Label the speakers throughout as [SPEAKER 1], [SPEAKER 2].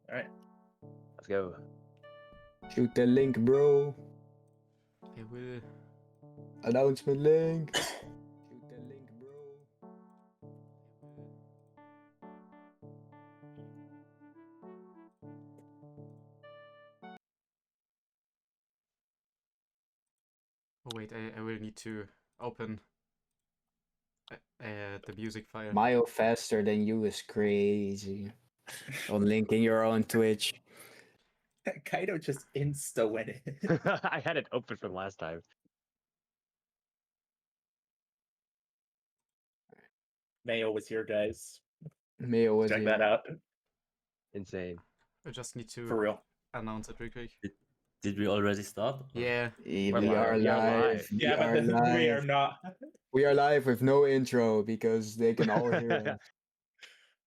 [SPEAKER 1] All right.
[SPEAKER 2] Let's go.
[SPEAKER 3] Shoot the link, bro.
[SPEAKER 4] I will.
[SPEAKER 3] Announcement link. Shoot the link, bro.
[SPEAKER 4] Oh wait, I will need to open the music file.
[SPEAKER 3] Mayo faster than you is crazy. On linking your own Twitch.
[SPEAKER 1] Kaido just insta went in.
[SPEAKER 2] I had it open from last time.
[SPEAKER 1] Mayo was here, guys.
[SPEAKER 3] Mayo was
[SPEAKER 1] Check
[SPEAKER 3] here.
[SPEAKER 1] that out.
[SPEAKER 2] Insane.
[SPEAKER 4] I just need to
[SPEAKER 1] For real.
[SPEAKER 4] announce it real quick.
[SPEAKER 5] Did we already start?
[SPEAKER 4] Yeah.
[SPEAKER 3] We
[SPEAKER 2] We're
[SPEAKER 3] are
[SPEAKER 2] live. We are
[SPEAKER 3] live.
[SPEAKER 2] live.
[SPEAKER 3] We
[SPEAKER 1] Yeah,
[SPEAKER 3] are
[SPEAKER 1] but
[SPEAKER 3] live.
[SPEAKER 1] we are not.
[SPEAKER 3] We are live with no intro because they can all hear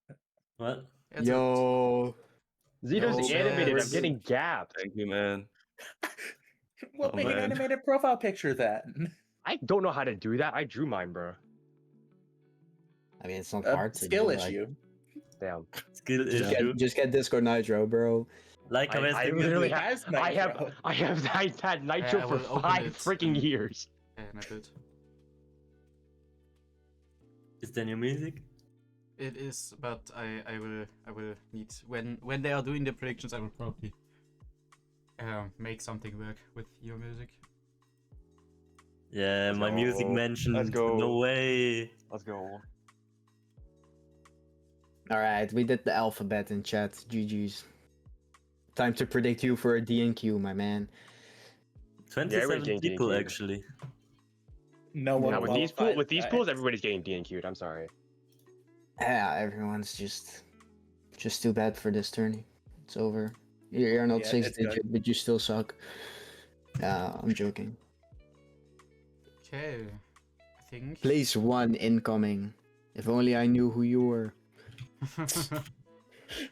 [SPEAKER 3] us.
[SPEAKER 5] What?
[SPEAKER 4] It's
[SPEAKER 3] Yo.
[SPEAKER 2] Zito's
[SPEAKER 3] No,
[SPEAKER 2] animated.
[SPEAKER 3] man.
[SPEAKER 2] I'm getting gapped.
[SPEAKER 6] Thank you, man.
[SPEAKER 1] Well,
[SPEAKER 6] Oh,
[SPEAKER 1] make an
[SPEAKER 6] man.
[SPEAKER 1] animated profile picture then.
[SPEAKER 2] I don't know how to do that. I drew mine, bro.
[SPEAKER 3] I mean, it's not
[SPEAKER 1] A
[SPEAKER 3] hard to
[SPEAKER 1] skill
[SPEAKER 3] do, like,
[SPEAKER 1] issue.
[SPEAKER 2] Damn.
[SPEAKER 5] Skill
[SPEAKER 3] just
[SPEAKER 5] issue.
[SPEAKER 3] just get Discord Nitro, bro.
[SPEAKER 5] Like
[SPEAKER 2] I literally
[SPEAKER 1] He
[SPEAKER 2] have.
[SPEAKER 1] has
[SPEAKER 2] I
[SPEAKER 1] Nitro.
[SPEAKER 2] have had Nitro
[SPEAKER 4] I
[SPEAKER 2] for
[SPEAKER 4] will open
[SPEAKER 2] 5
[SPEAKER 4] it
[SPEAKER 2] freaking
[SPEAKER 4] and-
[SPEAKER 2] years.
[SPEAKER 4] and I did.
[SPEAKER 5] Is there new music?
[SPEAKER 4] It is, but I will need when they are doing the predictions, I will probably make something work with your music.
[SPEAKER 5] Yeah,
[SPEAKER 2] Let's
[SPEAKER 5] my music
[SPEAKER 2] go.
[SPEAKER 5] mentioned.
[SPEAKER 6] Let's go.
[SPEAKER 5] No way.
[SPEAKER 6] Let's go.
[SPEAKER 3] Alright, we did the alphabet in chat. GG's. Time to predict you for a DNQ, my man.
[SPEAKER 5] 27
[SPEAKER 2] getting
[SPEAKER 5] people
[SPEAKER 2] DNQ'd.
[SPEAKER 5] actually.
[SPEAKER 1] No one
[SPEAKER 2] Now with these
[SPEAKER 1] qualifies,
[SPEAKER 2] with these
[SPEAKER 1] guys.
[SPEAKER 2] pools, everybody's getting DNQ'd. I'm sorry.
[SPEAKER 3] Yeah, everyone's just too bad for this tourney. It's over. You're not
[SPEAKER 1] Yeah,
[SPEAKER 3] 6
[SPEAKER 1] it's good.
[SPEAKER 3] digit, but you still suck. I'm joking.
[SPEAKER 4] Okay, I think.
[SPEAKER 3] Place 1 incoming. If only I knew who you were.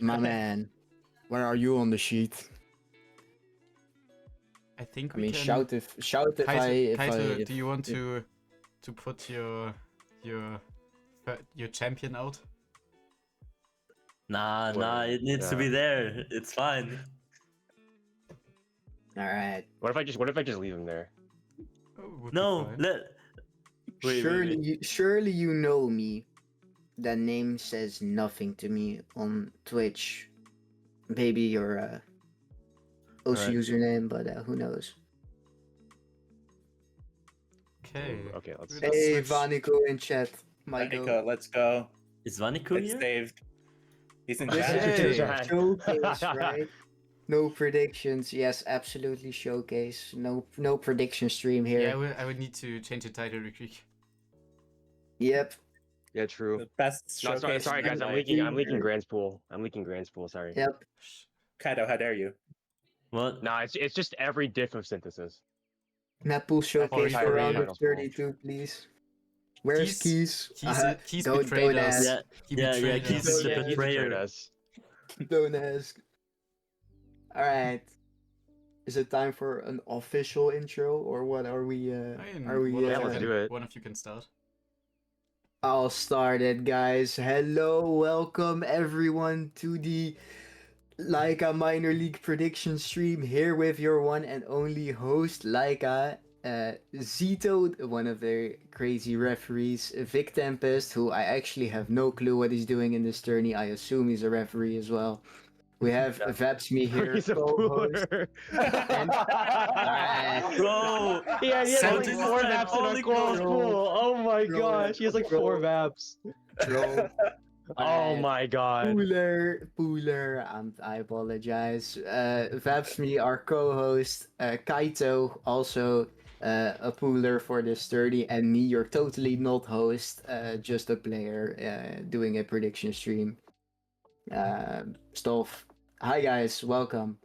[SPEAKER 3] My man. Where are you on the sheet?
[SPEAKER 4] I think
[SPEAKER 3] I
[SPEAKER 4] we
[SPEAKER 3] mean,
[SPEAKER 4] can.
[SPEAKER 3] shout if
[SPEAKER 4] Kaito, do you want
[SPEAKER 3] if-
[SPEAKER 4] to put your champion out?
[SPEAKER 5] Nah,
[SPEAKER 2] Well,
[SPEAKER 5] it needs to be there. It's fine.
[SPEAKER 3] Alright.
[SPEAKER 2] What if I just leave him there?
[SPEAKER 4] Oh, would be
[SPEAKER 5] No,
[SPEAKER 4] fine.
[SPEAKER 5] Wait,
[SPEAKER 3] Surely you know me. That name says nothing to me on Twitch. Maybe your OC
[SPEAKER 5] Alright.
[SPEAKER 3] username, but who knows?
[SPEAKER 4] Okay.
[SPEAKER 2] Okay, let's.
[SPEAKER 4] Let's
[SPEAKER 3] Hey,
[SPEAKER 4] switch.
[SPEAKER 3] Vanico in chat.
[SPEAKER 1] Vanika,
[SPEAKER 3] Michael.
[SPEAKER 1] let's go.
[SPEAKER 5] Is Vanico
[SPEAKER 1] It's
[SPEAKER 5] here?
[SPEAKER 1] saved. He's in
[SPEAKER 3] This
[SPEAKER 1] chat.
[SPEAKER 3] is
[SPEAKER 4] Hey.
[SPEAKER 3] just a showcase, right? No predictions. Yes, absolutely showcase. No prediction stream here.
[SPEAKER 4] Yeah, I would need to change the title real quick.
[SPEAKER 3] Yep.
[SPEAKER 2] Yeah, true.
[SPEAKER 1] The best
[SPEAKER 2] No,
[SPEAKER 1] showcase.
[SPEAKER 2] sorry guys. I'm leaking Grand's pool. Sorry.
[SPEAKER 3] Yep.
[SPEAKER 1] Kaido, how dare you?
[SPEAKER 5] What?
[SPEAKER 2] No, it's just every diff of synthesis.
[SPEAKER 3] Netpool showcase
[SPEAKER 4] Sorry,
[SPEAKER 3] for round
[SPEAKER 2] sorry.
[SPEAKER 3] of 32, please. Where's Keys?
[SPEAKER 4] Keys
[SPEAKER 3] Don't
[SPEAKER 4] betrayed us.
[SPEAKER 3] ask.
[SPEAKER 5] Yeah,
[SPEAKER 4] He
[SPEAKER 5] yeah,
[SPEAKER 4] betrayed
[SPEAKER 5] Keys
[SPEAKER 4] us.
[SPEAKER 5] is the
[SPEAKER 2] Yeah, he
[SPEAKER 5] betrayer.
[SPEAKER 2] betrayed us.
[SPEAKER 3] Don't ask. Alright. Is it time for an official intro or what are we
[SPEAKER 4] I mean,
[SPEAKER 3] are we
[SPEAKER 4] one of
[SPEAKER 2] Yeah,
[SPEAKER 4] you
[SPEAKER 2] let's
[SPEAKER 4] can-
[SPEAKER 2] do it.
[SPEAKER 4] One of you can start.
[SPEAKER 3] I'll start it, guys. Hello, welcome everyone to the Laika minor league prediction stream here with your one and only host Laika, Zito, one of the crazy referees, Vic Tempest, who I actually have no clue what he's doing in this tourney. I assume he's a referee as well. We have Vapsme here,
[SPEAKER 2] He's a
[SPEAKER 3] co-host.
[SPEAKER 2] pooler.
[SPEAKER 5] Bro!
[SPEAKER 2] Yeah, he has like
[SPEAKER 5] 77
[SPEAKER 2] 4 maps in a
[SPEAKER 5] Holy
[SPEAKER 2] close
[SPEAKER 5] crap.
[SPEAKER 2] pool. Oh my
[SPEAKER 3] Bro.
[SPEAKER 2] gosh, he has like 4
[SPEAKER 3] Bro.
[SPEAKER 2] maps.
[SPEAKER 3] Troll.
[SPEAKER 2] Oh
[SPEAKER 3] Alright.
[SPEAKER 2] my god.
[SPEAKER 3] Pooler, I apologize. Vapsme, our co-host, Kaito, also a pooler for this 30, and me, you're totally not host, just a player doing a prediction stream. Stolf, hi guys, welcome.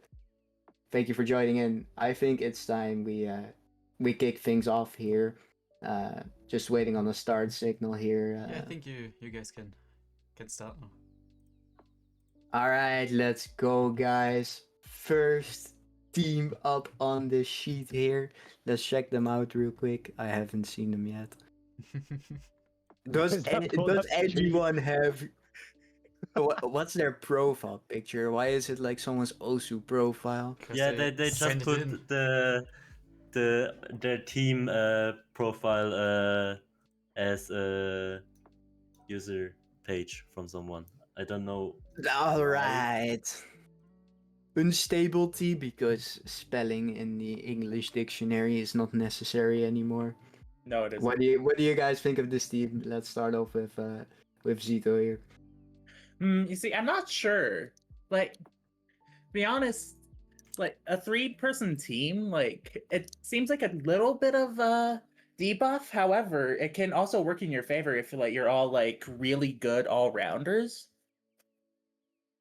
[SPEAKER 3] Thank you for joining in. I think it's time we kick things off here. Just waiting on the start signal here.
[SPEAKER 4] Yeah, I think you guys can start now.
[SPEAKER 3] All right, let's go, guys. First team up on the sheet here. Let's check them out real quick. I haven't seen them yet. Does
[SPEAKER 2] Is that
[SPEAKER 3] any-
[SPEAKER 2] pull
[SPEAKER 3] does
[SPEAKER 2] up street?
[SPEAKER 3] anyone have What's their profile picture? Why is it like someone's Osu profile?
[SPEAKER 4] 'Cause
[SPEAKER 5] Yeah, they
[SPEAKER 4] send
[SPEAKER 5] just
[SPEAKER 4] it in.
[SPEAKER 5] put their team profile as a user page from someone. I don't know.
[SPEAKER 3] All
[SPEAKER 5] why.
[SPEAKER 3] right. Unstable T, because spelling in the English dictionary is not necessary anymore.
[SPEAKER 1] No, it isn't.
[SPEAKER 3] What do you guys think of this team? Let's start off with Zito here.
[SPEAKER 1] You see, I'm not sure. Like, to be honest, like a three-person team, like it seems like a little bit of a debuff. However, it can also work in your favor if like you're all like really good all-rounders.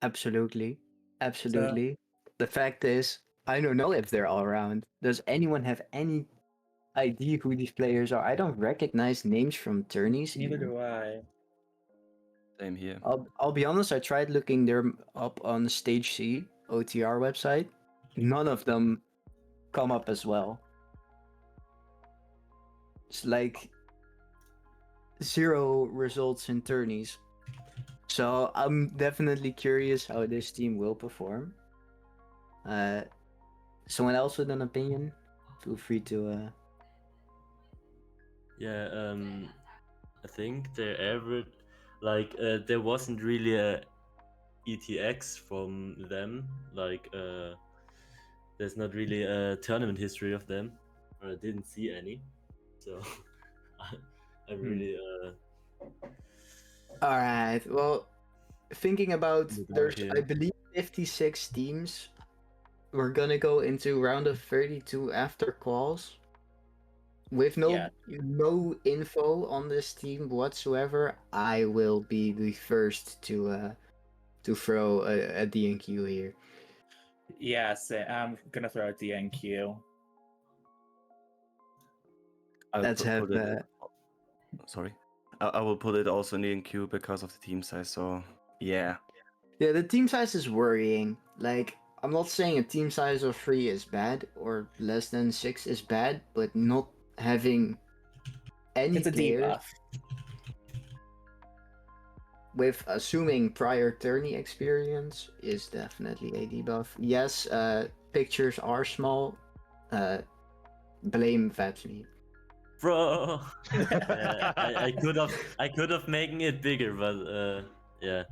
[SPEAKER 3] Absolutely. Absolutely. The fact is, I don't know if they're all around. Does anyone have any idea who these players are? I don't recognize names from tourneys.
[SPEAKER 1] Neither
[SPEAKER 3] even.
[SPEAKER 1] do I.
[SPEAKER 6] Same here.
[SPEAKER 3] I'll be honest, I tried looking them up on the Stage C OTR website. None of them come up as well. It's like 0 results in tourneys. So I'm definitely curious how this team will perform. Someone else with an opinion? Feel free to
[SPEAKER 5] Yeah, I think their average, like, there wasn't really a ETX from them. Like, there's not really a tournament history of them, or I didn't see any. So, I'm really
[SPEAKER 3] Alright, well, thinking about
[SPEAKER 5] Look out
[SPEAKER 3] there's
[SPEAKER 5] here.
[SPEAKER 3] I believe 56 teams. We're gonna go into round of 32 after calls. With
[SPEAKER 1] Yeah.
[SPEAKER 3] no info on this team whatsoever, I will be the first to throw a DNQ here.
[SPEAKER 1] Yes, I'm gonna throw a DNQ.
[SPEAKER 6] I'll
[SPEAKER 3] Let's have
[SPEAKER 6] put it. Sorry, I will put it also in the queue because of the team size. So yeah,
[SPEAKER 3] yeah, the team size is worrying. Like, I'm not saying a team size of 3 is bad or less than 6 is bad, but not having any
[SPEAKER 1] It's a
[SPEAKER 3] players
[SPEAKER 1] debuff.
[SPEAKER 3] with assuming prior tourney experience is definitely a debuff. Yes, pictures are small. Blame Vatsme.
[SPEAKER 5] bro. Yeah, I could have making it bigger, but yeah.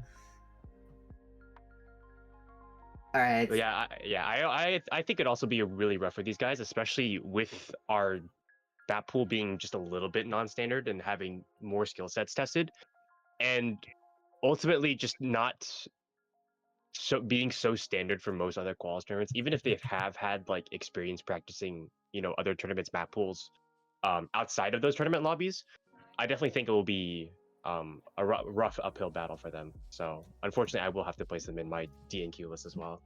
[SPEAKER 3] All right.
[SPEAKER 2] But I think it'd also be really rough for these guys, especially with our bat pool being just a little bit non-standard and having more skill sets tested, and ultimately just not being so standard for most other quals tournaments. Even if they have had like experience practicing, other tournaments map pools, outside of those tournament lobbies, I definitely think it will be a rough uphill battle for them. So unfortunately, I will have to place them in my DNQ list as well.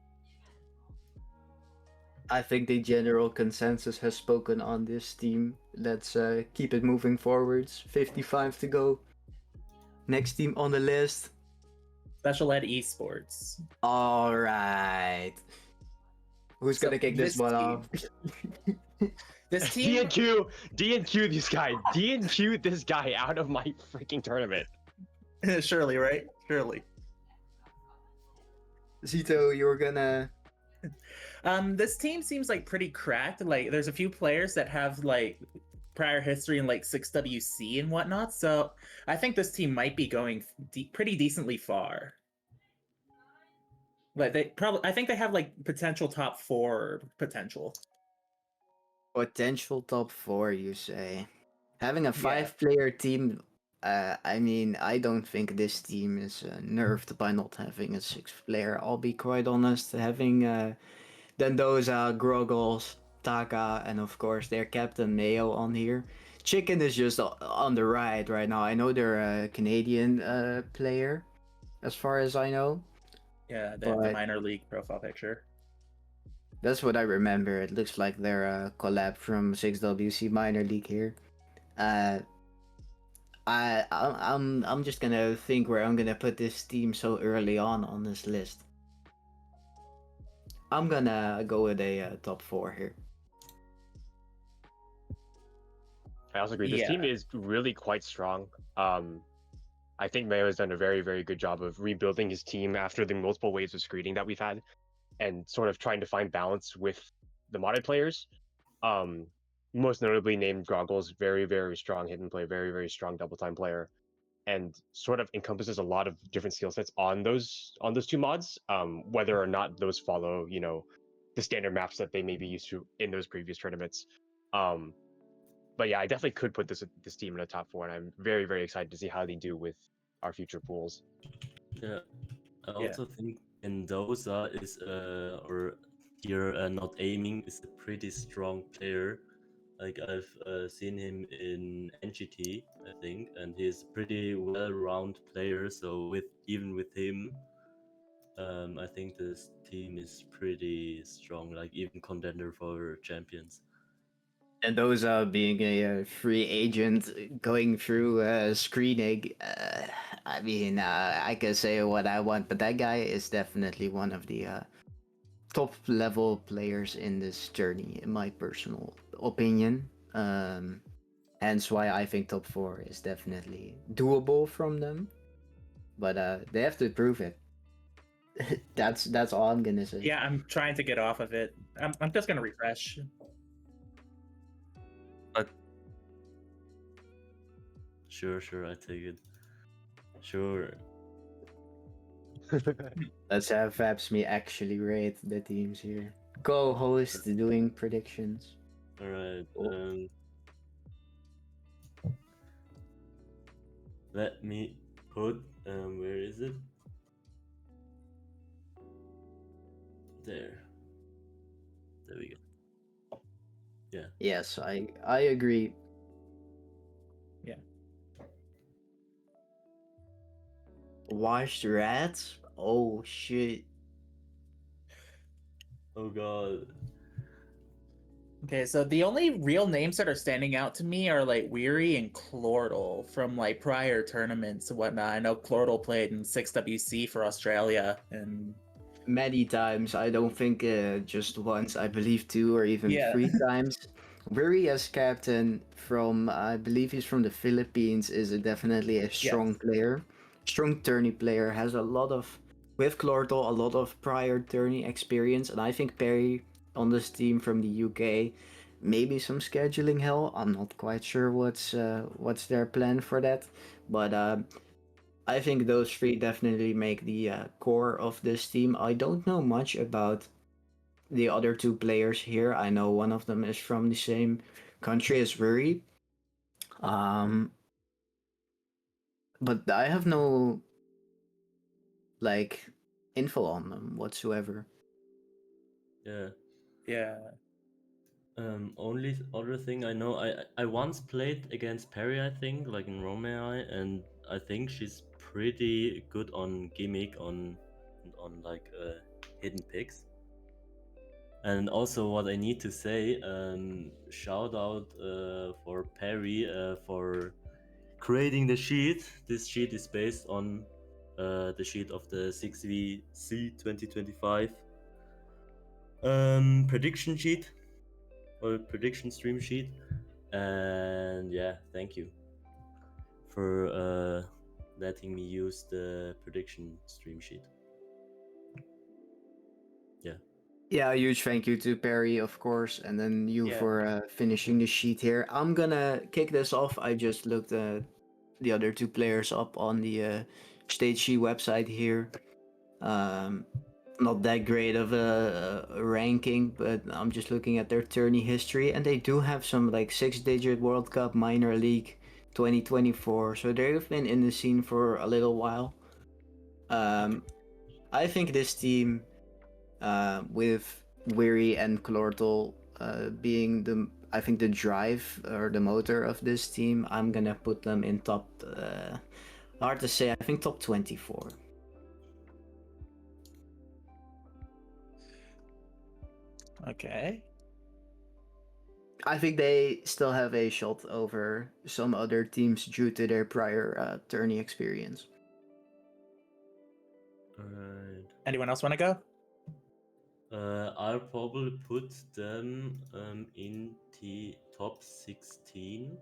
[SPEAKER 3] I think the general consensus has spoken on this team. Let's keep it moving forwards. 55 to go. Next team on the list.
[SPEAKER 1] Special Ed Esports.
[SPEAKER 3] All right. Who's
[SPEAKER 1] So
[SPEAKER 3] gonna kick this
[SPEAKER 1] this
[SPEAKER 3] one
[SPEAKER 1] team-
[SPEAKER 3] off?
[SPEAKER 1] This team,
[SPEAKER 2] DNQ this guy, DNQ this guy out of my freaking tournament.
[SPEAKER 1] surely, right? Surely.
[SPEAKER 3] Zito, you were gonna.
[SPEAKER 1] This team seems like pretty cracked. Like, there's a few players that have like prior history in like 6WC and whatnot. So I think this team might be going pretty decently far. But I think they have like potential top 4 potential.
[SPEAKER 3] Potential top 4, you say? Having a
[SPEAKER 1] Yeah.
[SPEAKER 3] 5-player team, I mean, I don't think this team is nerfed by not having a 6th player. I'll be quite honest. Having Dendoza, Groggles, Taka, and of course their captain Mayo on here. Chicken is just on the right now. I know they're a Canadian player, as far as I know.
[SPEAKER 1] Yeah, they have the minor league profile picture.
[SPEAKER 3] That's what I remember. It looks like they're a collab from 6WC minor league here. I'm just gonna think where I'm gonna put this team so early on this list. I'm gonna go with a top 4 here.
[SPEAKER 2] I also agree. This
[SPEAKER 1] Yeah.
[SPEAKER 2] team is really quite strong. I think Mayo has done a very, very good job of rebuilding his team after the multiple waves of screening that we've had, and sort of trying to find balance with the modded players. Most notably named Goggles, very, very strong hidden play, very, very strong double time player, and sort of encompasses a lot of different skill sets on those two mods. Whether or not those follow, the standard maps that they may be used to in those previous tournaments. But yeah, I definitely could put this team in the top 4, and I'm very, very excited to see how they do with our future pools.
[SPEAKER 5] Yeah, I
[SPEAKER 1] Yeah.
[SPEAKER 5] also think Mendoza is or here not aiming is a pretty strong player. Like I've seen him in NGT, I think, and he's a pretty well-rounded player. So even with him, I think this team is pretty strong. Like even contender for champions.
[SPEAKER 3] And those being a free agent going through screening, I mean, I can say what I want, but that guy is definitely one of the top level players in this journey, in my personal opinion. Hence why I think top 4 is definitely doable from them, but they have to prove it. That's all I'm gonna say.
[SPEAKER 1] Yeah, I'm trying to get off of it. I'm just gonna refresh.
[SPEAKER 5] Sure, I take it. Sure.
[SPEAKER 3] Let's have Fabs me actually rate the teams here. Co-host doing predictions.
[SPEAKER 5] All right.
[SPEAKER 3] Oh.
[SPEAKER 5] Let me put. Where is it? There. There we go. Yeah.
[SPEAKER 3] Yes, I agree.
[SPEAKER 1] Yeah.
[SPEAKER 3] Washed rats? Oh shit.
[SPEAKER 5] Oh god.
[SPEAKER 1] Okay, so the only real names that are standing out to me are like Weary and Clordle from like prior tournaments and whatnot. I know Clordle played in 6WC for Australia, and
[SPEAKER 3] Many times. I don't think just once. I believe 2 or even
[SPEAKER 1] Yeah.
[SPEAKER 3] 3 times. Ruri as captain from, I believe he's from the Philippines, is definitely a strong player. Strong tourney player. Has a lot of, with Clortle, a lot of prior tourney experience. And I think Perry on this team from the UK, maybe some scheduling hell. I'm not quite sure what's their plan for that. But I think those 3 definitely make the core of this team. I don't know much about the other 2 players here. I know one of them is from the same country as Ruri. But I have no like info on them whatsoever.
[SPEAKER 5] Yeah.
[SPEAKER 1] yeah.
[SPEAKER 5] Only other thing I know, I once played against Perry, I think, like in Romeo, and I think she's pretty good on gimmick on like hidden picks. And also, what I need to say, shout out for Perry for creating the sheet. This sheet is based on the sheet of the 6VC 2025 prediction sheet or prediction stream sheet. And yeah, thank you for letting me use the prediction stream sheet. Yeah.
[SPEAKER 3] Yeah, a huge thank you to Perry, of course, and then you
[SPEAKER 1] Yeah.
[SPEAKER 3] for finishing the sheet here. I'm gonna kick this off. I just looked the other 2 players up on the Stage G website here. Not that great of a ranking, but I'm just looking at their tourney history, and they do have some like 6-digit World Cup Minor League 2024, so they've been in the scene for a little while. I think this team, with Weary and Clortle being I think the drive or the motor of this team, I'm gonna put them in top. Hard to say. I think top 24.
[SPEAKER 1] Okay.
[SPEAKER 3] I think they still have a shot over some other teams due to their prior tourney experience.
[SPEAKER 5] Alright.
[SPEAKER 1] Anyone else want to go?
[SPEAKER 5] I'll probably put them in the top 16.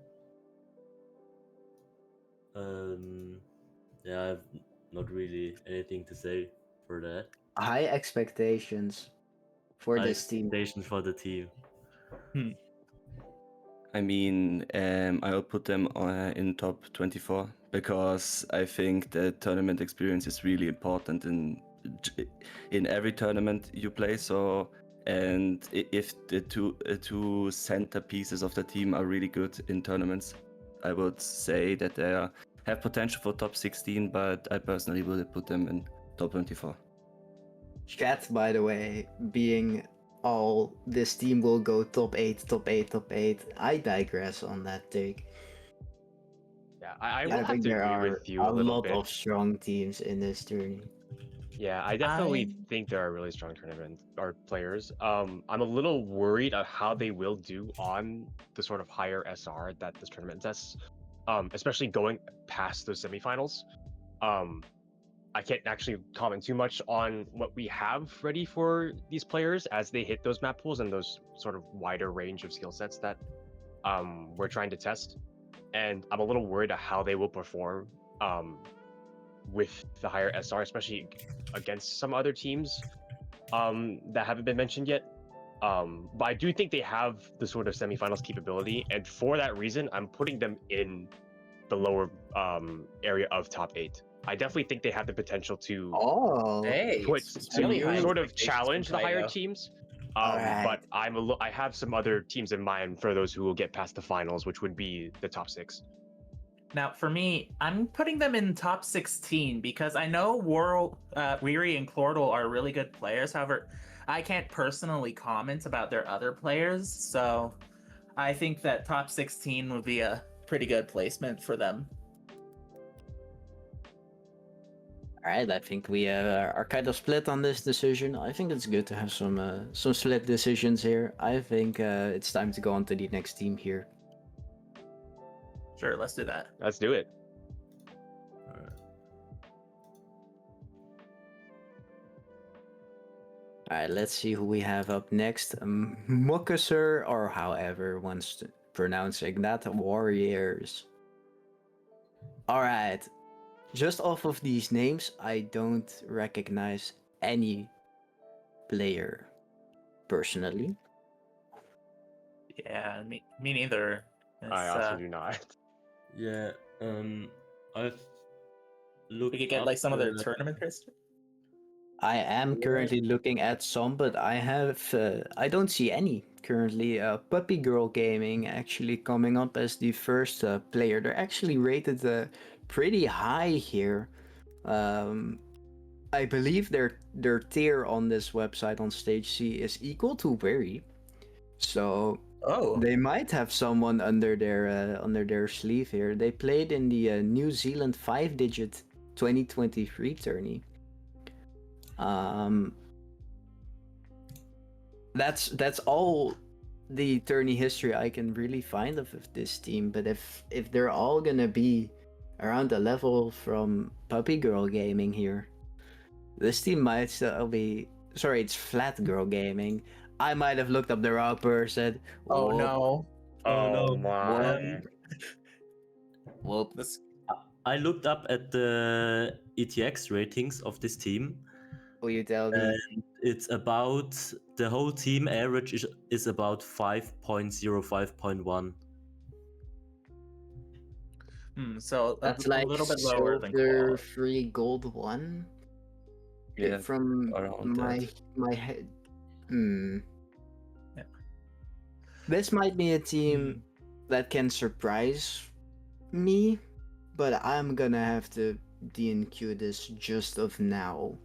[SPEAKER 5] Yeah, I have not really anything to say for that.
[SPEAKER 3] High expectations for
[SPEAKER 5] High
[SPEAKER 3] this team.
[SPEAKER 5] expectation for the team.
[SPEAKER 6] I mean, I'll put them in top 24 because I think the tournament experience is really important in every tournament you play. So, and if the two center pieces of the team are really good in tournaments, I would say that have potential for top 16. But I personally would put them in top 24.
[SPEAKER 3] Chat, by the way, being all this team will go top 8, top 8, top 8. I digress on that take.
[SPEAKER 2] Yeah, I
[SPEAKER 3] I
[SPEAKER 2] will have
[SPEAKER 3] think
[SPEAKER 2] to
[SPEAKER 3] there
[SPEAKER 2] agree
[SPEAKER 3] are
[SPEAKER 2] with you
[SPEAKER 3] a
[SPEAKER 2] a little
[SPEAKER 3] lot
[SPEAKER 2] bit.
[SPEAKER 3] of strong teams in this tourney.
[SPEAKER 2] Yeah, I definitely
[SPEAKER 1] I
[SPEAKER 2] think there are really strong tournament or players. I'm a little worried of how they will do on the sort of higher SR that this tournament tests. Especially going past those semifinals. I can't actually comment too much on what we have ready for these players as they hit those map pools and those sort of wider range of skill sets that we're trying to test. And I'm a little worried at how they will perform with the higher SR, especially against some other teams that haven't been mentioned yet. But I do think they have the sort of semifinals capability, and for that reason, I'm putting them in the lower area of top 8. I definitely think they have the potential to
[SPEAKER 3] Oh,
[SPEAKER 1] hey,
[SPEAKER 2] put
[SPEAKER 1] it's really
[SPEAKER 2] to
[SPEAKER 1] high
[SPEAKER 2] sort of
[SPEAKER 1] expectations from
[SPEAKER 2] challenge the higher
[SPEAKER 1] Kaido.
[SPEAKER 2] teams.
[SPEAKER 3] alright.
[SPEAKER 2] But I have some other teams in mind for those who will get past the finals, which would be the top 6.
[SPEAKER 1] Now, for me, I'm putting them in top 16 because I know Weary and Clordal are really good players. However, I can't personally comment about their other players, so I think that top 16 would be a pretty good placement for them.
[SPEAKER 3] Alright, I think we are kind of split on this decision. I think it's good to have some split decisions here. I think it's time to go on to the next team here.
[SPEAKER 1] Sure, let's do that.
[SPEAKER 2] Let's do it.
[SPEAKER 3] Alright, let's see who we have up next. Mukasur, or however one's pronouncing that, Warriors. Alright, just off of these names, I don't recognize any player personally.
[SPEAKER 1] Yeah, me neither.
[SPEAKER 2] I
[SPEAKER 1] It's,
[SPEAKER 2] also do not.
[SPEAKER 5] Yeah, I've looked
[SPEAKER 1] we could get
[SPEAKER 5] up
[SPEAKER 1] like some of their tournament history.
[SPEAKER 3] I am
[SPEAKER 5] Yeah.
[SPEAKER 3] currently looking at some, but I don't see any currently. Puppy Girl Gaming actually coming up as the first player. They're actually rated pretty high here. I believe their tier on this website on Stage C is equal to Weary, so
[SPEAKER 1] Oh,
[SPEAKER 3] they might have someone under their sleeve here. They played in the New Zealand 5-digit 2023 tourney. That's all the tourney history I can really find of this team. But if they're all gonna be around the level from Puppy Girl Gaming here, this team might still be. Sorry, it's Flat Girl Gaming. I might have looked up the wrong person.
[SPEAKER 1] oh
[SPEAKER 3] Whoop,
[SPEAKER 1] no.
[SPEAKER 5] Oh no.
[SPEAKER 2] man.
[SPEAKER 3] whoop.
[SPEAKER 1] This
[SPEAKER 5] I looked up at the ETX ratings of this team,
[SPEAKER 3] Will you tell me?
[SPEAKER 5] and it's about the whole team average is about 5.05.1.
[SPEAKER 1] so
[SPEAKER 3] That's
[SPEAKER 1] a
[SPEAKER 3] like
[SPEAKER 1] little bit lower than
[SPEAKER 3] silver
[SPEAKER 1] Claw.
[SPEAKER 3] 3, gold 1.
[SPEAKER 6] Yeah,
[SPEAKER 3] From
[SPEAKER 6] around that.
[SPEAKER 3] my head. Hmm.
[SPEAKER 1] Yeah.
[SPEAKER 3] This might be a team that can surprise me, but I'm gonna have to DNQ this just of now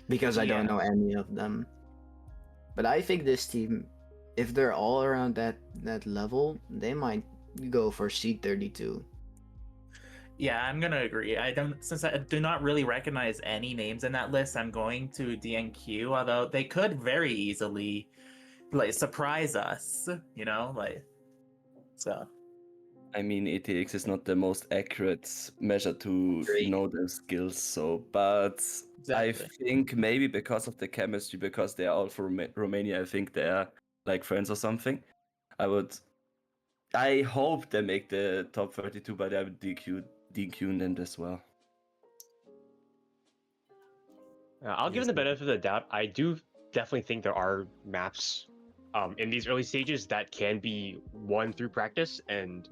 [SPEAKER 3] because I don't
[SPEAKER 1] Yeah.
[SPEAKER 3] know any of them. But I think this team, if they're all around that level, they might go for C32.
[SPEAKER 1] Yeah, I'm gonna agree. Since I do not really recognize any names in that list, I'm going to DNQ, although they could very easily like surprise us, so
[SPEAKER 6] I mean, ATX is not the most accurate measure to
[SPEAKER 3] Great.
[SPEAKER 6] know their skills, so, but I
[SPEAKER 1] exactly.
[SPEAKER 6] think maybe because of the chemistry, because they are all from Romania, I think they are like friends or something. I hope they make the top 32, but I would DQ DQing them as well.
[SPEAKER 2] I'll give
[SPEAKER 3] Yes,
[SPEAKER 2] them the benefit of the doubt. I do definitely think there are maps in these early stages that can be won through practice, and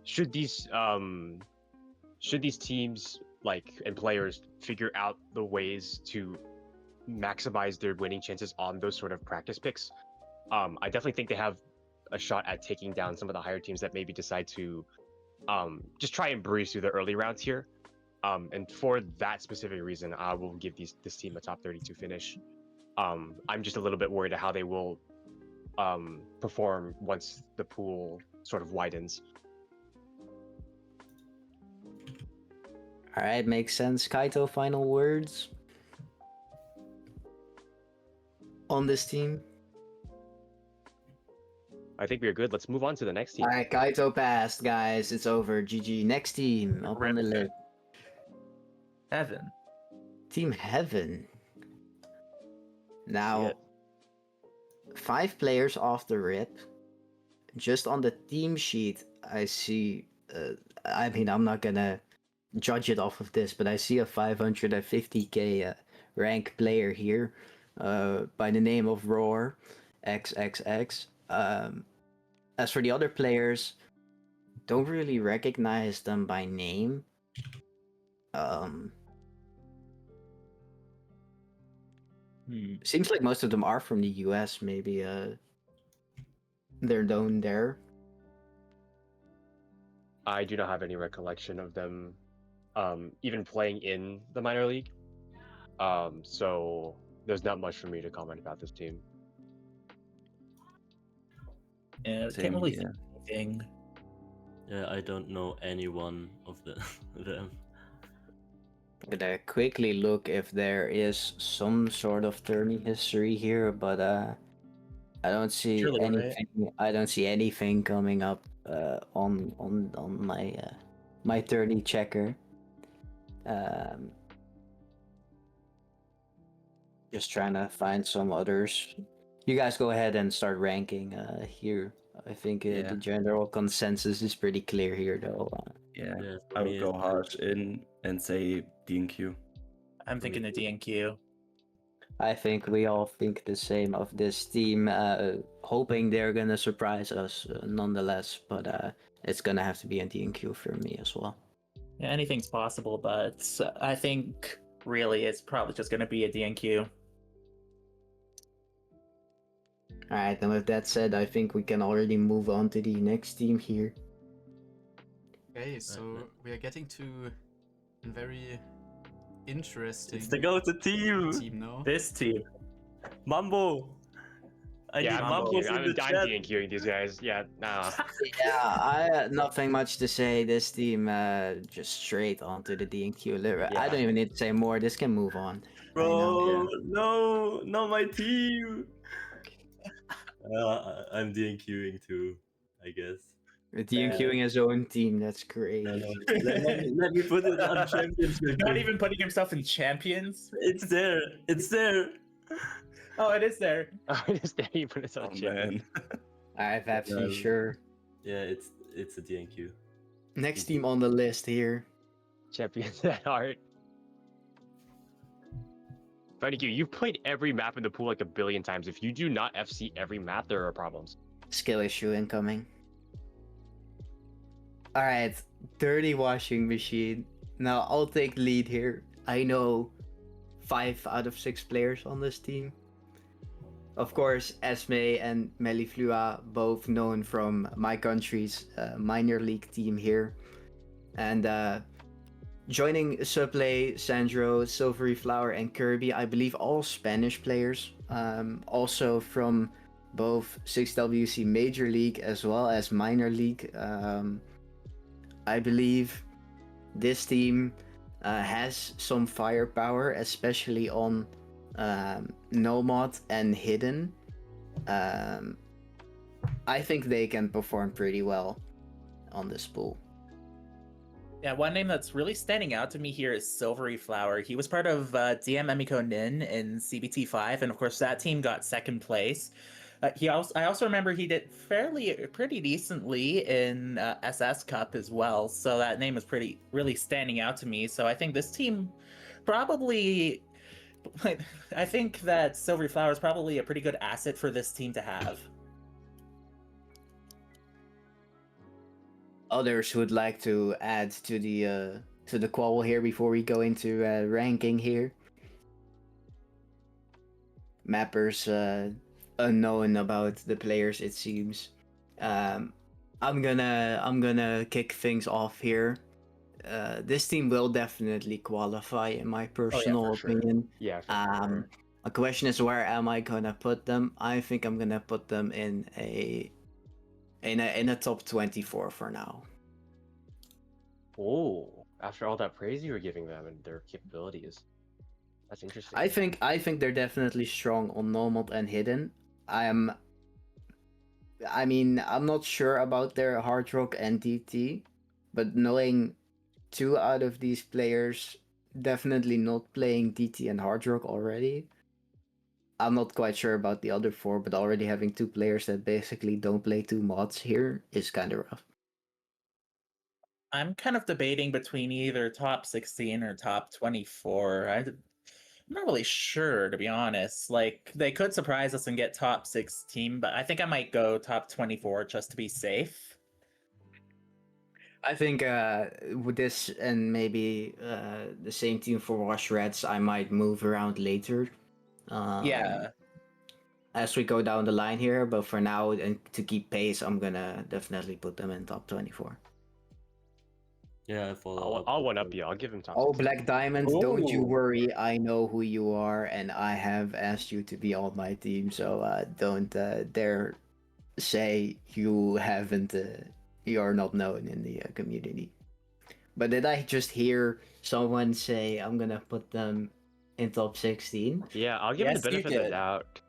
[SPEAKER 2] should these teams and players figure out the ways to maximize their winning chances on those sort of practice picks, I definitely think they have a shot at taking down some of the higher teams that maybe decide to just try and breeze through the early rounds here. And for that specific reason, I will give this team a top 32 finish. I'm just a little bit worried at how they will perform once the pool sort of widens.
[SPEAKER 3] All right, makes sense. Kaito, final words on this team.
[SPEAKER 2] I think we're good. Let's move on to the next team.
[SPEAKER 3] All right, Kaito passed, guys. It's over. GG. Next team up on the list.
[SPEAKER 1] Heaven.
[SPEAKER 3] Team Heaven. Now,
[SPEAKER 2] Yeah.
[SPEAKER 3] 5 players off the rip. Just on the team sheet, I see. I mean, I'm not gonna judge it off of this, but I see a 550k rank player here, by the name of Roar XXX. As for the other players, don't really recognize them by name. Seems like most of them are from the US. Maybe they're known there.
[SPEAKER 2] I do not have any recollection of them even playing in the minor league. So there's not much for me to comment about this team.
[SPEAKER 1] Yeah,
[SPEAKER 6] Same
[SPEAKER 1] can't really
[SPEAKER 6] here.
[SPEAKER 1] think anything.
[SPEAKER 5] Yeah, I don't know anyone of them.
[SPEAKER 3] Gonna quickly look if there is some sort of tourney history here, but I don't see
[SPEAKER 1] Surely, right?
[SPEAKER 3] anything. I don't see anything coming up on my my tourney checker. Just trying to find some others. You guys go ahead and start ranking here. I think
[SPEAKER 6] Yeah.
[SPEAKER 3] the general consensus is pretty clear here, though.
[SPEAKER 6] Yeah,
[SPEAKER 5] Yeah, for
[SPEAKER 6] I
[SPEAKER 5] me
[SPEAKER 6] would go
[SPEAKER 5] it's-
[SPEAKER 6] harsh in and say DNQ.
[SPEAKER 1] I'm thinking the DNQ.
[SPEAKER 3] I think we all think the same of this team, hoping they're gonna surprise us nonetheless, but it's gonna have to be a DNQ for me as well.
[SPEAKER 1] Yeah, anything's possible, but I think really it's probably just going to be a DNQ.
[SPEAKER 3] Alright, and with that said, I think we can already move on to the next team here.
[SPEAKER 4] Okay, so we are getting to a very interesting
[SPEAKER 5] It's the go-to team!
[SPEAKER 4] team now.
[SPEAKER 1] This team.
[SPEAKER 5] Mambo! I
[SPEAKER 2] Yeah,
[SPEAKER 5] need
[SPEAKER 2] I'm
[SPEAKER 5] Mambos in the chat.
[SPEAKER 2] DNQing these guys. Yeah, nah.
[SPEAKER 3] Yeah, I nothing much to say. This team just straight onto the DNQ. I
[SPEAKER 2] Yeah.
[SPEAKER 3] don't even need to say more. This can move on.
[SPEAKER 5] Bro, no, not my team! I'm DNQing too, I guess.
[SPEAKER 3] DNQing his own team. That's great.
[SPEAKER 5] No, let me put it on championship.
[SPEAKER 1] Not even putting himself in champions.
[SPEAKER 5] It's there. It's there.
[SPEAKER 1] Oh, it is there.
[SPEAKER 2] Just there you put it on
[SPEAKER 6] Oh
[SPEAKER 2] chat.
[SPEAKER 6] man.
[SPEAKER 3] I'm absolutely
[SPEAKER 5] Yeah.
[SPEAKER 3] sure.
[SPEAKER 5] Yeah, it's a DNQ.
[SPEAKER 3] Next team on the list here.
[SPEAKER 2] Champions at heart. Funny you, you've played every map in the pool like a billion times. If you do not FC every map, there are problems.
[SPEAKER 3] Skill issue incoming. Alright, dirty washing machine. Now I'll take lead here. I know 5 out of 6 players on this team. Of course, Esme and Meliflua, both known from my country's minor league team here. And joining Suplay, Sandro, Silvery Flower, and Kirby, I believe all Spanish players. Also from both 6WC Major League as well as Minor League. I believe this team has some firepower, especially on Nomad and Hidden. I think they can perform pretty well on this pool.
[SPEAKER 1] Yeah, one name that's really standing out to me here is Silvery Flower. He was part of DM Emiko Nin in CBT5, and of course that team got second place. I also remember he did pretty decently in SS Cup as well. So that name is really standing out to me. So I think this team probably, I think that Silvery Flower is probably a pretty good asset for this team to have.
[SPEAKER 3] Others would like to add to the call here before we go into ranking here. Mappers unknown about the players, it seems. I'm gonna kick things off here. This team will definitely qualify, in my personal
[SPEAKER 2] for sure.
[SPEAKER 3] opinion.
[SPEAKER 2] Yeah, for sure.
[SPEAKER 3] A question is, where am I gonna put them? I think I'm gonna put them in a top 24 for now.
[SPEAKER 2] Oh, after all that praise you were giving them and their capabilities, that's interesting.
[SPEAKER 3] I think they're definitely strong on normal and hidden. I'm not sure about their hard rock and DT, but knowing two out of these players definitely not playing DT and hard rock already, I'm not quite sure about the other four, but already having two players that basically don't play two mods here is kind of rough.
[SPEAKER 1] I'm kind of debating between either top 16 or top 24. I'm not really sure, to be honest. Like, they could surprise us and get top 16, but I think I might go top 24 just to be safe.
[SPEAKER 3] I think with this and maybe the same team for Wash Reds, I might move around later.
[SPEAKER 1] Yeah.
[SPEAKER 3] As we go down the line here, but for now, and to keep pace, I'm gonna definitely put them in top 24.
[SPEAKER 5] Yeah, I follow.
[SPEAKER 2] I'll one up you. I'll give him top.
[SPEAKER 3] Oh,
[SPEAKER 2] 16.
[SPEAKER 3] Black Diamond, don't you
[SPEAKER 1] Ooh.
[SPEAKER 3] worry. I know who you are, and I have asked you to be on my team, so don't dare say you haven't. You're not known in the community. But did I just hear someone say I'm gonna put them in top 16?
[SPEAKER 2] Yeah, I'll give him the
[SPEAKER 1] Yes, you
[SPEAKER 2] benefit of the
[SPEAKER 1] did.
[SPEAKER 2] doubt.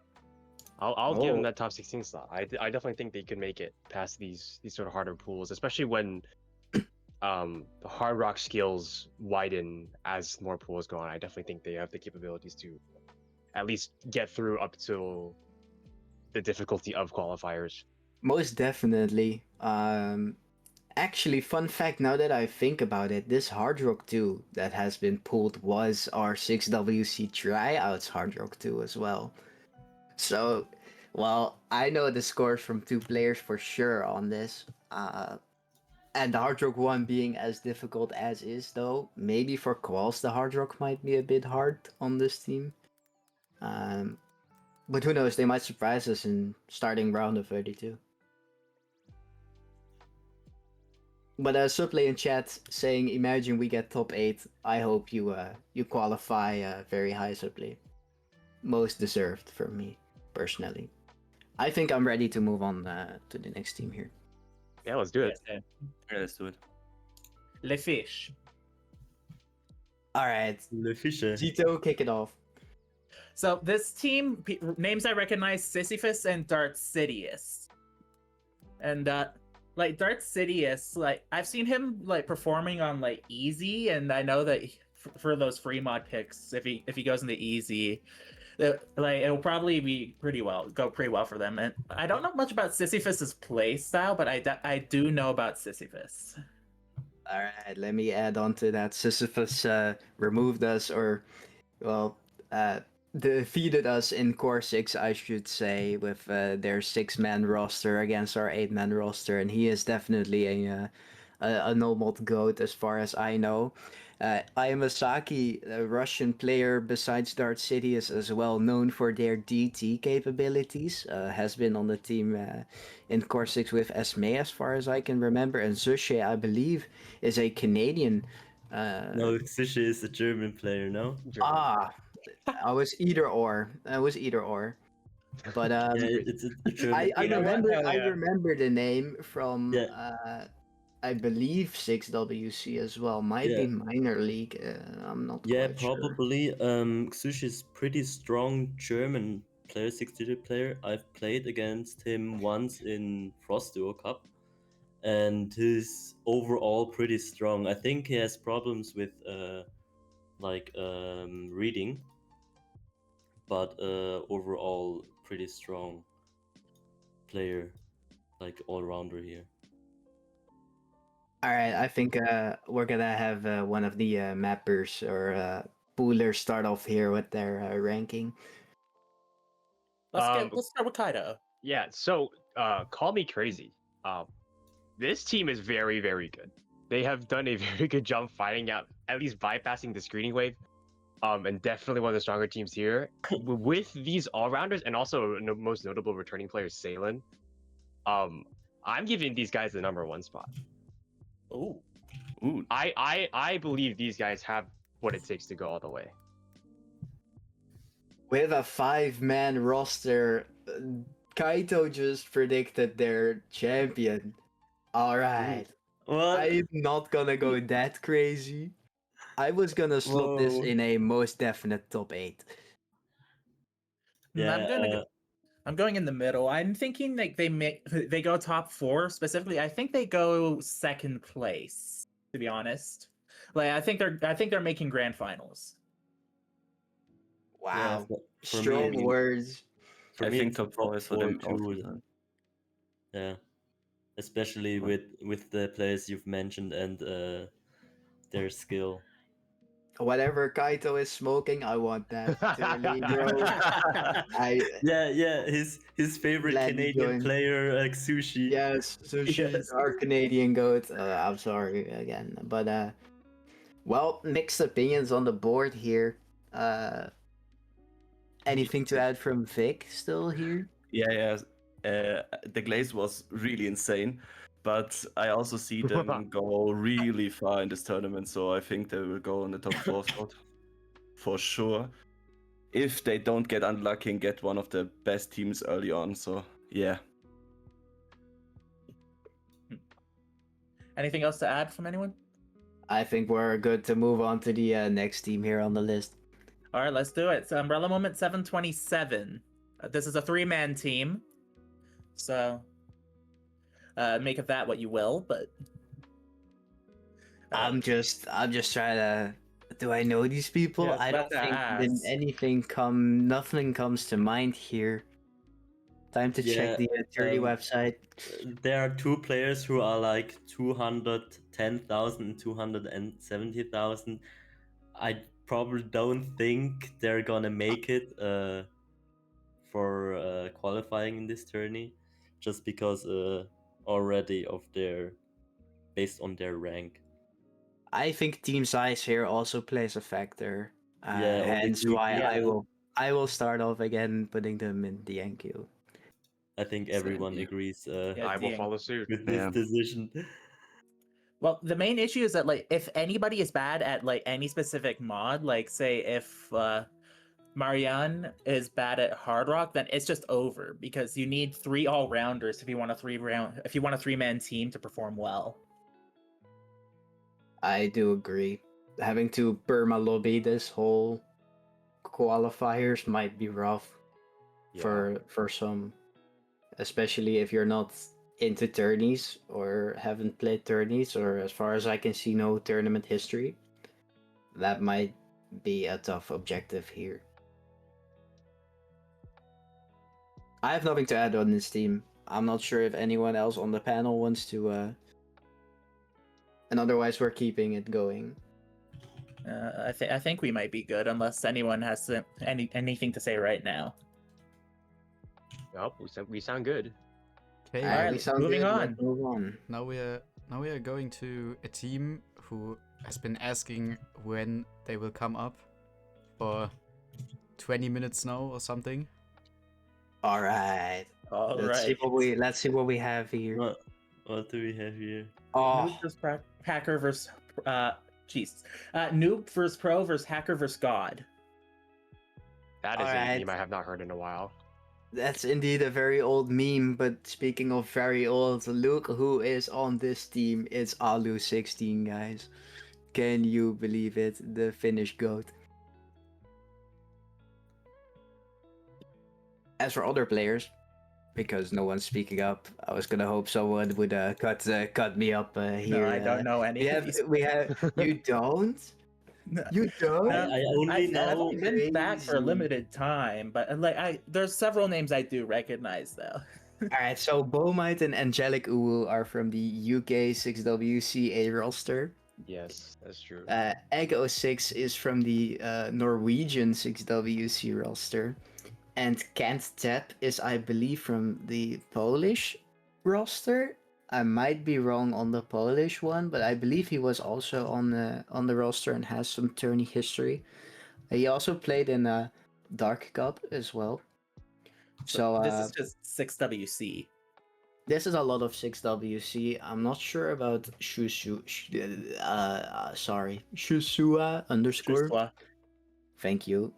[SPEAKER 2] I'll give him
[SPEAKER 3] Oh.
[SPEAKER 2] that top 16 slot. I definitely think they could make it past these sort of harder pools, especially when the hard rock skills widen as more pools go on. I definitely think they have the capabilities to at least get through up to the difficulty of qualifiers.
[SPEAKER 3] Most definitely. Actually, fun fact, now that I think about it, this Hard Rock 2 that has been pulled was our 6WC tryouts Hard Rock 2 as well. So, well, I know the scores from two players for sure on this. And the Hard Rock 1 being as difficult as is, though, maybe for Quals the Hard Rock might be a bit hard on this team. But who knows, they might surprise us in starting round of 32. But Suplay in chat saying, imagine we get top 8. I hope you you qualify very high, Suplay. Most deserved for me, personally. I think I'm ready to move on to the next team here.
[SPEAKER 2] Yeah, let's do it.
[SPEAKER 6] Yeah, let's do it.
[SPEAKER 1] Le Fish.
[SPEAKER 3] Alright,
[SPEAKER 5] Le Fischer.
[SPEAKER 3] Zito, kick it off.
[SPEAKER 1] So this team, names I recognize, Sisyphus and Darth Sidious. And like Darth Sidious, like I've seen him like performing on like easy, and I know that for those free mod picks, if he goes into easy, like it'll probably go pretty well for them. And I don't know much about Sisyphus's play style, but I do know about Sisyphus.
[SPEAKER 3] All right, let me add on to that. Sisyphus removed us, or well, defeated us in Core 6, I should say, with their 6-man roster against our 8-man roster, and he is definitely a no-mod goat as far as I know. Ayamasaki, a Russian player besides Darth Sidious as well, known for their DT capabilities, has been on the team in Core 6 with Esme as far as I can remember, and Zushe, I believe, is a Canadian.
[SPEAKER 5] No, Fischer is a German player, no?
[SPEAKER 3] Ah, I was either or. But
[SPEAKER 5] Yeah, it's a German.
[SPEAKER 3] I
[SPEAKER 1] You know what?
[SPEAKER 3] remember
[SPEAKER 1] Hell yeah.
[SPEAKER 3] remember the name from
[SPEAKER 5] Yeah.
[SPEAKER 3] I believe 6WC as well. Might be
[SPEAKER 5] Yeah.
[SPEAKER 3] minor league. I'm not
[SPEAKER 5] Yeah,
[SPEAKER 3] quite sure.
[SPEAKER 5] probably. Xushi is pretty strong German player, 6-digit player. I've played against him once in Frost Duo Cup, and he's overall pretty strong. I think he has problems with reading, but overall pretty strong. player, like all rounder here.
[SPEAKER 3] All right, I think we're gonna have one of the mappers or poolers start off here with their ranking.
[SPEAKER 1] Let's
[SPEAKER 2] Um,
[SPEAKER 1] start with Kaido.
[SPEAKER 2] Yeah, so call me crazy. This team is very, very good. They have done a very good job finding out, at least bypassing the screening wave. And definitely one of the stronger teams here. With these all-rounders and also most notable returning players, Salen. I'm giving these guys the #1 spot.
[SPEAKER 1] Ooh.
[SPEAKER 6] Ooh,
[SPEAKER 2] I believe these guys have what it takes to go all the way.
[SPEAKER 3] With a 5-man roster, Kaito just predicted their champion. All right,
[SPEAKER 5] What?
[SPEAKER 3] I'm not gonna go that crazy. I was gonna slot this
[SPEAKER 5] Whoa.
[SPEAKER 3] in a most definite top 8.
[SPEAKER 5] Yeah,
[SPEAKER 1] I'm going in the middle. I'm thinking like they go top 4 specifically. I think they go second place, to be honest. Like I think they're making grand finals.
[SPEAKER 5] yeah.
[SPEAKER 3] Wow,
[SPEAKER 5] For
[SPEAKER 3] strong
[SPEAKER 5] me,
[SPEAKER 3] words.
[SPEAKER 5] for
[SPEAKER 6] I
[SPEAKER 5] me,
[SPEAKER 6] think
[SPEAKER 5] it's
[SPEAKER 6] top 4 is for them also.
[SPEAKER 5] too. Yeah, especially with the players you've mentioned and their skill.
[SPEAKER 3] Whatever Kaito is smoking, I want that. Totally, bro. I
[SPEAKER 5] Yeah. His favorite
[SPEAKER 3] Let me
[SPEAKER 5] Canadian
[SPEAKER 3] join.
[SPEAKER 5] player, like Sushi.
[SPEAKER 3] Yes, sushi,
[SPEAKER 1] Yes.
[SPEAKER 3] our Canadian goat. I'm sorry again, but well, mixed opinions on the board here. Anything to add from Vic still here?
[SPEAKER 6] Yeah. The glaze was really insane, but I also see them go really far in this tournament, so I think they will go on the top 4 spot for sure. If they don't get unlucky and get one of the best teams early on, so yeah.
[SPEAKER 1] Anything else to add from anyone?
[SPEAKER 3] I think we're good to move on to the next team here on the list.
[SPEAKER 1] All right, let's do it. So Umbrella Moment 727. This is a 3-man team. So make of that what you will, but
[SPEAKER 3] I'm just trying to. Do I know these people?
[SPEAKER 1] Yeah, I was
[SPEAKER 3] I don't
[SPEAKER 1] about to
[SPEAKER 3] think
[SPEAKER 1] ask.
[SPEAKER 3] nothing comes to mind here. Time to check the dirty website.
[SPEAKER 5] There are 2 players who are like 210,000, 270,000. I probably don't think they're gonna make it for qualifying in this tourney, just because already of their based on their rank.
[SPEAKER 3] I think team size here also plays a factor.
[SPEAKER 5] Yeah, on the
[SPEAKER 3] Hence
[SPEAKER 5] group,
[SPEAKER 3] why
[SPEAKER 5] yeah.
[SPEAKER 3] I will start off again putting them in the NQ.
[SPEAKER 5] I think
[SPEAKER 6] Same
[SPEAKER 5] everyone
[SPEAKER 6] here.
[SPEAKER 5] agrees
[SPEAKER 1] Yeah,
[SPEAKER 2] I will
[SPEAKER 1] DN.
[SPEAKER 2] follow suit.
[SPEAKER 5] with this
[SPEAKER 6] Yeah.
[SPEAKER 5] decision.
[SPEAKER 1] Well, the main issue is that like if anybody is bad at like any specific mod, like say if Marianne is bad at Hard Rock, then it's just over because you need 3 all-rounders if you want a 3-man team to perform well.
[SPEAKER 3] I do agree. Having to perma lobby this whole qualifiers might be rough for some, especially if you're not into tourneys or haven't played tourneys, or as far as I can see, no tournament history. That might be a tough objective here. I have nothing to add on this team. I'm not sure if anyone else on the panel wants to. And otherwise, we're keeping it going.
[SPEAKER 1] I think we might be good unless anyone has anything to say right now.
[SPEAKER 2] Nope, we sound good.
[SPEAKER 4] Okay,
[SPEAKER 3] All right,
[SPEAKER 1] Alright,
[SPEAKER 3] we sound
[SPEAKER 1] moving
[SPEAKER 3] good.
[SPEAKER 1] on.
[SPEAKER 3] Let's move on.
[SPEAKER 4] now we are going to a team who has been asking when they will come up for 20 minutes now or something.
[SPEAKER 3] All right. Let's see what we have here.
[SPEAKER 5] What do we have here?
[SPEAKER 3] Oh,
[SPEAKER 1] Noob versus Hacker versus Noob versus Pro versus Hacker versus God.
[SPEAKER 2] That is
[SPEAKER 3] Alright.
[SPEAKER 2] a meme I have not heard in a while.
[SPEAKER 3] that's indeed a very old meme. But speaking of very old, look who is on this team. It's Alu16, guys. Can you believe it? The Finnish goat. As for other players, because no one's speaking up, I was gonna hope someone would cut me up here.
[SPEAKER 1] No, I don't know any
[SPEAKER 3] We
[SPEAKER 1] of
[SPEAKER 3] have
[SPEAKER 1] these.
[SPEAKER 3] we have you don't.
[SPEAKER 1] No.
[SPEAKER 3] You don't?
[SPEAKER 1] No.
[SPEAKER 5] I only
[SPEAKER 1] I've
[SPEAKER 5] know.
[SPEAKER 1] only been back for a
[SPEAKER 3] Crazy.
[SPEAKER 1] limited time, but there's several names I do recognize though.
[SPEAKER 3] Alright, so Beaumite and Angelic Uwu are from the UK 6WCA roster.
[SPEAKER 2] Yes, that's true.
[SPEAKER 3] Egg06 is from the Norwegian 6WC roster. And Kent Tep is, I believe, from the Polish roster. I might be wrong on the Polish one, but I believe he was also on the roster and has some tourney history. He also played in Dark Cup as well. So
[SPEAKER 1] this is just 6WC.
[SPEAKER 3] this is a lot of 6WC. I'm not sure about sorry, Shusua underscore.
[SPEAKER 1] Truswa.
[SPEAKER 3] Thank you.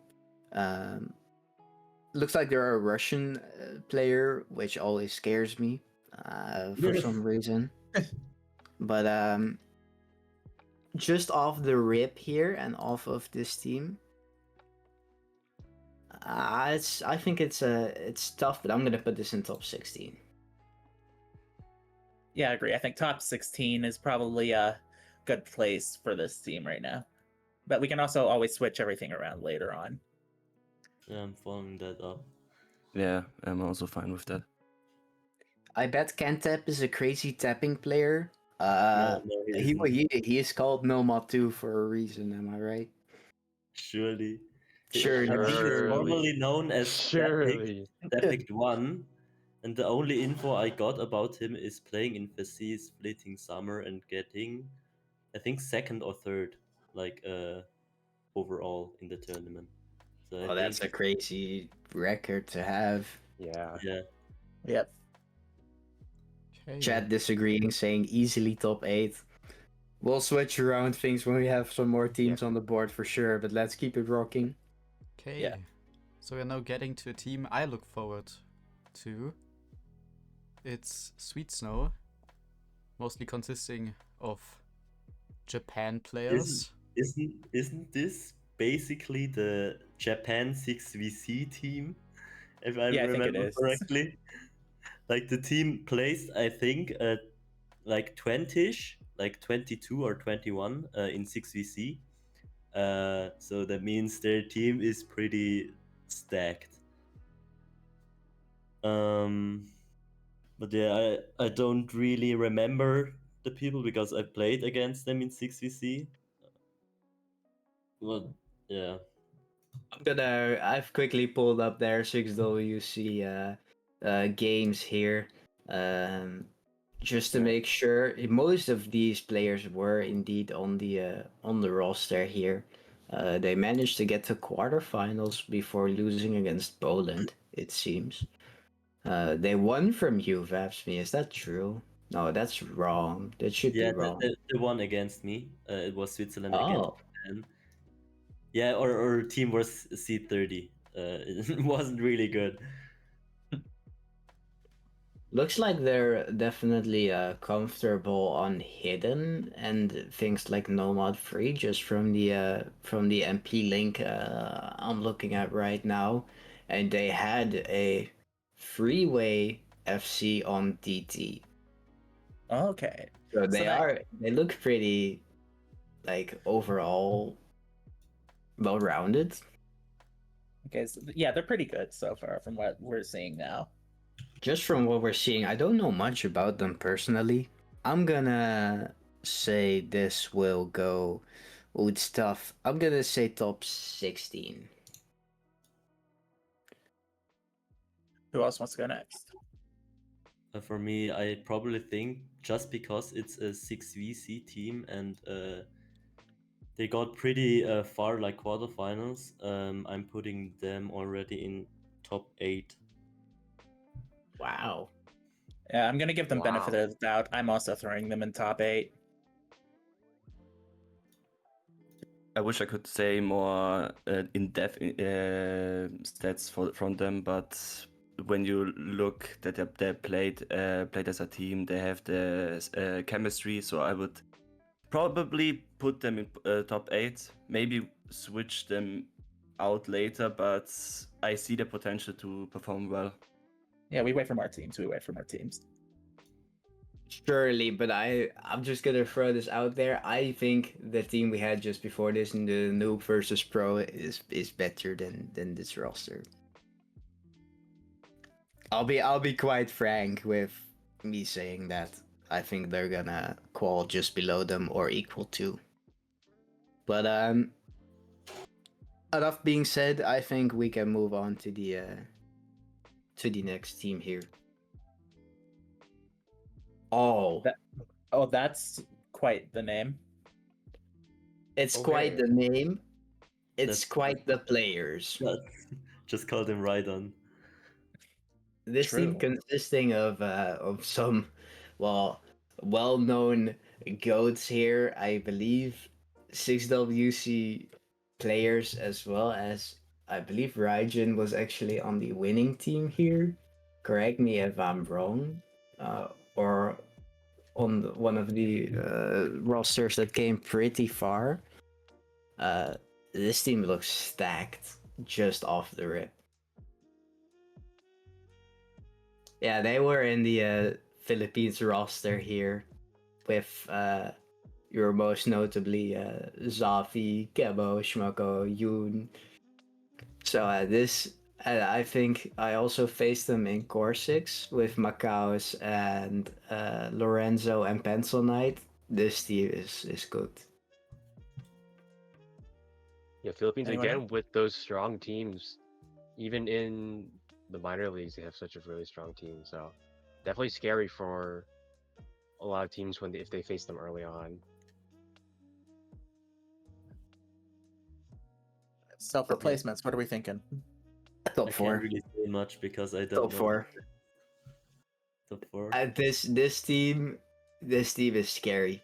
[SPEAKER 3] Looks like they're a Russian player, which always scares me for some reason. But just off the rip here and off of this team, I think it's tough, but I'm gonna put this in top 16.
[SPEAKER 1] Yeah, I agree. I think top 16 is probably a good place for this team right now. But we can also always switch everything around later on.
[SPEAKER 5] Yeah, I'm following that up.
[SPEAKER 6] Yeah, I'm also fine with that.
[SPEAKER 3] I bet Kentep is a crazy tapping player.
[SPEAKER 5] No, he isn't.
[SPEAKER 3] He is called Nomad 2 for a reason, am I right?
[SPEAKER 5] Surely.
[SPEAKER 3] Sure,
[SPEAKER 5] I think it's
[SPEAKER 2] Surely.
[SPEAKER 5] formerly known as
[SPEAKER 2] Surely.
[SPEAKER 5] Depict 1, and the only info I got about him is playing in Fazee's Fleeting Summer and getting, I think, second or third, like, overall in the tournament. So I
[SPEAKER 3] Oh, that's a
[SPEAKER 5] think,
[SPEAKER 3] crazy record to have.
[SPEAKER 2] Yeah.
[SPEAKER 5] yeah.
[SPEAKER 1] Yep.
[SPEAKER 4] Okay.
[SPEAKER 3] Chat disagreeing, saying easily top 8. We'll switch around things when we have some more teams on the board for sure, but let's keep it rocking.
[SPEAKER 4] Okay.
[SPEAKER 1] Yeah.
[SPEAKER 4] So we're now getting to a team I look forward to. It's Sweet Snow, mostly consisting of Japan players.
[SPEAKER 5] Isn't this basically the Japan 6VC team, if I
[SPEAKER 1] Yeah, I think it
[SPEAKER 5] remember
[SPEAKER 1] is.
[SPEAKER 5] correctly? Like the team placed, I think, like 20ish, like 22 or 21 in 6VC. So that means their team is pretty stacked. But yeah, I don't really remember the people because I played against them in 6VC. Well, yeah.
[SPEAKER 3] I've quickly pulled up their 6WC games here. Just to
[SPEAKER 2] Yeah.
[SPEAKER 3] make sure, most of these players were indeed on the roster here. They managed to get to quarterfinals before losing against Poland, it seems. They won from you, Vapsme. Is that true? No, that's wrong. That should be
[SPEAKER 5] Yeah,
[SPEAKER 3] wrong.
[SPEAKER 5] the one against me. It was Switzerland against
[SPEAKER 3] Oh,
[SPEAKER 5] Japan. Yeah, or team was C30. It wasn't really good.
[SPEAKER 3] looks like they're definitely comfortable on hidden and things like Nomad Free, just from the MP link I'm looking at right now, and they had a freeway FC on DT.
[SPEAKER 1] Okay.
[SPEAKER 3] So
[SPEAKER 1] So
[SPEAKER 3] they look pretty, like, overall well rounded.
[SPEAKER 1] okay, so yeah, they're pretty good so far from what we're seeing now.
[SPEAKER 3] Just from what we're seeing, I don't know much about them personally. I'm gonna say this will go. Oh, it's tough. I'm gonna say top 16.
[SPEAKER 1] Who else wants to go next?
[SPEAKER 5] For me, I probably think just because it's a 6VC team and they got pretty far, like quarterfinals, I'm putting them already in top 8.
[SPEAKER 3] Wow.
[SPEAKER 1] Yeah, I'm gonna give them benefit
[SPEAKER 2] Wow.
[SPEAKER 1] of the doubt. I'm also throwing them in top 8.
[SPEAKER 6] I wish I could say more in-depth stats from them, but when you look that they played as a team, they have the chemistry. So I would probably put them in top 8. Maybe switch them out later, but I see the potential to perform well.
[SPEAKER 1] Yeah, we wait from our teams. We wait from our teams.
[SPEAKER 3] Surely, but I'm just gonna throw this out there. I think the team we had just before this in the noob versus pro is better than this roster. I'll be quite frank with me saying that I think they're gonna qual just below them or equal to. But enough being said, I think we can move on to the next team here. Oh,
[SPEAKER 1] That- Oh, that's quite the name.
[SPEAKER 3] it's
[SPEAKER 5] Okay.
[SPEAKER 3] quite the name. It's
[SPEAKER 5] That's-
[SPEAKER 3] quite the players.
[SPEAKER 5] Just call them Rhydon.
[SPEAKER 3] This team
[SPEAKER 1] True.
[SPEAKER 3] consisting of some well-known goats here, I believe 6WC players, as well as I believe Raijin was actually on the winning team here. Correct me if I'm wrong. Or on one of the rosters that came pretty far. This team looks stacked just off the rip. Yeah, they were in the Philippines roster here with your most notably Zafi, Kebo, Shmoko, Yoon. So I think I also faced them in Core 6 with Macaos and Lorenzo and Pencil Knight. This team is good.
[SPEAKER 2] Yeah, Philippines
[SPEAKER 1] Anyone
[SPEAKER 2] again with those strong teams. Even in the minor leagues, they have such a really strong team. So definitely scary for a lot of teams if they face them early on.
[SPEAKER 1] Self replacements. What are we thinking?
[SPEAKER 3] Top
[SPEAKER 5] I
[SPEAKER 3] 4.
[SPEAKER 5] can't really say much because I
[SPEAKER 3] Top
[SPEAKER 5] don't know.
[SPEAKER 3] 4.
[SPEAKER 5] Top 4.
[SPEAKER 3] This team is scary.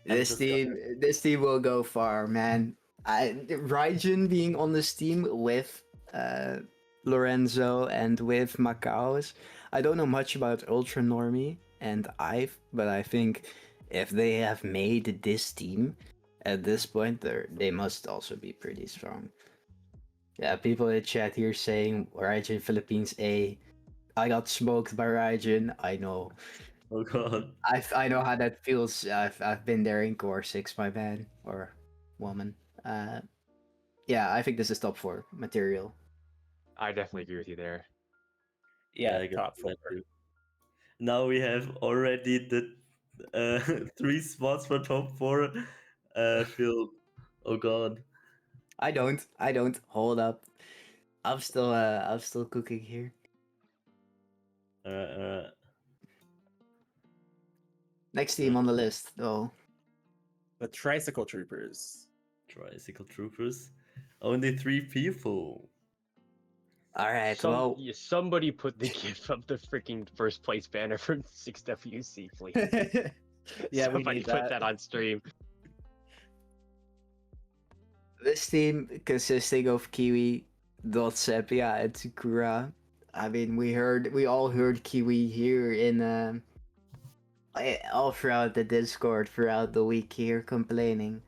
[SPEAKER 5] I'm
[SPEAKER 3] This
[SPEAKER 5] just
[SPEAKER 3] team will go far, man. Raijin being on this team with Lorenzo and with Macaos. I don't know much about Ultra Normie and Ive, but I think if they have made this team at this point, they must also be pretty strong. Yeah, people in chat here saying Raijin Philippines A. I got smoked by Raijin. I know.
[SPEAKER 5] Oh god.
[SPEAKER 3] I know how that feels. I've been there in Core 6, my man or woman. Yeah, I think this is top 4 material.
[SPEAKER 2] I definitely agree with you there.
[SPEAKER 1] Yeah,
[SPEAKER 5] I guess
[SPEAKER 1] top 4.
[SPEAKER 5] that too. Now we have already the 3 spots for top 4 filled. Oh god.
[SPEAKER 3] I don't. Hold up. I'm still cooking here.
[SPEAKER 5] Uh,
[SPEAKER 3] Next team on the list, though.
[SPEAKER 1] The Tricycle Troopers.
[SPEAKER 5] Tricycle Troopers. Only 3 people.
[SPEAKER 3] All right. Well,
[SPEAKER 2] Somebody put the gif of the freaking first place banner from 6WC, please.
[SPEAKER 1] Yeah, we
[SPEAKER 2] Somebody
[SPEAKER 1] need
[SPEAKER 2] put
[SPEAKER 1] that.
[SPEAKER 2] that on stream.
[SPEAKER 3] this team consisting of Kiwi, Dotsepia, and Tsukura. I mean, we all heard Kiwi here in all throughout the Discord throughout the week here complaining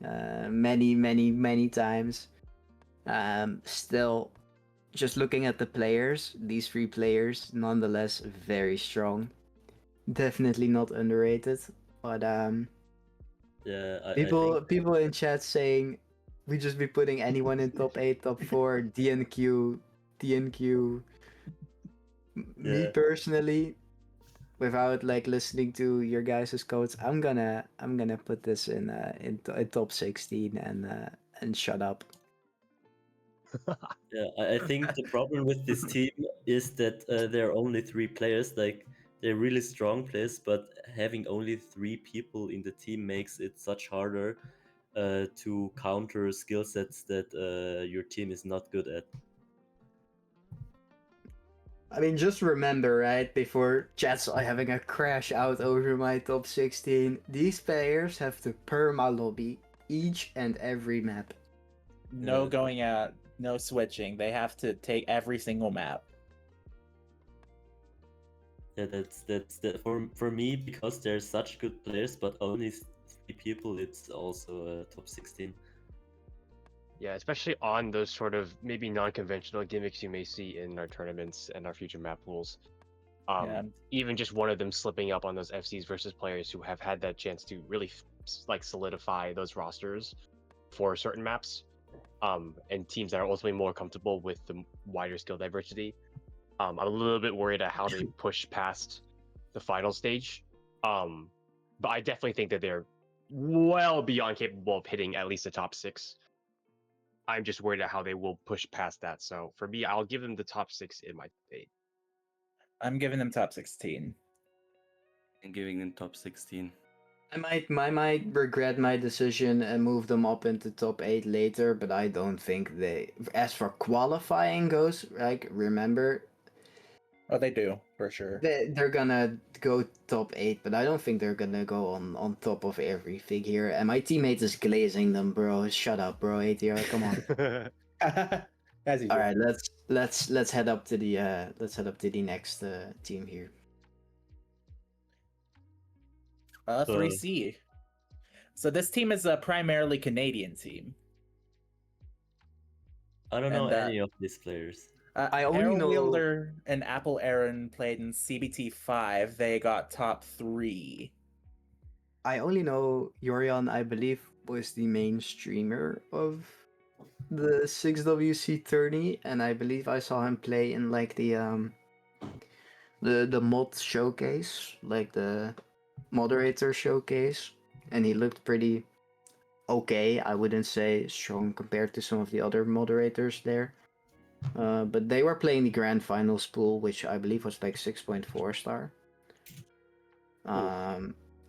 [SPEAKER 3] many times. Still, just looking at the players, these 3 players, nonetheless, very strong. Definitely not underrated. But
[SPEAKER 5] Yeah, I think
[SPEAKER 3] people in chat saying we just be putting anyone in top 8, top 4, DNQ. Me
[SPEAKER 5] Yeah.
[SPEAKER 3] personally, without like listening to your guys' codes, I'm gonna put this in top 16 and shut up.
[SPEAKER 5] Yeah, I think the problem with this team is that there are only 3 players. Like, they're really strong players, but having only 3 people in the team makes it such harder to counter skill sets that your team is not good at.
[SPEAKER 3] I mean, just remember, right, before chat's having a crash out over my top 16, these players have to perma lobby each and every map.
[SPEAKER 1] No
[SPEAKER 5] Yeah.
[SPEAKER 1] going out, no switching. They have to take every single map.
[SPEAKER 5] Yeah, that's that for me, because they're such good players, but only 3 people. It's also top 16.
[SPEAKER 2] Yeah, especially on those sort of maybe non-conventional gimmicks you may see in our tournaments and our future map pools.
[SPEAKER 1] Yeah.
[SPEAKER 2] Even just one of them slipping up on those FCs versus players who have had that chance to really like solidify those rosters for certain maps, and teams that are ultimately more comfortable with the wider skill diversity. I'm a little bit worried at how they push past the final stage. But I definitely think that they're well beyond capable of hitting at least the top 6. I'm just worried at how they will push past that. So for me, I'll give them the top 6 in my debate.
[SPEAKER 1] I'm giving them top 16.
[SPEAKER 6] And giving them top 16.
[SPEAKER 3] I might regret my decision and move them up into top 8 later, but I don't think they. As for qualifying goes, like remember,
[SPEAKER 1] Oh, they do for sure.
[SPEAKER 3] they're gonna go top 8, but I don't think they're gonna go on top of everything here. And my teammate is glazing them, bro. Shut up, bro. ATR, come on.
[SPEAKER 1] As usual.
[SPEAKER 3] All right, let's head up to the next team here.
[SPEAKER 1] 3C. So this team is a primarily Canadian team.
[SPEAKER 5] I don't know
[SPEAKER 1] And,
[SPEAKER 5] any of these players.
[SPEAKER 3] I only
[SPEAKER 1] Arrow
[SPEAKER 3] know-
[SPEAKER 1] Wielder and Apple Aaron played in CBT 5. They got top 3.
[SPEAKER 3] I only know Yorion, I believe, was the main streamer of the 6WC30, and I believe I saw him play in like the mod showcase, like the moderator showcase, and he looked pretty okay. I wouldn't say strong compared to some of the other moderators there. But they were playing the grand finals pool, which I believe was like 6.4 star.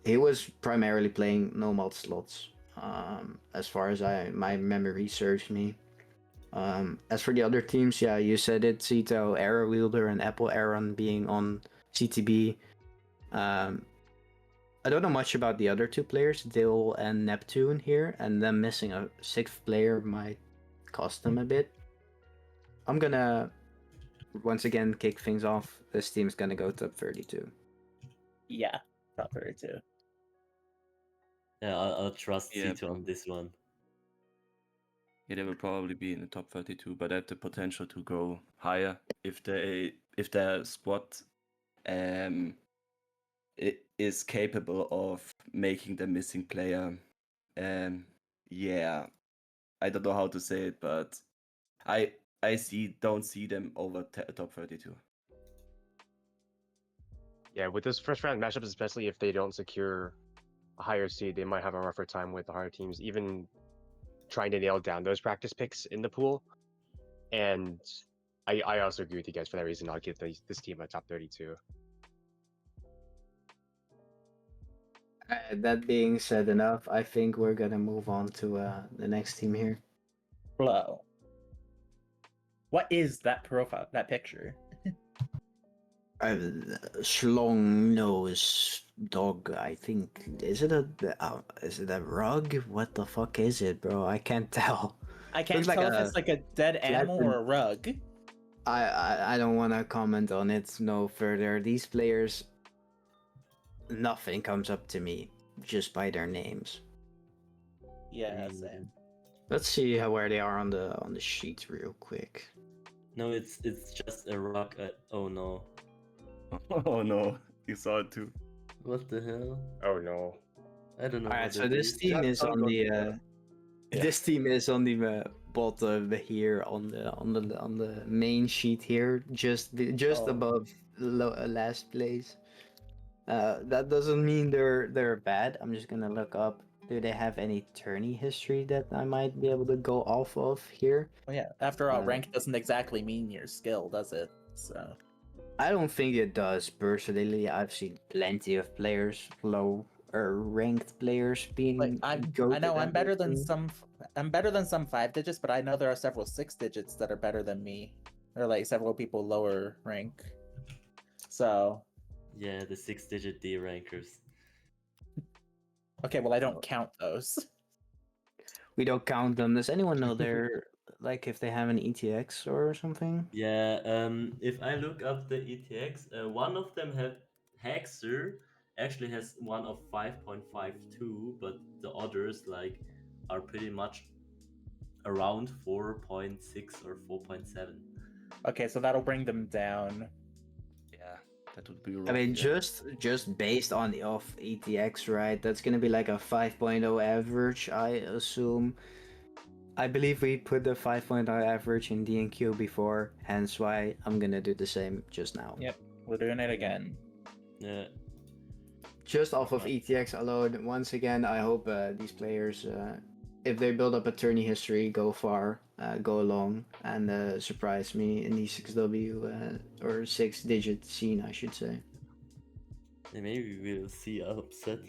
[SPEAKER 3] He was primarily playing no mod slots, as far as my memory serves me. As for the other teams, yeah, you said it, Cito, Arrow Wielder, and Apple Aaron being on CTB. I don't know much about the other 2 players, Dill and Neptune here, and them missing a 6th player might cost them a bit. I'm gonna once again kick things off. This team's gonna go top 32.
[SPEAKER 1] Yeah, top 32.
[SPEAKER 5] Yeah, I'll trust
[SPEAKER 6] Yeah.
[SPEAKER 5] Cito on this one.
[SPEAKER 6] Yeah, they will probably be in the top 32, but they have the potential to go higher if their squad is capable of making the missing player. Yeah, I don't know how to say it, but I don't see them over top 32.
[SPEAKER 2] Yeah, with this first round matchups, especially if they don't secure a higher seed, they might have a rougher time with the higher teams, even trying to nail down those practice picks in the pool. And I also agree with you guys for that reason. I'll give this team a top 32.
[SPEAKER 3] That being said enough, I think we're gonna move on to the next team here.
[SPEAKER 1] Flow. What is that profile, that picture?
[SPEAKER 3] Schlong nose dog. I think is it a rug? What the fuck is it, bro? I can't tell.
[SPEAKER 1] I can't
[SPEAKER 3] Looks
[SPEAKER 1] tell
[SPEAKER 3] like
[SPEAKER 1] if it's like a dead animal or a rug.
[SPEAKER 3] I don't want to comment on it no further. These players, nothing comes up to me just by their names.
[SPEAKER 1] Yeah,
[SPEAKER 5] Mm.
[SPEAKER 1] same.
[SPEAKER 3] Let's see where they are on the sheet real quick.
[SPEAKER 5] No, it's just a rock. Oh no.
[SPEAKER 6] Oh no, you saw it too.
[SPEAKER 5] What the hell?
[SPEAKER 2] Oh no.
[SPEAKER 5] I don't know.
[SPEAKER 3] All right,
[SPEAKER 5] what
[SPEAKER 3] so
[SPEAKER 5] it
[SPEAKER 3] this
[SPEAKER 5] is.
[SPEAKER 3] team
[SPEAKER 6] Just
[SPEAKER 3] is
[SPEAKER 6] don't
[SPEAKER 3] on
[SPEAKER 6] go
[SPEAKER 3] the.
[SPEAKER 6] there. Yeah.
[SPEAKER 3] This team is on the bottom here on the main sheet here, just
[SPEAKER 1] Oh.
[SPEAKER 3] above last place. That doesn't mean they're bad. I'm just gonna look up. Do they have any tourney history that I might be able to go off of here?
[SPEAKER 1] Well, yeah, after all,
[SPEAKER 3] Uh,
[SPEAKER 1] rank doesn't exactly mean your skill, does it? So.
[SPEAKER 3] I don't think it does personally. I've seen plenty of players, low or ranked players being.
[SPEAKER 1] Like I
[SPEAKER 3] goated
[SPEAKER 1] know I'm
[SPEAKER 3] at
[SPEAKER 1] better
[SPEAKER 3] their
[SPEAKER 1] than
[SPEAKER 3] team.
[SPEAKER 1] some. I'm better than some 5 digits, but I know there are several 6 digits that are better than me, or like several people lower rank. So
[SPEAKER 5] Yeah, the 6-digit D rankers.
[SPEAKER 1] okay, well I don't count those.
[SPEAKER 3] We don't count them. Does anyone know their like if they have an ETX or something?
[SPEAKER 5] Yeah, if I look up the ETX, one of them have Hexer actually has one of 5.52, but the others like are pretty much around 4.6 or 4.7.
[SPEAKER 1] Okay, so that'll bring them down.
[SPEAKER 6] Yeah, that would be rough.
[SPEAKER 3] I mean,
[SPEAKER 6] yeah.
[SPEAKER 3] just based on the off ETX, right? That's gonna be like a 5.0 average, I assume. I believe we put the 5.0 average in DNQ before, hence why I'm gonna do the same just now.
[SPEAKER 1] Yep, we're doing it again.
[SPEAKER 5] Yeah.
[SPEAKER 3] Just off of
[SPEAKER 5] Right.
[SPEAKER 3] ETX alone, once again, I hope these players, if they build up a tourney history, go far, go long, and surprise me in the 6W or 6-digit scene, I should say.
[SPEAKER 5] And maybe we'll see an upset.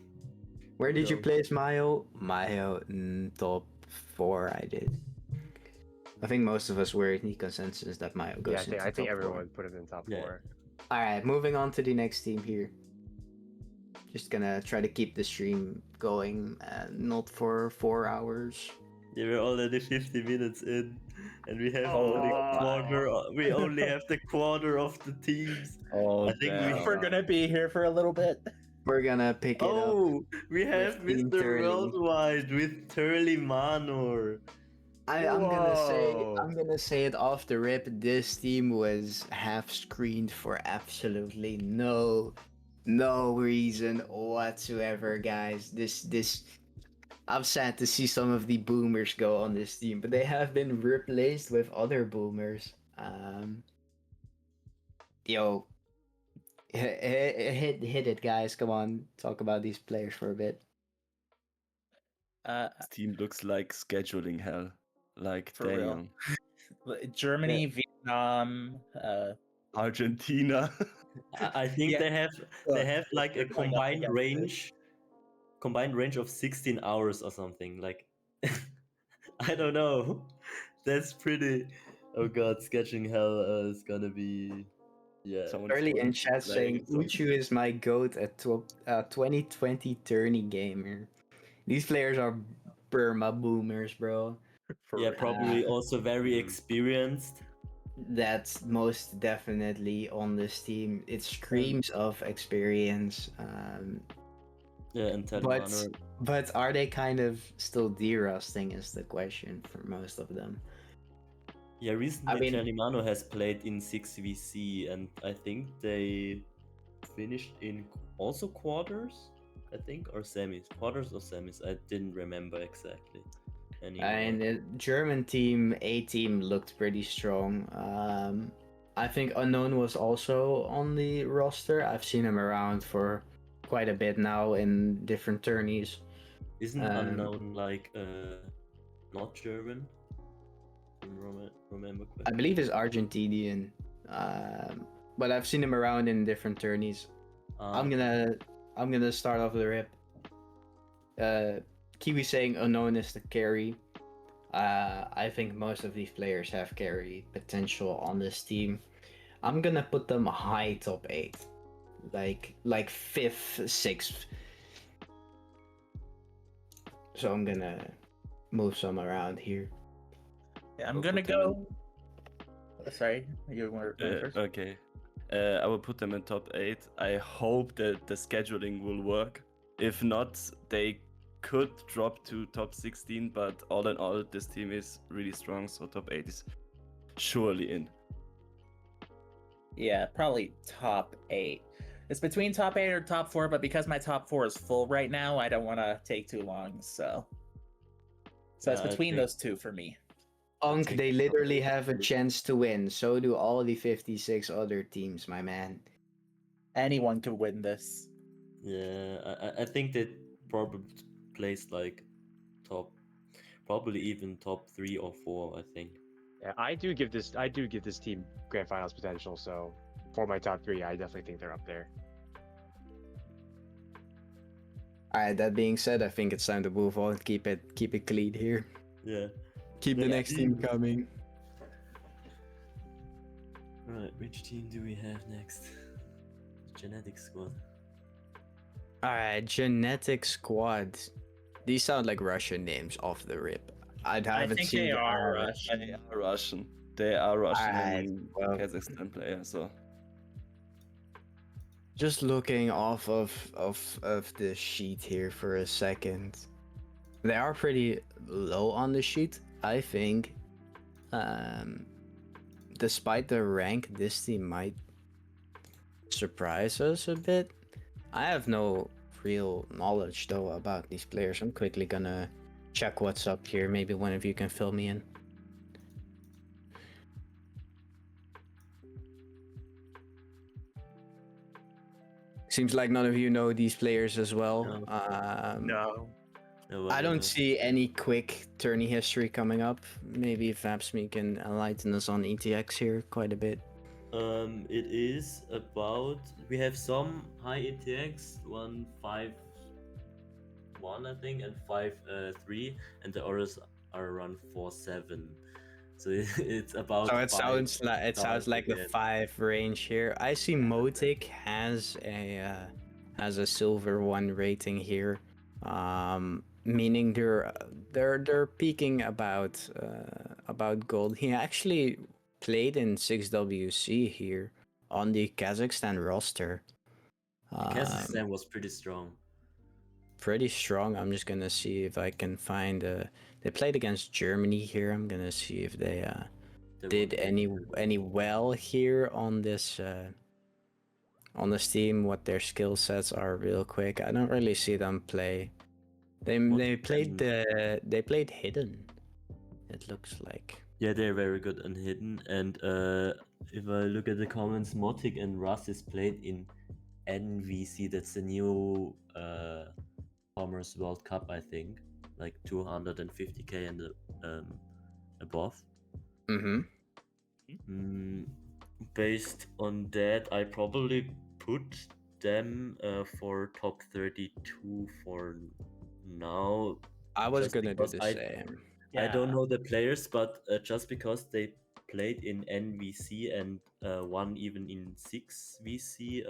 [SPEAKER 3] Where did you
[SPEAKER 5] No.
[SPEAKER 3] place Mayo? Mayo, top 4, I did. I think most of us were in the consensus that Mayo goes
[SPEAKER 2] Yeah,
[SPEAKER 3] into
[SPEAKER 2] I think
[SPEAKER 3] top 4.
[SPEAKER 2] everyone put him in top
[SPEAKER 5] Yeah.
[SPEAKER 2] 4.
[SPEAKER 3] Alright, moving on to the next team here. Just gonna try to keep the stream going, not for 4 hours.
[SPEAKER 5] Yeah, we're already 50 minutes in, and we have
[SPEAKER 1] Oh,
[SPEAKER 5] only
[SPEAKER 1] my.
[SPEAKER 5] quarter. We only have the quarter of the teams.
[SPEAKER 6] Oh,
[SPEAKER 5] I think we-
[SPEAKER 6] damn.
[SPEAKER 1] We're gonna be here for a little bit.
[SPEAKER 3] We're gonna pick it up.
[SPEAKER 5] Oh, we have
[SPEAKER 3] Team
[SPEAKER 5] Mr.
[SPEAKER 3] Turley.
[SPEAKER 5] Worldwide with Turley Manor.
[SPEAKER 3] I'm gonna
[SPEAKER 2] Whoa.
[SPEAKER 3] say it off the rip. This team was half screened for absolutely no reason whatsoever, guys. This I'm sad to see some of the boomers go on this team, but they have been replaced with other boomers. Yo, hit it, guys. Come on, talk about these players for a bit.
[SPEAKER 6] This team looks like scheduling hell. Like,
[SPEAKER 1] For real.
[SPEAKER 6] damn.
[SPEAKER 1] Germany, Vietnam,
[SPEAKER 6] Argentina.
[SPEAKER 5] I think
[SPEAKER 1] Yeah.
[SPEAKER 5] they have like a
[SPEAKER 1] They're going up
[SPEAKER 5] combined
[SPEAKER 1] against
[SPEAKER 5] range of 16 hours or something. Like I don't know. That's pretty. Oh god, sketching hell is gonna be. Yeah.
[SPEAKER 6] Someone
[SPEAKER 3] Early in
[SPEAKER 6] is
[SPEAKER 3] chat saying
[SPEAKER 6] playing
[SPEAKER 3] Uchu is my goat at 2020 tourney gamer. These players are Burma boomers, bro.
[SPEAKER 1] For
[SPEAKER 5] Yeah,
[SPEAKER 1] real.
[SPEAKER 5] probably also very
[SPEAKER 6] Mm.
[SPEAKER 5] experienced.
[SPEAKER 3] That's most definitely on this team. It screams of experience.
[SPEAKER 5] Yeah, and
[SPEAKER 3] But
[SPEAKER 5] Telemano.
[SPEAKER 3] but are they kind of still de-rusting is the question for most of them.
[SPEAKER 5] Yeah, recently
[SPEAKER 3] mean-
[SPEAKER 5] Telemano has played in 6VC, and I think they finished in also quarters, I think, or semis. Quarters or semis, I didn't remember exactly anymore.
[SPEAKER 3] And the German team, A team, looked pretty strong. I think Unknown was also on the roster. I've seen him around for quite a bit now in different tourneys.
[SPEAKER 5] Isn't Unknown like not German? Remember
[SPEAKER 3] I
[SPEAKER 5] correctly?
[SPEAKER 3] believe he's Argentinian, but I've seen him around in different tourneys. I'm gonna start off the rip. Kiwi saying Unknown is the carry. I think most of these players have carry potential on this team. I'm gonna put them high top 8, like 5th, 6th. So I'm gonna move some around here.
[SPEAKER 1] Yeah, I'm
[SPEAKER 6] We'll
[SPEAKER 1] gonna
[SPEAKER 6] put them in-
[SPEAKER 1] go. Sorry, you were first.
[SPEAKER 6] Okay. I will put them in top 8. I hope that the scheduling will work. If not, they could drop to top 16, but all in all, this team is really strong, so top 8 is surely in.
[SPEAKER 1] Yeah, probably top 8. It's between top 8 or top 4, but because my top 4 is full right now, I don't want to take too long. So it's
[SPEAKER 5] Yeah, I
[SPEAKER 1] between
[SPEAKER 5] think-
[SPEAKER 1] those two for me.
[SPEAKER 3] Unk,
[SPEAKER 5] think
[SPEAKER 3] they
[SPEAKER 5] top
[SPEAKER 3] literally
[SPEAKER 5] 8
[SPEAKER 3] have a
[SPEAKER 5] is-
[SPEAKER 3] chance to win. So do all the 56 other teams, my man.
[SPEAKER 1] Anyone could win this.
[SPEAKER 5] Yeah, I think they probably placed like probably even top 3 or 4. I think.
[SPEAKER 2] Yeah, I do give this team grand finals potential. So for my top 3, I definitely think they're up there.
[SPEAKER 3] Alright, that being said, I think it's time to move on. Keep it clean here.
[SPEAKER 5] Yeah.
[SPEAKER 3] Keep the
[SPEAKER 5] Next
[SPEAKER 3] next team
[SPEAKER 5] team.
[SPEAKER 3] coming.
[SPEAKER 5] Right, which team do we have next? Genetic squad.
[SPEAKER 3] Alright, Genetic Squad. These sound like Russian names off the rip. I
[SPEAKER 1] I
[SPEAKER 3] haven't
[SPEAKER 1] think
[SPEAKER 3] seen
[SPEAKER 1] they
[SPEAKER 3] the-
[SPEAKER 1] are
[SPEAKER 6] They
[SPEAKER 1] Russian.
[SPEAKER 6] are Russian. They are Russian
[SPEAKER 3] Alright,
[SPEAKER 6] and
[SPEAKER 3] well.
[SPEAKER 6] Kazakhstan player, so
[SPEAKER 3] Just looking off of the sheet here for a second. They are pretty low on the sheet, I think. Despite the rank, this team might surprise us a bit. I have no real knowledge though about these players. I'm quickly gonna check what's up here. Maybe one of you can fill me in. Seems like none of you know these players as well.
[SPEAKER 5] No.
[SPEAKER 1] No.
[SPEAKER 3] I don't see any quick tourney history coming up. Maybe Vapsme can enlighten us on ETX here quite a bit.
[SPEAKER 5] It is about, we have some high ETX 151 I think and 53, and the others are around 47. So it's about.
[SPEAKER 3] So it sounds
[SPEAKER 5] stars
[SPEAKER 3] like the
[SPEAKER 5] again.
[SPEAKER 3] 5 range here. I see Motic has a silver 1 rating here, meaning they're peaking about gold. He actually played in 6WC here on the Kazakhstan roster.
[SPEAKER 5] Kazakhstan was pretty strong.
[SPEAKER 3] Pretty strong. I'm just gonna see if I can find. They played against Germany here. I'm gonna see if they
[SPEAKER 5] They
[SPEAKER 3] did
[SPEAKER 5] won.
[SPEAKER 3] any well here on this team. What their skill sets are, real quick. I don't really see them play. They played hidden. It looks like.
[SPEAKER 5] Yeah, they're very good on hidden. And if I look at the comments, Motic and Russ is played in NVC. That's the new Commerce World Cup, I think, like 250k and above. Based on that, I probably put them for top 32 for now.
[SPEAKER 3] I was
[SPEAKER 5] Just
[SPEAKER 3] gonna do
[SPEAKER 5] because
[SPEAKER 3] the same.
[SPEAKER 5] I don't know the players, but just because they played in NVC and one even in 6VC,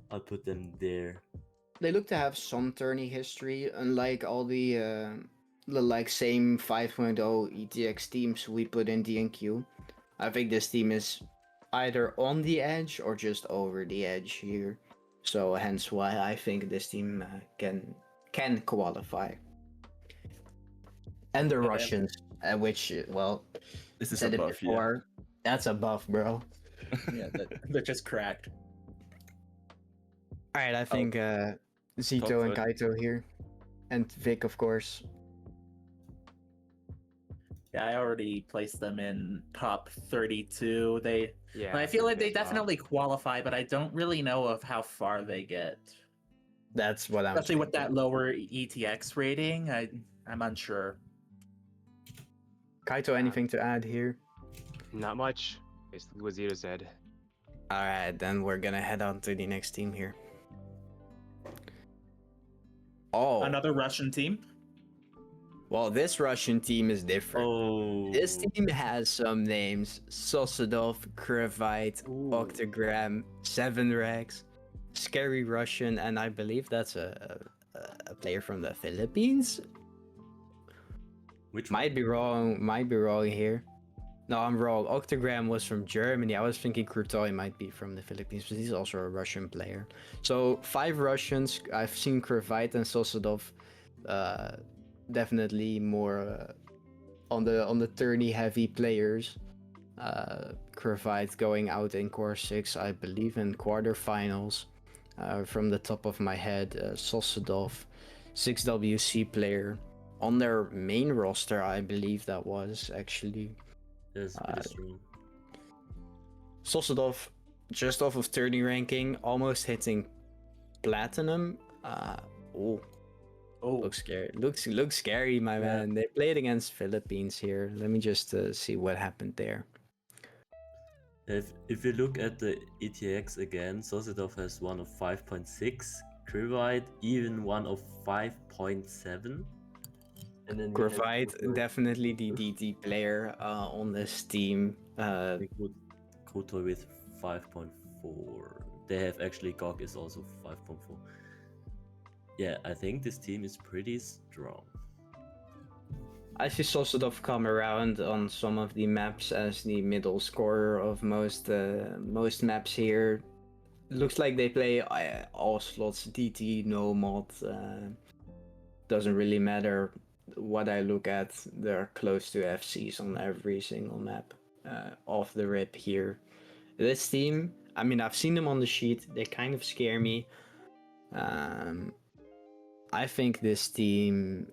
[SPEAKER 5] I'll put them there.
[SPEAKER 3] They look to have some tourney history, unlike all the like same 5.0 ETX teams we put in DNQ. I think this team is either on the edge or just over the edge here, so hence why I think this team can qualify. And the Russians, which
[SPEAKER 6] This is
[SPEAKER 3] said it
[SPEAKER 6] above, yeah.
[SPEAKER 3] before, that's a buff, bro.
[SPEAKER 1] Yeah, they're just cracked.
[SPEAKER 3] All right, I think Zito and Kaito here, and Vic, of course.
[SPEAKER 1] Yeah, I already placed them in top 32.
[SPEAKER 2] Yeah.
[SPEAKER 1] I feel like they
[SPEAKER 2] as well.
[SPEAKER 1] definitely qualify, but I don't really know of how far they get.
[SPEAKER 3] That's what I'm
[SPEAKER 1] Especially with that
[SPEAKER 3] thinking.
[SPEAKER 1] lower ETX rating, I'm unsure.
[SPEAKER 3] Kaito, anything to add here?
[SPEAKER 2] Not much. Basically what Zito said.
[SPEAKER 3] All right, then we're gonna head on to the next team here. Oh,
[SPEAKER 1] Another Russian team.
[SPEAKER 3] well, this Russian team is different.
[SPEAKER 5] Oh,
[SPEAKER 3] This team has some names: Sosadov, Krivite, Octagram, 7rex, Scary Russian, and I believe that's a player from the Philippines.
[SPEAKER 5] which
[SPEAKER 3] Might be wrong here. No, I'm wrong. Octagram was from Germany. I was thinking Krutoy might be from the Philippines, but he's also a Russian player. So 5 Russians. I've seen Krivite and Sosadov definitely more on the tourney heavy players. Krivite going out in core 6, I believe, in quarterfinals. From the top of my head, Sosadov, 6WC player. On their main roster, I believe that was actually.
[SPEAKER 5] is pretty strong.
[SPEAKER 3] Sosadov, just off of tourney ranking, almost hitting platinum. Looks scary. Looks scary, my man. They played against Philippines here. Let me just see what happened there.
[SPEAKER 5] If you look at the ETX again, Sosadov has one of 5.6, Krivite even one of 5.7. And then
[SPEAKER 3] Krivite, definitely the DT player on this team.
[SPEAKER 5] Koto with 5.4. They have actually GOG is also 5.4. Yeah, I think this team is pretty strong.
[SPEAKER 3] I see Sosadov come around on some of the maps as the middle scorer of most maps here. Looks like they play all slots DT, no mod. Doesn't really matter what I look at. They're close to FCs on every single map. Off the rip here. This team, I mean, I've seen them on the sheet. They kind of scare me. I think this team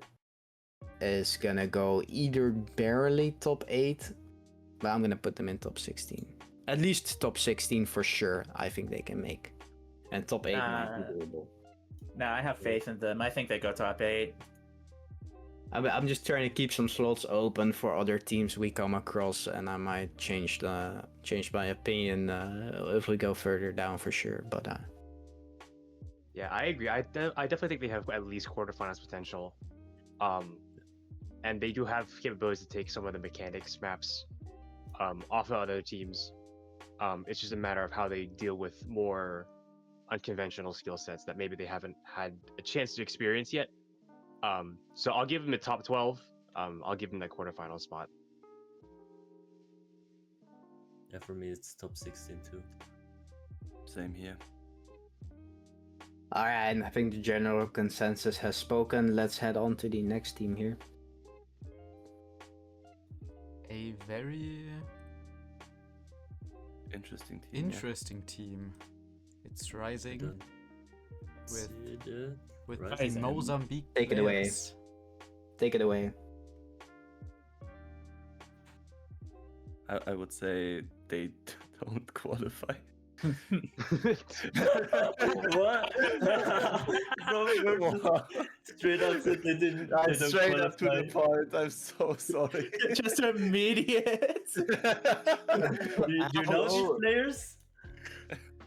[SPEAKER 3] is gonna go either barely top 8, but I'm gonna put them in top 16. At least top 16 for sure. I think they can make, and top 8 might be doable.
[SPEAKER 1] No, I have faith in them. I think they go top 8.
[SPEAKER 3] I'm just trying to keep some slots open for other teams we come across, and I might change my opinion if we go further down for sure. But
[SPEAKER 2] Yeah, I agree. I definitely think they have at least quarterfinals potential. And they do have capabilities to take some of the mechanics maps off of other teams. It's just a matter of how they deal with more unconventional skill sets that maybe they haven't had a chance to experience yet. So I'll give them a top 12. I'll give them that quarterfinal spot.
[SPEAKER 5] Yeah, for me it's top 16 too.
[SPEAKER 6] Same here.
[SPEAKER 3] all right, I think the general consensus has spoken. Let's head on to the next team here.
[SPEAKER 4] A very
[SPEAKER 6] Interesting team.
[SPEAKER 4] interesting team. It's rising
[SPEAKER 5] Don't
[SPEAKER 4] with
[SPEAKER 5] see the
[SPEAKER 4] with the
[SPEAKER 5] Rising.
[SPEAKER 4] Mozambique.
[SPEAKER 3] Take it away.
[SPEAKER 4] players.
[SPEAKER 3] Take it away.
[SPEAKER 6] I would say they don't qualify.
[SPEAKER 5] What? Straight up said they didn't. They don't
[SPEAKER 6] Straight up to the
[SPEAKER 5] qualify.
[SPEAKER 6] point. I'm so sorry.
[SPEAKER 1] Just immediate.
[SPEAKER 5] Do you know these players?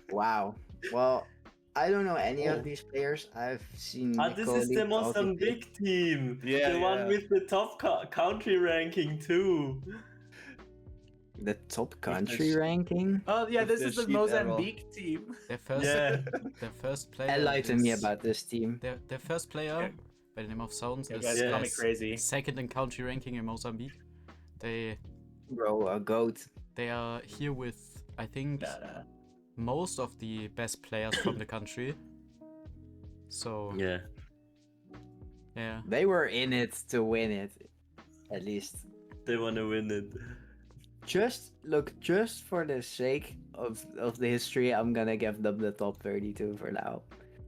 [SPEAKER 3] Wow. Well, I don't know any of these players. I've seen.
[SPEAKER 5] This is the Mozambique team.
[SPEAKER 6] Yeah,
[SPEAKER 5] the one
[SPEAKER 6] yeah.
[SPEAKER 5] with the top country ranking too.
[SPEAKER 3] The top country
[SPEAKER 6] sh-
[SPEAKER 3] ranking.
[SPEAKER 1] Oh yeah,
[SPEAKER 6] With
[SPEAKER 1] this
[SPEAKER 6] the
[SPEAKER 1] is the
[SPEAKER 6] sheep arrow.
[SPEAKER 1] Mozambique team.
[SPEAKER 4] Their first,
[SPEAKER 5] Yeah.
[SPEAKER 4] their first player.
[SPEAKER 3] Enlighten me
[SPEAKER 4] is-
[SPEAKER 3] about this team.
[SPEAKER 4] Their first player, by the name of Sounds,
[SPEAKER 1] You
[SPEAKER 4] is
[SPEAKER 1] guys call me
[SPEAKER 5] Yes.
[SPEAKER 1] crazy.
[SPEAKER 4] second in country ranking in Mozambique. They
[SPEAKER 3] Bro, a goat.
[SPEAKER 4] are here with, I think,
[SPEAKER 1] No.
[SPEAKER 4] most of the best players from the country. So
[SPEAKER 5] Yeah.
[SPEAKER 4] yeah,
[SPEAKER 3] They were in it to win it, at least.
[SPEAKER 5] They want to win it.
[SPEAKER 3] Just for the sake of the history, I'm gonna give them the top 32 for now.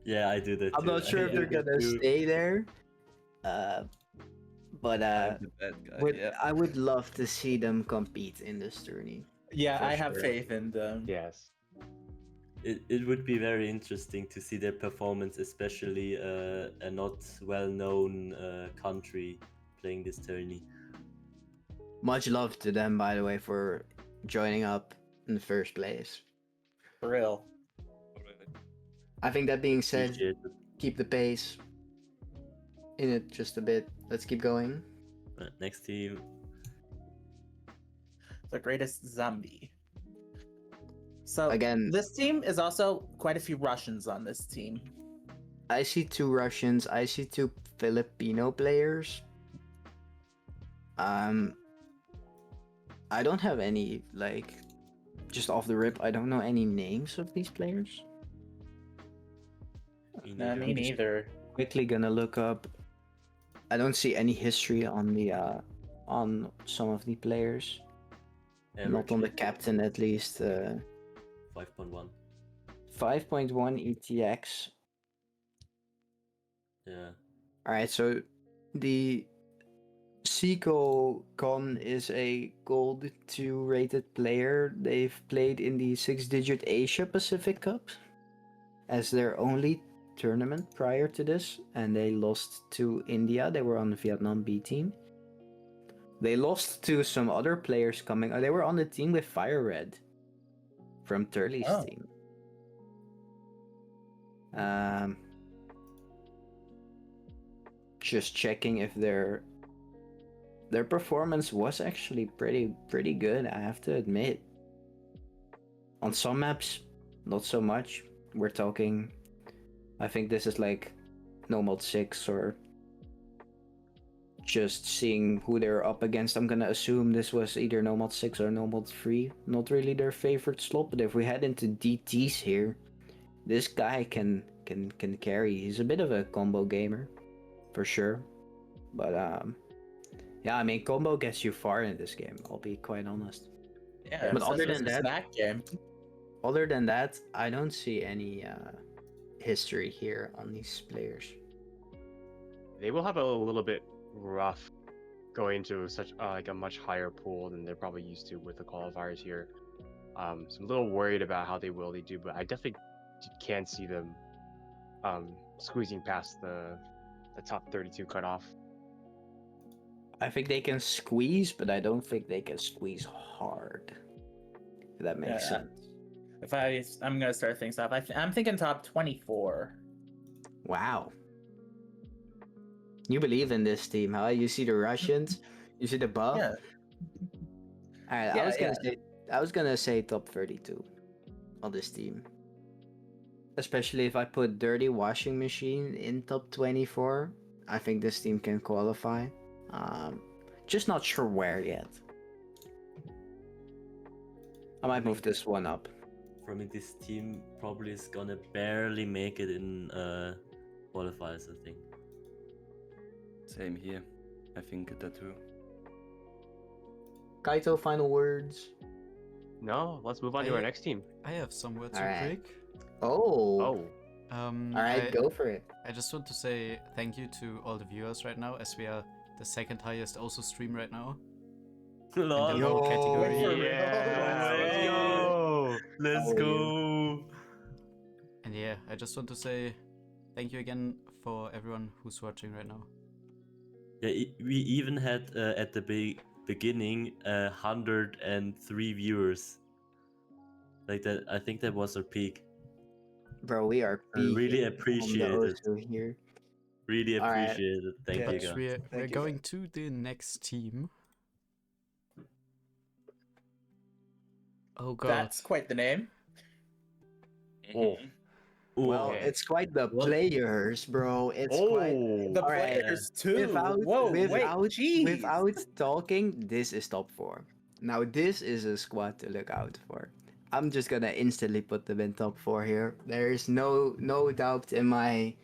[SPEAKER 5] Yeah, I do that.
[SPEAKER 3] I'm
[SPEAKER 5] too.
[SPEAKER 3] not sure if
[SPEAKER 5] I
[SPEAKER 3] they're
[SPEAKER 5] do
[SPEAKER 3] gonna
[SPEAKER 5] too.
[SPEAKER 3] stay there. But
[SPEAKER 6] I'm the bad guy. Yeah.
[SPEAKER 3] I would love to see them compete in this tourney.
[SPEAKER 1] Yeah,
[SPEAKER 3] For
[SPEAKER 1] I have
[SPEAKER 3] sure.
[SPEAKER 1] faith in them.
[SPEAKER 2] Yes.
[SPEAKER 5] It would be very interesting to see their performance, especially a not well-known country playing this tourney.
[SPEAKER 3] Much love to them, by the way, for joining up in the first place.
[SPEAKER 1] For real.
[SPEAKER 3] I think that being said,
[SPEAKER 5] Appreciate it.
[SPEAKER 3] keep the pace in it just a bit. Let's keep going.
[SPEAKER 5] Next team.
[SPEAKER 1] The greatest zombie. So
[SPEAKER 3] Again,
[SPEAKER 1] this team is also quite a few Russians on this team.
[SPEAKER 3] I see 2 Russians. I see 2 Filipino players. I don't have any, like, just off the rip, I don't know any names of these players.
[SPEAKER 1] No, me neither.
[SPEAKER 3] Quickly gonna look up. I don't see any history on the on some of the players. Not on the captain, at least.
[SPEAKER 5] 5.1.
[SPEAKER 3] 5.1 ETX.
[SPEAKER 5] Yeah.
[SPEAKER 3] Alright, so the Seiko Con is a gold 2 rated player. They've played in the 6-digit Asia Pacific Cup as their only tournament prior to this, and they lost to India. They were on the Vietnam B team. They lost to some other players coming. They were on the team with Fire Red from Turley's
[SPEAKER 1] Oh.
[SPEAKER 3] team. Just checking if their performance was actually pretty good, I have to admit. On some maps, not so much. We're talking, I think this is like Nomad 6 or just seeing who they're up against. I'm gonna assume this was either Nomad 6 or Nomad 3. Not really their favorite slot, but if we head into DTs here, this guy can carry. He's a bit of a combo gamer, for sure. But yeah, I mean, combo gets you far in this game, I'll be quite honest.
[SPEAKER 1] Yeah,
[SPEAKER 3] But
[SPEAKER 1] so
[SPEAKER 3] other
[SPEAKER 1] this
[SPEAKER 3] than
[SPEAKER 1] is
[SPEAKER 3] that-
[SPEAKER 1] back game.
[SPEAKER 3] Other than that, I don't see any history here on these players.
[SPEAKER 2] they will have a little bit rough going into such like a much higher pool than they're probably used to with the qualifiers here. So I'm a little worried about how they do, but I definitely can see them squeezing past the top 32 cutoff.
[SPEAKER 3] I think they can squeeze, but I don't think they can squeeze hard. If that makes
[SPEAKER 1] Yeah.
[SPEAKER 3] sense.
[SPEAKER 1] I'm gonna start things off. I'm thinking top 24.
[SPEAKER 3] Wow. You believe in this team, huh? You see the Russians, you see the buff.
[SPEAKER 1] Yeah.
[SPEAKER 3] All right, I was gonna say top 32 on this team. Especially if I put Dirty Washing Machine in top 24, I think this team can qualify. Just not sure where yet. I might move this one up.
[SPEAKER 5] For me, this team probably is gonna barely make it in qualifiers, I think.
[SPEAKER 6] Same here. I think that too.
[SPEAKER 3] Kaito, final words.
[SPEAKER 2] No, let's move on to our next team.
[SPEAKER 4] I have some words
[SPEAKER 3] All
[SPEAKER 4] real
[SPEAKER 3] right.
[SPEAKER 4] quick.
[SPEAKER 2] Oh,
[SPEAKER 3] All right, go for it.
[SPEAKER 4] I just want to say thank you to all the viewers right now, as we are the second highest also stream right now.
[SPEAKER 5] Lol.
[SPEAKER 4] In the whole category.
[SPEAKER 1] For real?
[SPEAKER 2] yeah, let's
[SPEAKER 5] Hey.
[SPEAKER 2] go.
[SPEAKER 5] Let's
[SPEAKER 3] How are
[SPEAKER 5] go.
[SPEAKER 4] And yeah, I just want to say thank you again for everyone who's watching right now.
[SPEAKER 5] Yeah, we even had at the beginning 103 viewers. Like that, I think that was our peak.
[SPEAKER 3] Bro, we are
[SPEAKER 5] I really
[SPEAKER 3] peaking
[SPEAKER 5] appreciate
[SPEAKER 3] on the
[SPEAKER 5] it.
[SPEAKER 3] O2 here.
[SPEAKER 5] Really
[SPEAKER 3] All right.
[SPEAKER 5] appreciate it. Thank
[SPEAKER 1] Yeah.
[SPEAKER 5] you,
[SPEAKER 4] But
[SPEAKER 5] guys.
[SPEAKER 4] we're
[SPEAKER 1] Thank you,
[SPEAKER 4] going to the next team. Oh god.
[SPEAKER 1] That's quite the name.
[SPEAKER 2] Oh,
[SPEAKER 3] Well,
[SPEAKER 2] Okay.
[SPEAKER 3] it's quite the
[SPEAKER 5] What?
[SPEAKER 3] players, bro. It's quite
[SPEAKER 2] oh,
[SPEAKER 1] The
[SPEAKER 3] All right.
[SPEAKER 1] players too.
[SPEAKER 3] without
[SPEAKER 1] Whoa,
[SPEAKER 3] without
[SPEAKER 1] wait, jeez.
[SPEAKER 3] without talking. This is top 4. Now this is a squad to look out for. I'm just gonna instantly put them in top 4 here. There is no doubt in my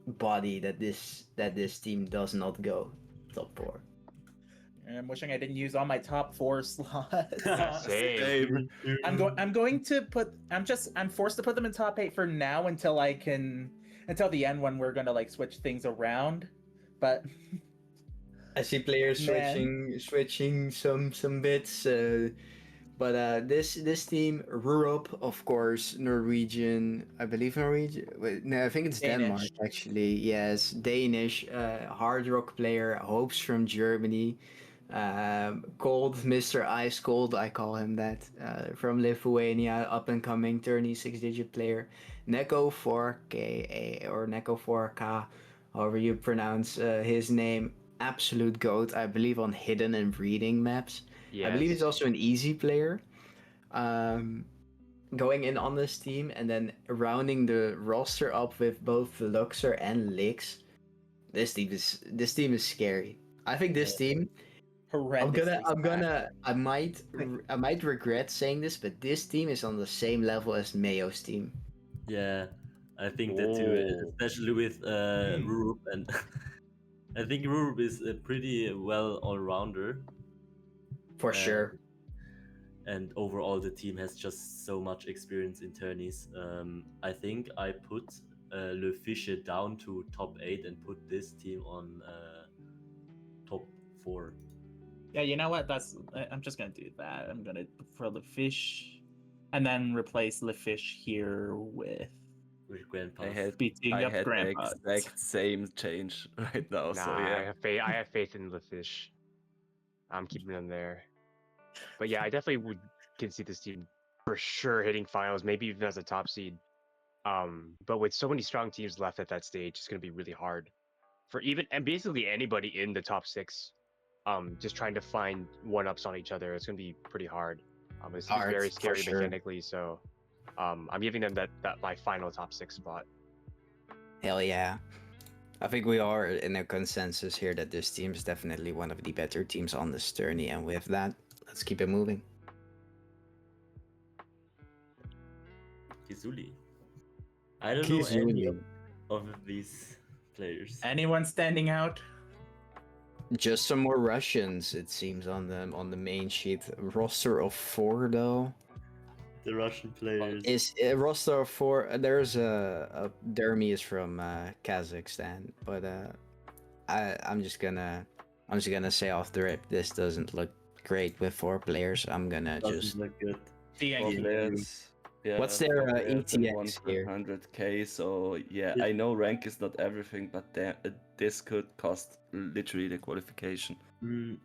[SPEAKER 3] body that this team does not go top 4.
[SPEAKER 1] I'm wishing I didn't use all my top 4 slots.
[SPEAKER 2] same.
[SPEAKER 1] I'm going to put. I'm forced to put them in top 8 for now until the end when we're gonna like switch things around. But
[SPEAKER 3] I see players
[SPEAKER 1] Man.
[SPEAKER 3] switching some bits. But this team, Rurup, of course, Norwegian. I believe Norwegian. Wait, no, I think it's Denmark
[SPEAKER 1] Danish.
[SPEAKER 3] actually. Yes, Danish. Hard rock player, hopes from Germany. Cold, Mr. Ice Cold, I call him that. From Lithuania, up and coming, 36-digit player. Neko 4K or Neko 4K, however you pronounce his name. Absolute goat, I believe, on hidden and breeding maps.
[SPEAKER 2] Yes.
[SPEAKER 3] I believe he's also an easy player. Going in on this team and then rounding the roster up with both Luxor and Lix. This team is scary. I think this team.
[SPEAKER 1] horrendously
[SPEAKER 3] I might regret saying this, but this team is on the same level as Mayo's team.
[SPEAKER 5] Yeah, I think that too,
[SPEAKER 2] Oh.
[SPEAKER 5] especially with Rurup, and I think Rurup is a pretty well all-rounder.
[SPEAKER 3] For sure.
[SPEAKER 5] And overall, the team has just so much experience in tourneys. I think I put Le Fische down to top 8 and put this team on top 4.
[SPEAKER 1] Yeah, you know what? I'm just gonna do that. I'm gonna throw the fish, and then replace the fish here with
[SPEAKER 5] With Grandpa.
[SPEAKER 6] I had
[SPEAKER 1] beating
[SPEAKER 6] I
[SPEAKER 1] up
[SPEAKER 6] had the
[SPEAKER 1] grandpa.
[SPEAKER 6] exact same change right now.
[SPEAKER 2] Nah,
[SPEAKER 6] So
[SPEAKER 2] I
[SPEAKER 6] yeah.
[SPEAKER 2] have faith in the fish. I'm keeping them there. But yeah, I definitely can see this team for sure hitting finals, maybe even as a top seed. But with so many strong teams left at that stage, it's gonna be really hard for basically anybody in the top 6. Just trying to find 1-ups on each other. It's gonna be pretty hard. It's gonna be very
[SPEAKER 3] For
[SPEAKER 2] scary
[SPEAKER 3] sure.
[SPEAKER 2] mechanically. So, I'm giving them that my final top 6 spot.
[SPEAKER 3] Hell yeah. I think we are in a consensus here that this team is definitely one of the better teams on this tourney, and with that, let's keep it moving.
[SPEAKER 5] Kizuli. I don't know any
[SPEAKER 3] Kizuli.
[SPEAKER 5] of these players.
[SPEAKER 1] Anyone standing out?
[SPEAKER 3] Just some more Russians, it seems, on the main sheet. Roster of 4 though.
[SPEAKER 5] the Russian players.
[SPEAKER 3] Is roster for there's a Dermy is from Kazakhstan, but I'm just gonna say off the rip, this doesn't look great with 4 players. I'm gonna
[SPEAKER 5] Doesn't
[SPEAKER 3] just
[SPEAKER 5] look good.
[SPEAKER 6] Four
[SPEAKER 1] DNQ.
[SPEAKER 6] players. Yeah,
[SPEAKER 3] What's their,
[SPEAKER 6] four players and
[SPEAKER 3] ETX
[SPEAKER 6] one per
[SPEAKER 3] here?
[SPEAKER 6] 100k. So yeah,
[SPEAKER 5] It-
[SPEAKER 6] I know rank is not everything, but this could cost literally the qualification.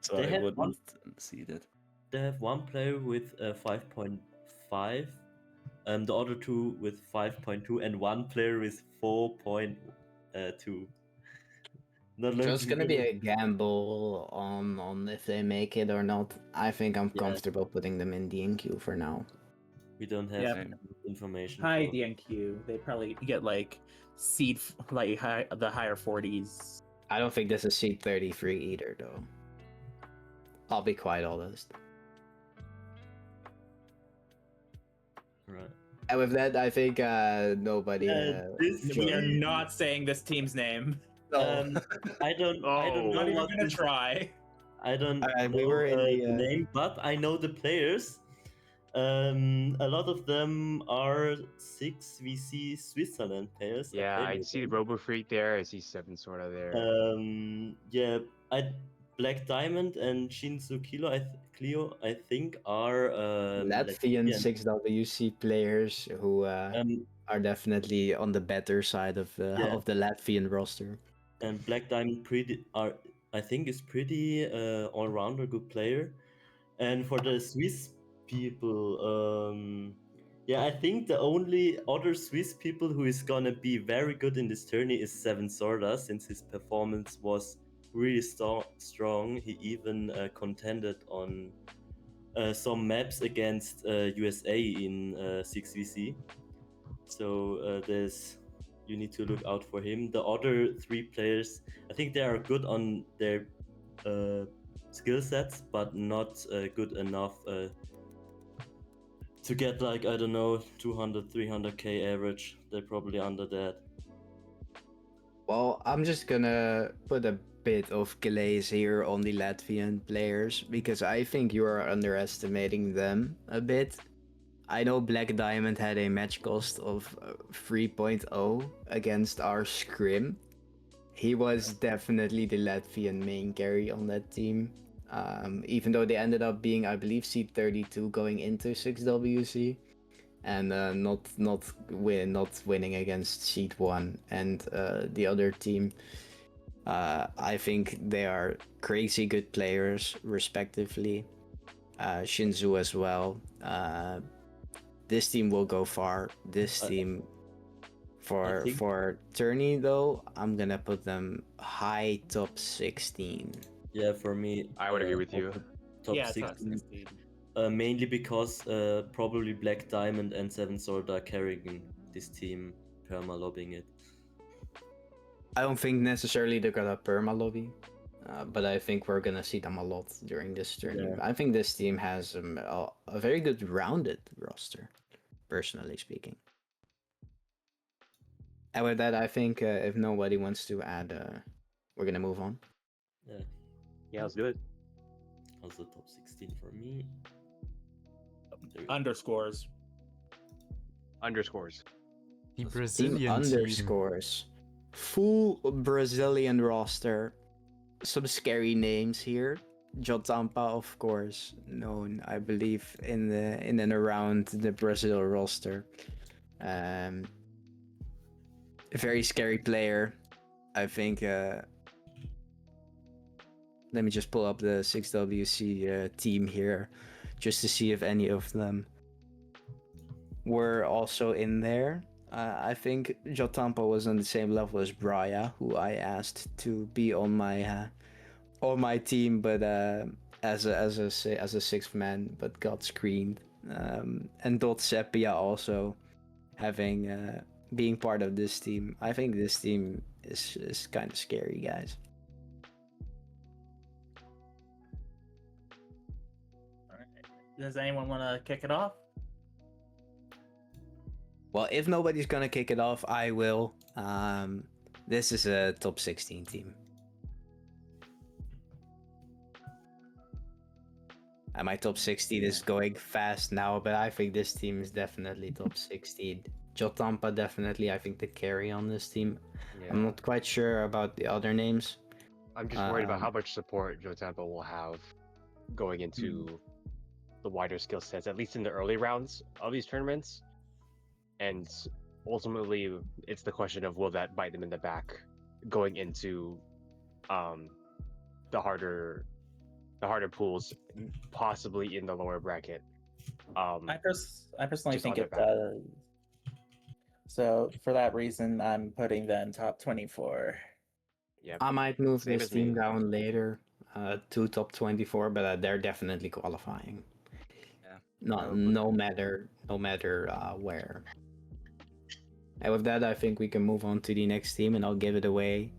[SPEAKER 6] So
[SPEAKER 5] they
[SPEAKER 6] I
[SPEAKER 5] have
[SPEAKER 6] wouldn't
[SPEAKER 5] one.
[SPEAKER 6] see that.
[SPEAKER 5] They have one player with 5.5, the other 2 with 5.2, and one player with 4.2. Not
[SPEAKER 3] So
[SPEAKER 5] looking
[SPEAKER 3] it's gonna be
[SPEAKER 5] good.
[SPEAKER 3] a gamble on if they make it or not. I think I'm
[SPEAKER 5] Yeah.
[SPEAKER 3] comfortable putting them in DNQ for now.
[SPEAKER 5] We don't have
[SPEAKER 1] Yep.
[SPEAKER 5] enough information.
[SPEAKER 1] High
[SPEAKER 5] for-
[SPEAKER 1] DNQ. They probably get like the higher 40s.
[SPEAKER 3] I don't think this is seat 33 either, though. I'll be quite honest.
[SPEAKER 5] Right.
[SPEAKER 3] And with that, I think nobody.
[SPEAKER 5] This
[SPEAKER 1] We are
[SPEAKER 5] team-
[SPEAKER 1] not saying this team's name.
[SPEAKER 5] I don't
[SPEAKER 2] Oh.
[SPEAKER 1] Not
[SPEAKER 5] know
[SPEAKER 1] even
[SPEAKER 5] what
[SPEAKER 1] gonna
[SPEAKER 5] this-
[SPEAKER 1] try.
[SPEAKER 5] I don't
[SPEAKER 3] We
[SPEAKER 5] know
[SPEAKER 3] were in the,
[SPEAKER 5] name, but I know the players. A lot of them are 6VC Switzerland players.
[SPEAKER 2] Yeah,
[SPEAKER 5] played
[SPEAKER 2] I
[SPEAKER 5] with
[SPEAKER 2] see
[SPEAKER 5] them.
[SPEAKER 2] Robo Freak there. I see Seven Sorta there.
[SPEAKER 5] Yeah, Black Diamond and Shinsu Clio, I think, are
[SPEAKER 3] Latvian 6WC players who are definitely on the better side of the
[SPEAKER 5] Yeah.
[SPEAKER 3] Latvian roster.
[SPEAKER 5] And Black Diamond I think is pretty all rounder good player. And for the Swiss people, yeah, I think the only other Swiss people who is gonna be very good in this tourney is Seven Sorda, since his performance was really strong. He even contended on some maps against USA in 6VC. So you need to look out for him. The other 3 players, I think they are good on their skill sets, but not good enough to get, like, I don't know, 200, 300k average. They're probably under that.
[SPEAKER 3] Well, I'm just gonna put a bit of glaze here on the Latvian players because I think you are underestimating them a bit. I know Black Diamond had a match cost of 3.0 against our Scrim. He was definitely the Latvian main carry on that team. Even though they ended up being, I believe, seed 32 going into 6WC, and not winning against seed 1 and the other team. I think they are crazy good players, respectively. Shinzu as well. This team will go far. This team, for tourney though, I'm gonna put them high top 16.
[SPEAKER 5] Yeah, for me,
[SPEAKER 2] I would agree with you.
[SPEAKER 5] Top
[SPEAKER 1] Yeah,
[SPEAKER 5] 16.
[SPEAKER 1] 16.
[SPEAKER 5] Mainly because probably Black Diamond and Seven Sword are carrying this team, perma lobbing it.
[SPEAKER 3] I don't think necessarily they're gonna perma lobby, but I think we're gonna see them a lot during this tournament.
[SPEAKER 5] Yeah.
[SPEAKER 3] I think this team has a very good rounded roster, personally speaking. And with that, I think if nobody wants to add, we're gonna move on.
[SPEAKER 5] Yeah,
[SPEAKER 2] Yeah, let's do it.
[SPEAKER 5] also top 16 for me. There we go.
[SPEAKER 1] Underscores.
[SPEAKER 2] Underscores.
[SPEAKER 4] The
[SPEAKER 3] Team
[SPEAKER 4] Brazilian team.
[SPEAKER 3] underscores. Full Brazilian roster. Some scary names here. Jotampa, of course, known, I believe, in and around the Brazil roster. A very scary player. I think. Let me just pull up the 6WC team here, just to see if any of them were also in there. I think Jotampa was on the same level as Braya, who I asked to be on my team, but as a 6th man, but got screened. And Dot Sepia also having being part of this team. I think this team is kind of scary, guys.
[SPEAKER 1] Does anyone want to kick it off?
[SPEAKER 3] Well, if nobody's gonna kick it off, I will. This is a top 16 team. My top 16 is going fast now, but I think this team is definitely top 16. Jotampa definitely, I think, the carry on this team.
[SPEAKER 2] Yeah.
[SPEAKER 3] I'm not quite sure about the other names.
[SPEAKER 2] I'm just worried about
[SPEAKER 3] Um,
[SPEAKER 2] how much support Joe Tampa will have going into the wider skill sets, at least in the early rounds of these tournaments. And ultimately, it's the question of will that bite them in the back going into the harder pools, possibly in the lower bracket.
[SPEAKER 1] I personally
[SPEAKER 2] Just
[SPEAKER 1] think
[SPEAKER 2] on their
[SPEAKER 1] it
[SPEAKER 2] back.
[SPEAKER 1] does. So for that reason, I'm putting them top 24.
[SPEAKER 2] Yeah,
[SPEAKER 3] I might move
[SPEAKER 2] same
[SPEAKER 3] this
[SPEAKER 2] as me.
[SPEAKER 3] team down later to top 24, but they're definitely qualifying.
[SPEAKER 6] Yeah.
[SPEAKER 3] No matter where. And with that, I think we can move on to the next team, and I'll give it away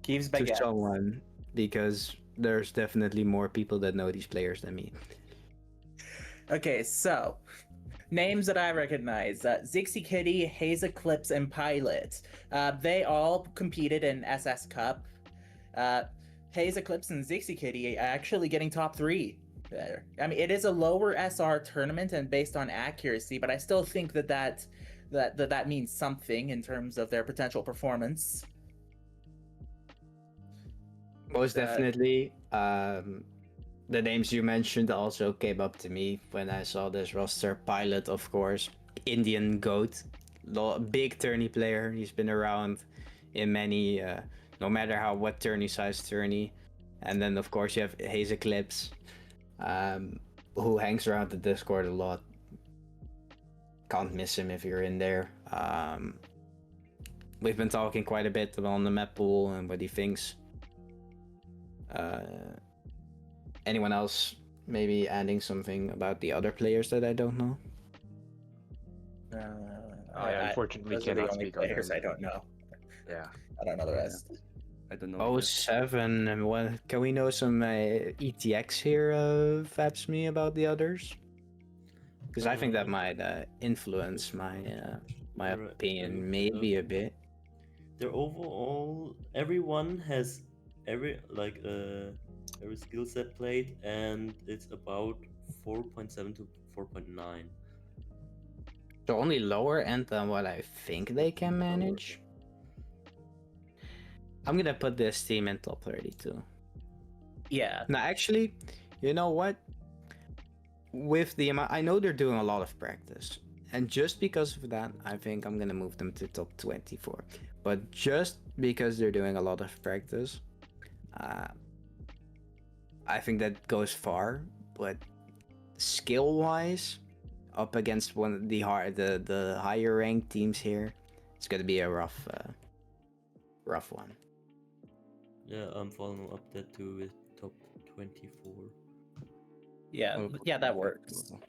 [SPEAKER 1] Keeps
[SPEAKER 3] to
[SPEAKER 1] baguettes.
[SPEAKER 3] someone because there's definitely more people that know these players than me.
[SPEAKER 1] Okay, so names that I recognize: Zixie Kitty, Haze Eclipse, and Pilot. They all competed in SS Cup. Haze Eclipse and Zixie Kitty actually getting top 3 there. I mean, it is a lower SR tournament and based on accuracy, but I still think that means something in terms of their potential performance.
[SPEAKER 3] Most definitely. The names you mentioned also came up to me when I saw this roster. Pilot, of course, Indian goat, big tourney player. He's been around in many, no matter what tourney size tourney. And then of course you have Haze Eclipse, who hangs around the Discord a lot. Can't miss him if you're in there. We've been talking quite a bit on the map pool and what he thinks. Anyone else maybe adding something about the other players that I don't know?
[SPEAKER 2] I unfortunately
[SPEAKER 1] those are the
[SPEAKER 2] cannot
[SPEAKER 1] only
[SPEAKER 2] speak on
[SPEAKER 1] players
[SPEAKER 2] them.
[SPEAKER 1] I don't know.
[SPEAKER 2] Yeah.
[SPEAKER 1] I don't know the rest.
[SPEAKER 6] I don't know.
[SPEAKER 3] Oh,
[SPEAKER 6] either.
[SPEAKER 3] 07. And what can we know some ETX here, Fabs me about the others? Because I think that might influence my opinion maybe a bit.
[SPEAKER 5] They're overall, everyone has every skill set played, and it's about 4.7 to 4.9.
[SPEAKER 3] So only lower end than what I think they can manage. I'm gonna put this team in top 32.
[SPEAKER 1] Yeah.
[SPEAKER 3] Now, actually, you know what? With the amount, I know they're doing a lot of practice, and just because of that, I think I'm gonna move them to top 24. But just because they're doing a lot of practice, I think that goes far. But skill-wise, up against one of the higher ranked teams here, it's gonna be a rough one.
[SPEAKER 5] Yeah, I'm following up that too with top 24.
[SPEAKER 1] Yeah,
[SPEAKER 6] I'll
[SPEAKER 1] yeah,
[SPEAKER 6] put
[SPEAKER 1] that
[SPEAKER 6] them
[SPEAKER 1] works.
[SPEAKER 6] also.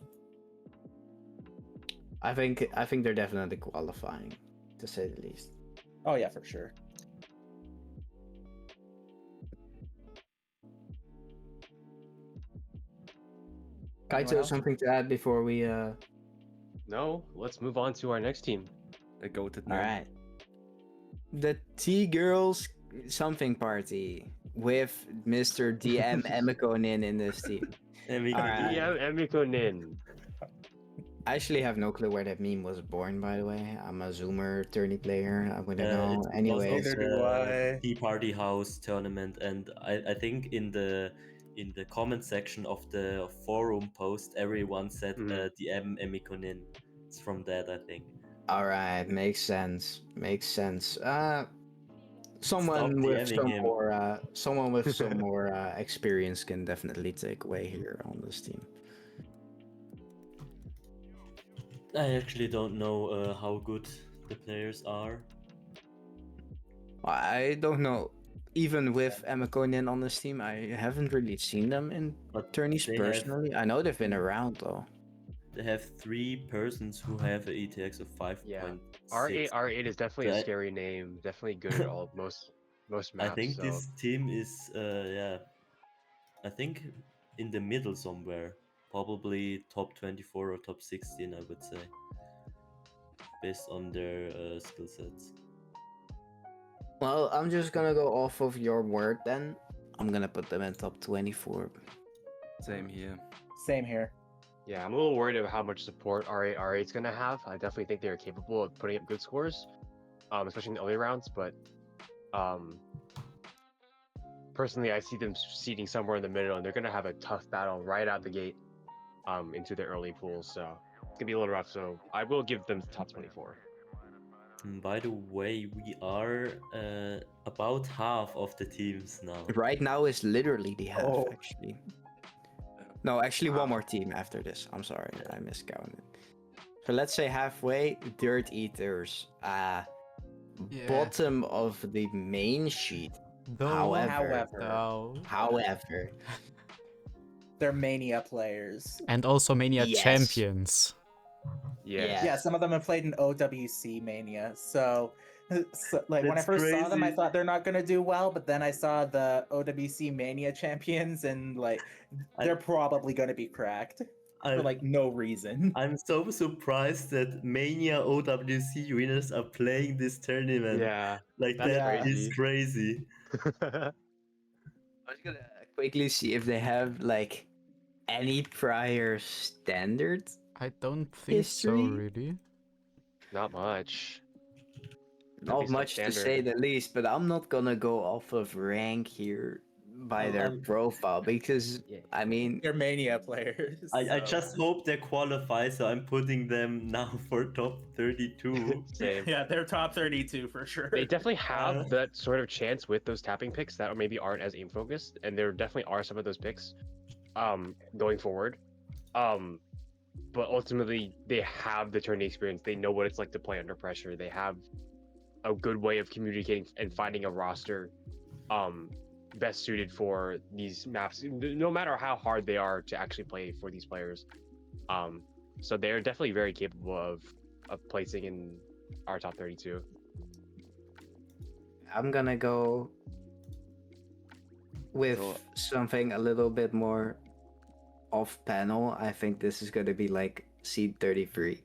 [SPEAKER 3] I think they're definitely qualifying, to say the least.
[SPEAKER 1] Oh yeah, for sure.
[SPEAKER 3] Kaito, something to add before we
[SPEAKER 2] No, let's move on to our next team.
[SPEAKER 6] The goated
[SPEAKER 3] All
[SPEAKER 6] name.
[SPEAKER 3] right. The T-Girls something party with Mr. DM Emikonin in this team. Alright.
[SPEAKER 2] Yeah, Emiko Nin.
[SPEAKER 3] I actually have no clue where that meme was born, by the way. I'm a Zoomer tourney player. I'm gonna know.
[SPEAKER 5] It's
[SPEAKER 3] Anyways,
[SPEAKER 1] Neither do I.
[SPEAKER 5] Tea Party House tournament, and I think in the comment section of the forum post, everyone said DM Emikonin. It's from that, I think.
[SPEAKER 3] alright, makes sense. Makes sense.
[SPEAKER 5] Stop
[SPEAKER 3] Someone with
[SPEAKER 5] DMing
[SPEAKER 3] some
[SPEAKER 5] him.
[SPEAKER 3] more experience can definitely take away here on this team.
[SPEAKER 5] I actually don't know how good the players are.
[SPEAKER 3] I don't know. Even with Emikonin on this team, I haven't really seen them in tourneys
[SPEAKER 5] they
[SPEAKER 3] personally. I know they've been around though.
[SPEAKER 5] They have 3 persons who have an ETX of 5.6.
[SPEAKER 2] Yeah. R8 is definitely a scary name. Definitely good at most maps.
[SPEAKER 5] I think
[SPEAKER 2] so.
[SPEAKER 5] this team is I think in the middle somewhere. Probably top 24 or top 16, I would say, based on their skill sets.
[SPEAKER 3] Well, I'm just gonna go off of your word then. I'm gonna put them in top 24.
[SPEAKER 6] Same here.
[SPEAKER 1] Same here.
[SPEAKER 2] Yeah, I'm a little worried about how much support R8 is going to have. I definitely think they're capable of putting up good scores, especially in the early rounds. But personally, I see them seeding somewhere in the middle, and they're going to have a tough battle right out the gate into the early pools. So it's going to be a little rough. So I will give them top 24.
[SPEAKER 5] By the way, we are about half of the teams now.
[SPEAKER 3] Right now is literally the half,
[SPEAKER 1] Oh.
[SPEAKER 3] actually. No, actually,
[SPEAKER 2] Wow.
[SPEAKER 3] one more team after this. I'm sorry, I miscounted. So let's say halfway, Dirt Eaters.
[SPEAKER 4] Yeah.
[SPEAKER 3] Bottom of the main sheet. However,
[SPEAKER 4] However.
[SPEAKER 1] They're Mania players.
[SPEAKER 4] And also Mania
[SPEAKER 3] Yes.
[SPEAKER 4] champions.
[SPEAKER 2] Yes.
[SPEAKER 1] Yeah, some of them have played in OWC Mania. So like when I
[SPEAKER 5] That's
[SPEAKER 1] first saw them, I
[SPEAKER 5] crazy.
[SPEAKER 1] thought they're not gonna do well, but then I saw the OWC Mania champions, and like they're probably gonna be cracked for
[SPEAKER 5] I'm,
[SPEAKER 1] like no reason.
[SPEAKER 5] I'm so surprised that Mania OWC winners are playing this tournament.
[SPEAKER 2] Yeah.
[SPEAKER 5] Like
[SPEAKER 2] That's
[SPEAKER 5] that
[SPEAKER 1] crazy.
[SPEAKER 5] is crazy.
[SPEAKER 3] I was gonna quickly see if they have like any prior standards.
[SPEAKER 4] I don't think so,
[SPEAKER 3] History?
[SPEAKER 4] really.
[SPEAKER 2] Not much.
[SPEAKER 3] Not
[SPEAKER 2] be
[SPEAKER 3] much to
[SPEAKER 2] substandard.
[SPEAKER 3] say the least, but I'm not gonna go off of rank here by
[SPEAKER 5] Well,
[SPEAKER 3] their profile because
[SPEAKER 2] Yeah.
[SPEAKER 3] I mean,
[SPEAKER 1] They're Mania players.
[SPEAKER 5] I
[SPEAKER 1] so-
[SPEAKER 5] just hope they qualify, so I'm putting them now for top 32.
[SPEAKER 2] Same.
[SPEAKER 1] yeah, they're top 32 for sure.
[SPEAKER 2] They definitely have
[SPEAKER 5] Uh,
[SPEAKER 2] that sort of chance with those tapping picks that maybe aren't as aim focused, and there definitely are some of those picks going forward. But ultimately they have the tourney experience. They know what it's like to play under pressure. They have a good way of communicating and finding a roster best suited for these maps, no matter how hard they are to actually play for these players. So they're definitely very capable of placing in our top 32.
[SPEAKER 3] I'm gonna go with
[SPEAKER 6] So-
[SPEAKER 3] something a little bit more off panel. I think this is gonna be like seed 33.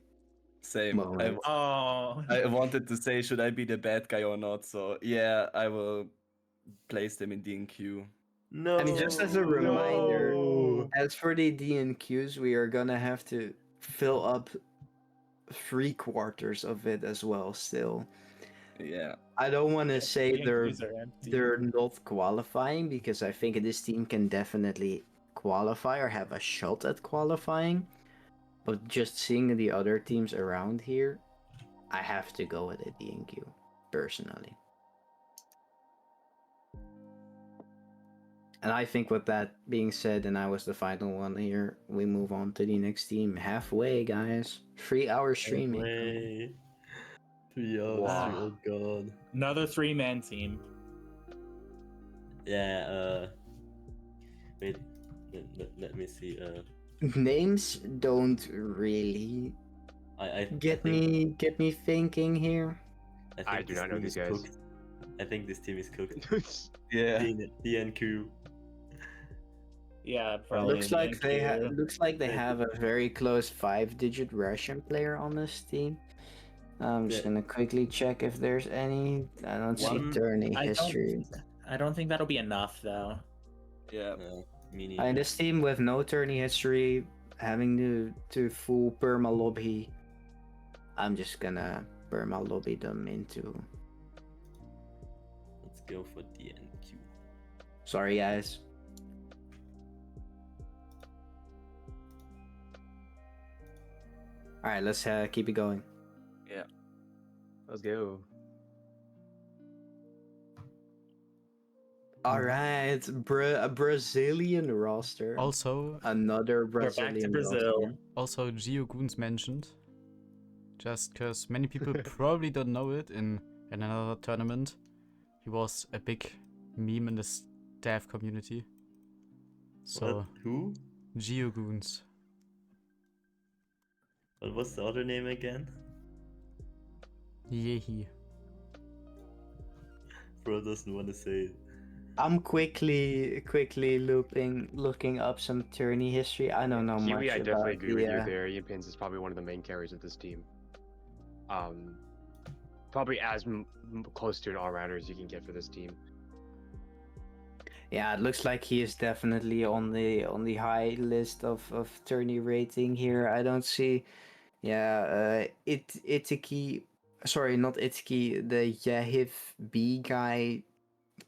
[SPEAKER 6] Same.
[SPEAKER 3] Moment.
[SPEAKER 1] Oh,
[SPEAKER 6] I wanted to say, should I be the bad guy or not? So yeah, I will place them in DNQ.
[SPEAKER 5] No.
[SPEAKER 3] I mean, just as a reminder,
[SPEAKER 5] No.
[SPEAKER 3] as for the DNQs, we are gonna have to fill up 3/4 of it as well still.
[SPEAKER 6] Yeah.
[SPEAKER 3] I don't want to say they're
[SPEAKER 1] DNQs are empty.
[SPEAKER 3] they're not qualifying because I think this team can definitely qualify or have a shot at qualifying. But just seeing the other teams around here, I have to go with a DNQ personally. And I think with that being said, and I was the final one here, we move on to the next team. Halfway, guys. 3-hour streaming.
[SPEAKER 5] Way. 3 hours.
[SPEAKER 2] Wow.
[SPEAKER 5] Oh god.
[SPEAKER 1] Another 3-man team.
[SPEAKER 5] Yeah. Wait. Let me see.
[SPEAKER 3] Names don't really
[SPEAKER 5] I
[SPEAKER 3] get
[SPEAKER 5] think,
[SPEAKER 3] me thinking here.
[SPEAKER 2] I do
[SPEAKER 5] this
[SPEAKER 2] not know
[SPEAKER 5] team
[SPEAKER 2] these
[SPEAKER 5] is
[SPEAKER 2] guys.
[SPEAKER 5] cooked. I think this team is cooked.
[SPEAKER 6] Yeah.
[SPEAKER 5] DNQ.
[SPEAKER 1] Yeah, probably.
[SPEAKER 3] Looks like they
[SPEAKER 1] They-
[SPEAKER 3] have a very close 5-digit Russian player on this team. I'm just
[SPEAKER 5] Yeah.
[SPEAKER 3] gonna quickly check if there's any. I don't see
[SPEAKER 5] One-
[SPEAKER 3] tourney
[SPEAKER 1] I
[SPEAKER 3] history.
[SPEAKER 1] don't think that'll be enough though.
[SPEAKER 6] Yeah.
[SPEAKER 5] Me
[SPEAKER 3] In
[SPEAKER 5] neither.
[SPEAKER 3] this team with no tourney history, having to full perma lobby, I'm just gonna perma lobby them into.
[SPEAKER 5] Let's go for DNQ.
[SPEAKER 3] Sorry, guys. All right, let's keep it going.
[SPEAKER 2] Let's go.
[SPEAKER 3] All right, a Brazilian roster.
[SPEAKER 4] Also,
[SPEAKER 3] Another
[SPEAKER 1] We're back to
[SPEAKER 3] Brazilian
[SPEAKER 1] Brazil.
[SPEAKER 3] roster.
[SPEAKER 4] also Gio Goons mentioned. Just because many people probably don't know it in another tournament. He was a big meme in the staff community. So,
[SPEAKER 5] What? Who?
[SPEAKER 4] Gio Goons.
[SPEAKER 5] What was the other name again?
[SPEAKER 4] Yehi.
[SPEAKER 5] Bro doesn't want to say it.
[SPEAKER 3] I'm quickly looking up some tourney history. I don't know
[SPEAKER 2] Kiwi,
[SPEAKER 3] much
[SPEAKER 2] I
[SPEAKER 3] about
[SPEAKER 2] definitely agree with you
[SPEAKER 3] the,
[SPEAKER 2] there. Ian Pins is probably one of the main carries of this team. Probably as close to an all-rounder as you can get for this team.
[SPEAKER 3] Yeah, it looks like he is definitely on the high list of tourney rating here. I don't see, yeah, Itiki, sorry, not Itiki, the Yahiv B guy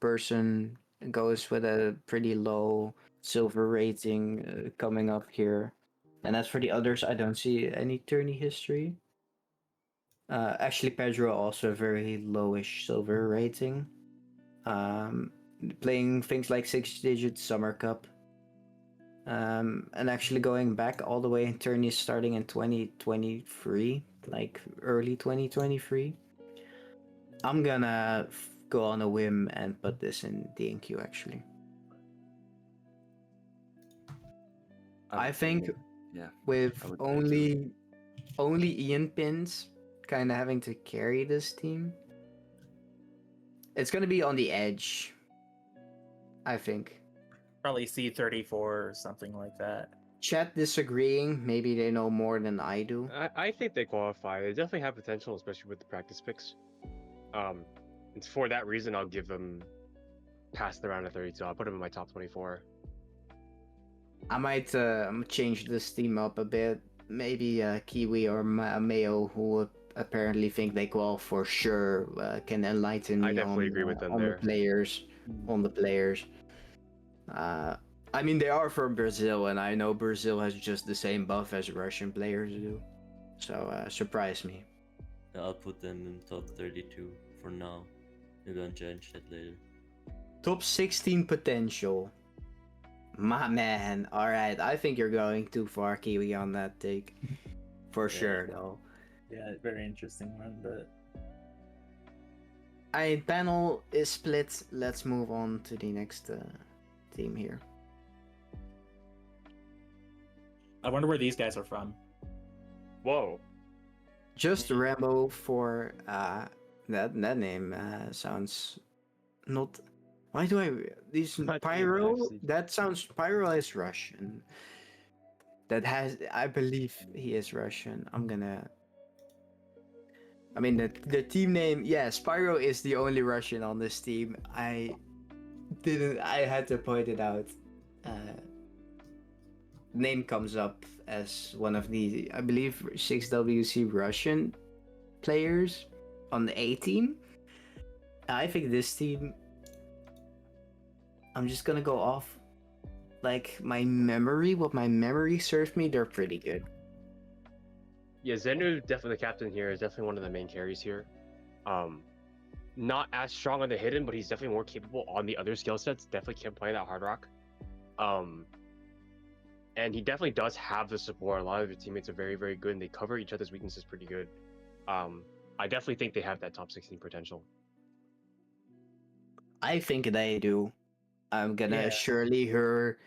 [SPEAKER 3] person goes with a pretty low silver rating coming up here. And as for the others, I don't see any tourney history. Actually, Pedro also a very lowish silver rating. Playing things like 6-digit Summer Cup. And actually going back all the way in tourneys starting in 2023, like early 2023. I'm gonna go on a whim and put this in DNQ actually. I
[SPEAKER 6] would
[SPEAKER 3] think
[SPEAKER 6] say, yeah,
[SPEAKER 3] with
[SPEAKER 6] I would say too.
[SPEAKER 3] only Ian Pins kind of having to carry this team, it's gonna be on the edge. I think.
[SPEAKER 1] Probably C34 or something like that.
[SPEAKER 3] Chat disagreeing. Maybe they know more than I do.
[SPEAKER 2] I think they qualify. They definitely have potential, especially with the practice picks. And for that reason, I'll give them past the round of 32. I'll put them in my top 24.
[SPEAKER 3] I might change this team up a bit. Maybe Kiwi or Mayo, who apparently think they qual for sure, can enlighten me
[SPEAKER 2] I definitely
[SPEAKER 3] on
[SPEAKER 2] agree with them
[SPEAKER 3] on the
[SPEAKER 2] there.
[SPEAKER 3] players. On the players. I mean, they are from Brazil, and I know Brazil has just the same buff as Russian players do. So surprise me.
[SPEAKER 5] I'll put them in top 32 for now. Maybe I'll change that later.
[SPEAKER 3] Top 16 potential. My man. Alright, I think you're going too far, Kiwi, on that take. For sure, though.
[SPEAKER 1] Yeah, very interesting one, but
[SPEAKER 3] Panel is split. Let's move on to the next team here.
[SPEAKER 1] I wonder where these guys are from.
[SPEAKER 2] Whoa.
[SPEAKER 3] Just Rambo for that name sounds not. Why do I these
[SPEAKER 2] Not
[SPEAKER 3] Pyro?
[SPEAKER 2] actually.
[SPEAKER 3] That sounds Pyro is Russian. That has I believe he is Russian. I'm gonna. I mean the team name. Yes, Pyro is the only Russian on this team. I had to point it out. Name comes up as one of the, I believe, 6WC Russian players on the A team. I think this team, I'm just gonna go off like my memory. What my memory served me, they're pretty good.
[SPEAKER 2] Yeah, Zenu, definitely the captain here, is definitely one of the main carries here. Not as strong on the hidden, but he's definitely more capable on the other skill sets. Definitely can play that hard rock. And he definitely does have the support. A lot of the teammates are very, very good, and they cover each other's weaknesses pretty good. I definitely think they have that top 16 potential.
[SPEAKER 3] I think they do. I'm gonna
[SPEAKER 1] Yeah.
[SPEAKER 3] surely hear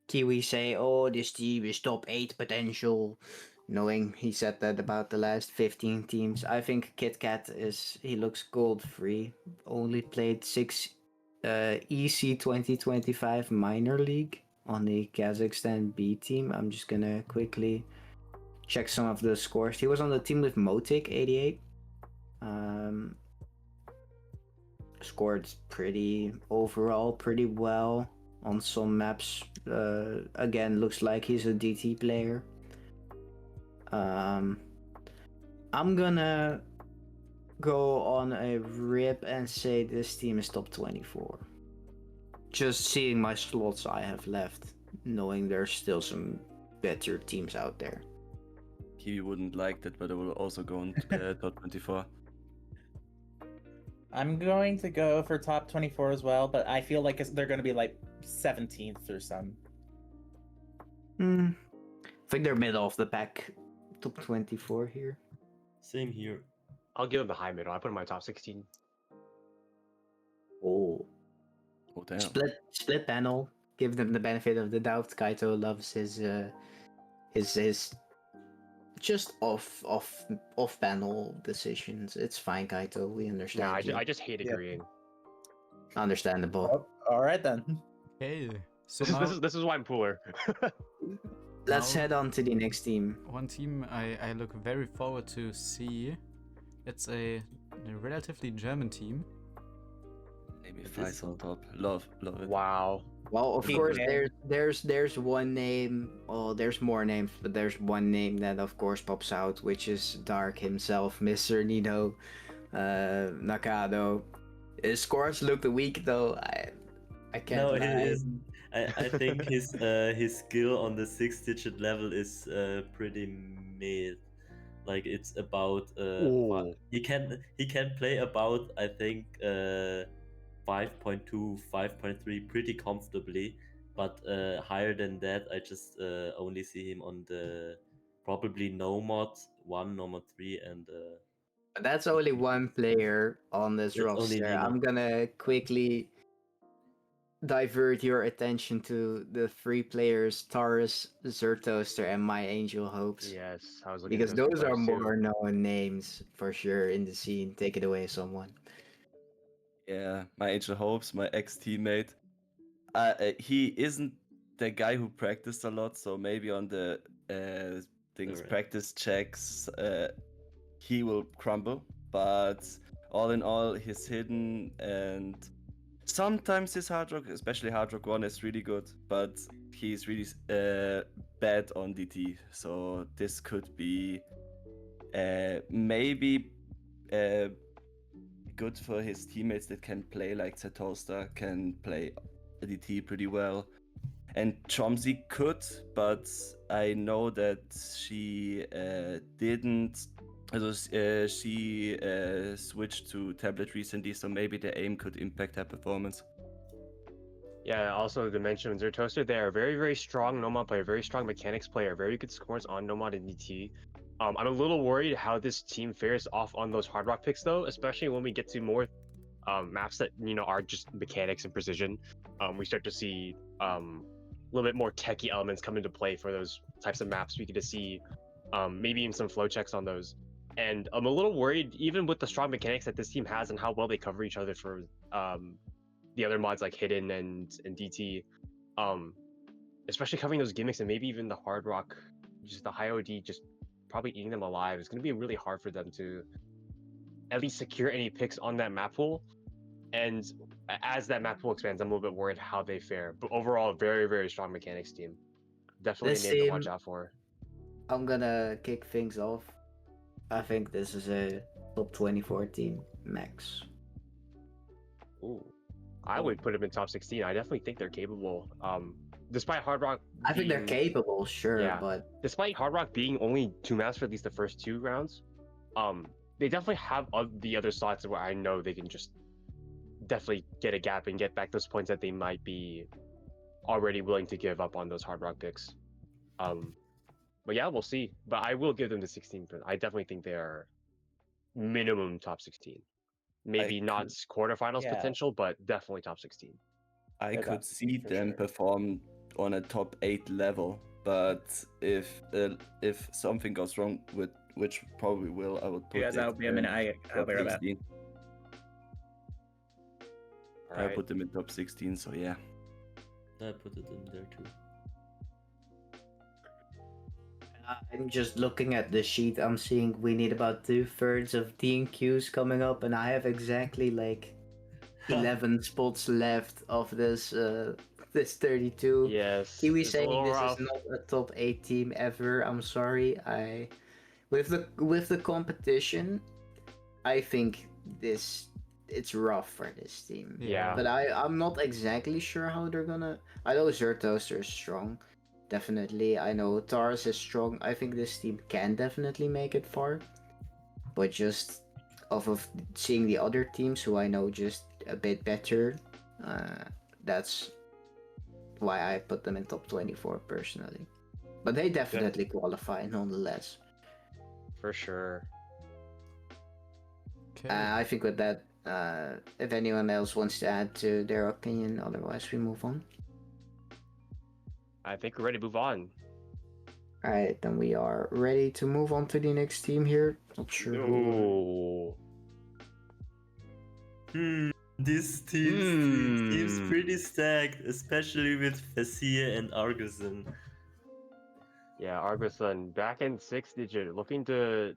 [SPEAKER 3] Kiwi say, "Oh, this team is top 8 potential," knowing he said that about the last 15 teams. I think KitKat he looks gold free. Only played 6 EC 2025 minor league on the Kazakhstan B team. I'm just gonna quickly check some of the scores. He was on the team with Motic 88. Scored pretty well on some maps. Again, looks like he's a DT player. I'm gonna go on a rip and say this team is top 24. Just seeing my slots I have left, knowing there's still some better teams out there.
[SPEAKER 6] He wouldn't like that, but I will also go on top 24.
[SPEAKER 1] I'm going to go for top 24 as well, but I feel like they're going to be like 17th or some.
[SPEAKER 3] I think they're middle of the pack, top 24 here.
[SPEAKER 5] Same here.
[SPEAKER 2] I'll give him the high middle. I put him in my top 16.
[SPEAKER 3] Oh.
[SPEAKER 6] Oh damn.
[SPEAKER 3] Split panel. Give them the benefit of the doubt. Kaito loves his just off panel decisions. It's fine, Kaito. We understand.
[SPEAKER 2] I just hate agreeing.
[SPEAKER 3] Understandable.
[SPEAKER 1] Oh, all right then.
[SPEAKER 4] Okay, so
[SPEAKER 2] This is why I'm cooler.
[SPEAKER 3] Let's
[SPEAKER 4] now-
[SPEAKER 3] head on to the next team.
[SPEAKER 4] one team I look very forward to see. It's a relatively German team.
[SPEAKER 6] Maybe Faisal on top. Love it.
[SPEAKER 2] Wow.
[SPEAKER 3] Well, of
[SPEAKER 1] Keep
[SPEAKER 3] course,
[SPEAKER 1] going.
[SPEAKER 3] there's one name. Oh, there's more names, but there's one name that of course pops out, which is Dark himself, Mr. Nino Nakado. His scores looked weak though. I can't
[SPEAKER 5] No, he
[SPEAKER 3] lie.
[SPEAKER 5] isn't. I think his skill on the 6-digit level is pretty mid. Like it's about
[SPEAKER 2] Ooh.
[SPEAKER 5] he can play about, I think, 5.2, 5.3 pretty comfortably, but higher than that I just only see him on the probably no mod 1, no mod 3, and
[SPEAKER 3] That's only one player on this
[SPEAKER 5] that's only
[SPEAKER 3] roster.
[SPEAKER 5] Nino.
[SPEAKER 3] I'm gonna quickly divert your attention to the three players Taurus, Zertoaster, and My Angel Hopes.
[SPEAKER 2] Yes, I was looking at
[SPEAKER 3] Because
[SPEAKER 2] those two
[SPEAKER 3] those are
[SPEAKER 2] players too.
[SPEAKER 3] more known names for sure in the scene. Take it away, someone.
[SPEAKER 6] Yeah, my Angel Hopes, my ex-teammate. He isn't the guy who practiced a lot, so maybe on the things
[SPEAKER 5] Alright.
[SPEAKER 6] practice checks, he will crumble. But all in all, he's hidden, and sometimes his hard rock, especially hard rock 1, is really good. But he's really bad on DT, so this could be maybe good for his teammates that can play like Zatosta, can play DT pretty well. And Chomsy could, but I know that she didn't. She switched to tablet recently, so maybe the aim could impact her performance.
[SPEAKER 2] Yeah, also to mention Zertoaster, they are a very, very strong Nomad player, very strong mechanics player, very good scores on Nomad and DT. I'm a little worried how this team fares off on those hard rock picks though, especially when we get to more maps that are just mechanics and precision. We start to see a little bit more techie elements come into play for those types of maps. We get to see maybe even some flow checks on those. And I'm a little worried, even with the strong mechanics that this team has and how well they cover each other for the other mods like Hidden and DT, um, especially covering those gimmicks and maybe even the hard rock, just the high OD, just probably eating them alive. It's going to be really hard for them to at least secure any picks on that map pool. And as that map pool expands, I'm a little bit worried how they fare. But overall, very, very strong mechanics team. Definitely
[SPEAKER 3] This
[SPEAKER 2] a name to watch
[SPEAKER 3] team,
[SPEAKER 2] out for.
[SPEAKER 3] I'm gonna kick things off. I think this is a top 24 team max.
[SPEAKER 2] Ooh. I would put them in top 16. I definitely think they're capable. Despite Hard Rock
[SPEAKER 3] I think they're
[SPEAKER 2] being
[SPEAKER 3] capable, sure,
[SPEAKER 2] yeah,
[SPEAKER 3] but
[SPEAKER 2] despite Hard Rock being only 2 maps for at least the first 2 rounds, they definitely have the other slots where I know they can just definitely get a gap and get back those points that they might be already willing to give up on those Hard Rock picks. But yeah, we'll see. But I will give them the 16. I definitely think they are minimum top 16. Maybe not quarterfinals
[SPEAKER 1] Yeah.
[SPEAKER 2] potential, but definitely top 16.
[SPEAKER 6] I
[SPEAKER 1] They're
[SPEAKER 6] could
[SPEAKER 1] top 16
[SPEAKER 6] see
[SPEAKER 1] for
[SPEAKER 6] them
[SPEAKER 1] sure.
[SPEAKER 6] perform on a top 8 level, but if something goes wrong, with which probably will, I would put
[SPEAKER 1] You guys,
[SPEAKER 6] it
[SPEAKER 1] I'll be a minute. I'll
[SPEAKER 6] top
[SPEAKER 1] be right back.
[SPEAKER 6] 16.
[SPEAKER 2] All
[SPEAKER 6] I
[SPEAKER 2] right.
[SPEAKER 6] put them in top 16, so yeah.
[SPEAKER 5] I put it in there too.
[SPEAKER 3] I'm just looking at the sheet. I'm seeing we need about 2/3 of D&Qs coming up, and I have exactly like 11 spots left of this 32.
[SPEAKER 2] Yes,
[SPEAKER 3] Kiwi
[SPEAKER 2] it's a
[SPEAKER 3] saying
[SPEAKER 2] little
[SPEAKER 3] this
[SPEAKER 2] rough.
[SPEAKER 3] is not a top 8 team ever. I'm sorry. I with the competition, I think it's rough for this team.
[SPEAKER 2] Yeah.
[SPEAKER 3] But I'm not exactly sure how they're gonna. I know Zertoaster is strong, definitely. I know Taurus is strong. I think this team can definitely make it far. But just off of seeing the other teams who I know just a bit better, that's why I put them in top 24 personally. But they definitely qualify nonetheless.
[SPEAKER 2] For sure.
[SPEAKER 4] Okay.
[SPEAKER 3] I think with that, if anyone else wants to add to their opinion, otherwise we move on.
[SPEAKER 2] I think we're ready to move on.
[SPEAKER 3] Alright, then we are ready to move on to the next team here. Not sure who.
[SPEAKER 2] Ooh.
[SPEAKER 5] This team seems pretty stacked, especially with Fassia and Arguson.
[SPEAKER 2] Yeah, Argosun back in 6-digit, looking to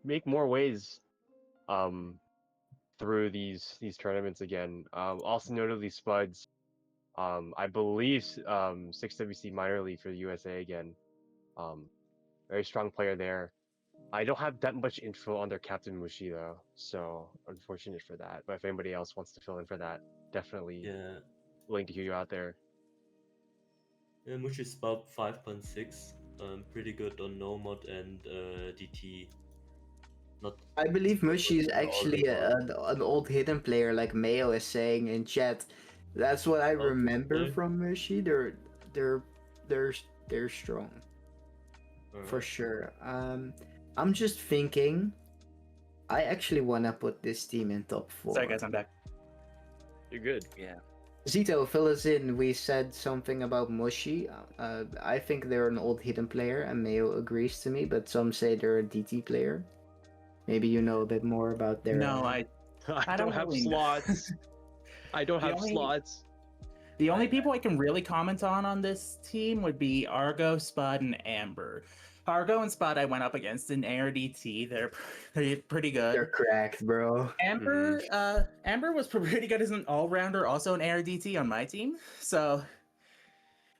[SPEAKER 2] make more ways through these tournaments again. Also notably Spuds I believe 6WC minor league for the USA again. Very strong player there. I don't have that much info on their captain Mushi though, so unfortunate for that. But if anybody else wants to fill in for that, definitely
[SPEAKER 5] Yeah,
[SPEAKER 2] willing to hear you out there.
[SPEAKER 5] Mush is about 5.6. Pretty good on Nomad and DT. Not
[SPEAKER 3] I believe
[SPEAKER 5] so
[SPEAKER 3] Mushy is
[SPEAKER 5] good on all
[SPEAKER 3] actually
[SPEAKER 5] the
[SPEAKER 3] an old hidden player, like Mayo is saying in chat. That's what I
[SPEAKER 5] Old hidden
[SPEAKER 3] remember
[SPEAKER 5] player?
[SPEAKER 3] from Mushy. They're they're strong for
[SPEAKER 5] Alright.
[SPEAKER 3] sure. I'm just thinking. I actually wanna put this team in top 4.
[SPEAKER 1] Sorry, guys, I'm back.
[SPEAKER 2] You're good.
[SPEAKER 6] Yeah.
[SPEAKER 3] Zito, fill us in. We said something about Mushy. I think they're an old hidden player, and Mayo agrees to me, but some say they're a DT player. Maybe you know a bit more about their.
[SPEAKER 1] No, I
[SPEAKER 2] I
[SPEAKER 1] don't
[SPEAKER 2] don't have
[SPEAKER 1] really know.
[SPEAKER 2] slots. I don't
[SPEAKER 1] The
[SPEAKER 2] have
[SPEAKER 1] only-
[SPEAKER 2] slots.
[SPEAKER 1] The only people I can really comment on this team would be Argo, Spud, and Amber. Argo and Spud I went up against in ARDT. They're pretty good.
[SPEAKER 3] They're cracked, bro.
[SPEAKER 1] Amber, Amber was pretty good as an all-rounder, also an ARDT on my team. So,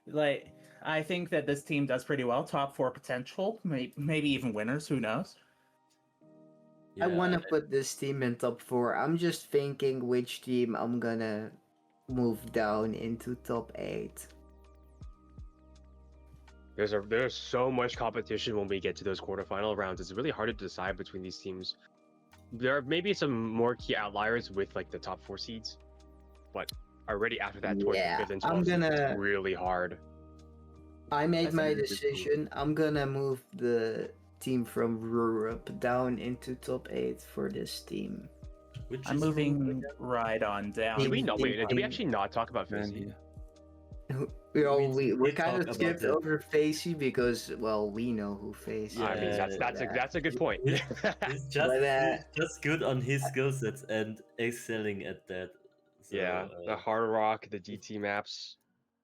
[SPEAKER 1] like, I think that this team does pretty well. Top 4 potential, maybe even winners. Who knows?
[SPEAKER 3] I
[SPEAKER 5] Yeah,
[SPEAKER 3] want to put this team in top 4. I'm just thinking which team I'm gonna move down into top 8.
[SPEAKER 2] There's so much competition when we get to those quarterfinal rounds. It's really hard to decide between these teams. There are maybe some more key outliers with like the top 4 seeds, but already after that, towards
[SPEAKER 3] Yeah,
[SPEAKER 2] the 5th and
[SPEAKER 3] I'm
[SPEAKER 2] 12th seeds,
[SPEAKER 3] gonna-
[SPEAKER 2] it's really hard.
[SPEAKER 3] I made
[SPEAKER 1] That's
[SPEAKER 3] my
[SPEAKER 5] a good move.
[SPEAKER 3] decision. I'm gonna move the team from Europe down into top 8 for this team.
[SPEAKER 5] which
[SPEAKER 1] I'm
[SPEAKER 5] is
[SPEAKER 1] moving right on down.
[SPEAKER 2] Did we not wait? Did we
[SPEAKER 3] thinking-
[SPEAKER 2] actually not talk about
[SPEAKER 6] Man,
[SPEAKER 2] Facey?
[SPEAKER 3] We
[SPEAKER 5] did
[SPEAKER 3] kind
[SPEAKER 5] talk
[SPEAKER 3] of
[SPEAKER 5] about
[SPEAKER 3] skipped
[SPEAKER 5] that.
[SPEAKER 3] over Facey because, well, we know who Facey
[SPEAKER 2] I mean,
[SPEAKER 3] is.
[SPEAKER 5] Yeah,
[SPEAKER 2] that's a good point.
[SPEAKER 5] He's just,
[SPEAKER 3] But,
[SPEAKER 5] he's just good on his skill sets and excelling at that. So,
[SPEAKER 2] Yeah, the hard rock, the DT maps,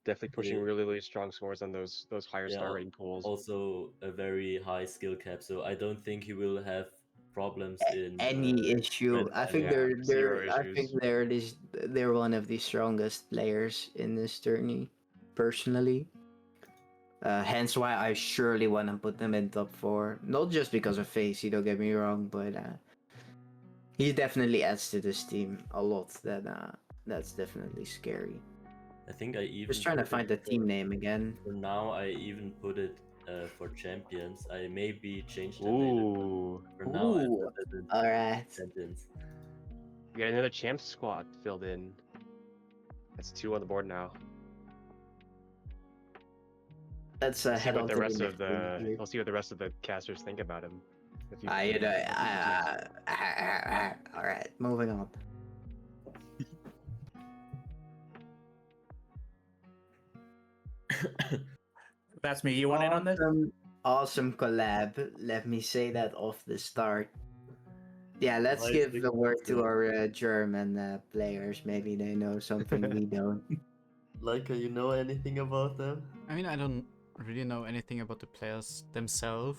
[SPEAKER 2] definitely pushing
[SPEAKER 5] Yeah.
[SPEAKER 2] really strong scores on those higher
[SPEAKER 5] Yeah,
[SPEAKER 2] star rating pools.
[SPEAKER 5] also a very high skill cap. So I don't think he will have problems in
[SPEAKER 3] any issue.
[SPEAKER 5] grand
[SPEAKER 3] I think
[SPEAKER 2] Yeah,
[SPEAKER 3] they're
[SPEAKER 2] zero
[SPEAKER 3] I think
[SPEAKER 2] issues.
[SPEAKER 3] they're one of the strongest players in this tourney, personally. Hence why I surely want to put them in top 4. Not just because of Facey, don't get me wrong, but he definitely adds to this team a lot. That's definitely scary.
[SPEAKER 5] I think I even
[SPEAKER 3] Just trying to
[SPEAKER 5] put
[SPEAKER 3] find
[SPEAKER 5] it
[SPEAKER 3] the team name again.
[SPEAKER 5] For now, I even put it for champions. I maybe changed the name.
[SPEAKER 2] Ooh,
[SPEAKER 5] For now, I
[SPEAKER 3] Ooh.
[SPEAKER 5] put it in
[SPEAKER 3] All right.
[SPEAKER 5] champions.
[SPEAKER 2] we got another champs squad filled in. That's 2 on the board now.
[SPEAKER 3] Let's
[SPEAKER 2] See
[SPEAKER 3] head
[SPEAKER 2] what
[SPEAKER 3] on
[SPEAKER 2] the
[SPEAKER 3] to
[SPEAKER 2] rest
[SPEAKER 3] the
[SPEAKER 2] of
[SPEAKER 3] next one
[SPEAKER 2] the
[SPEAKER 3] here.
[SPEAKER 2] we'll see what the rest of the casters think about him. If you-
[SPEAKER 3] All right, moving on.
[SPEAKER 1] That's me. You want in on this?
[SPEAKER 3] Awesome collab. Let me say that off the start. Yeah, let's
[SPEAKER 5] Nice
[SPEAKER 3] give
[SPEAKER 5] big
[SPEAKER 3] the word to
[SPEAKER 5] collab.
[SPEAKER 3] our German players. Maybe they know something we don't.
[SPEAKER 5] Laika, you know anything about them?
[SPEAKER 4] I mean, I don't really know anything about the players themselves.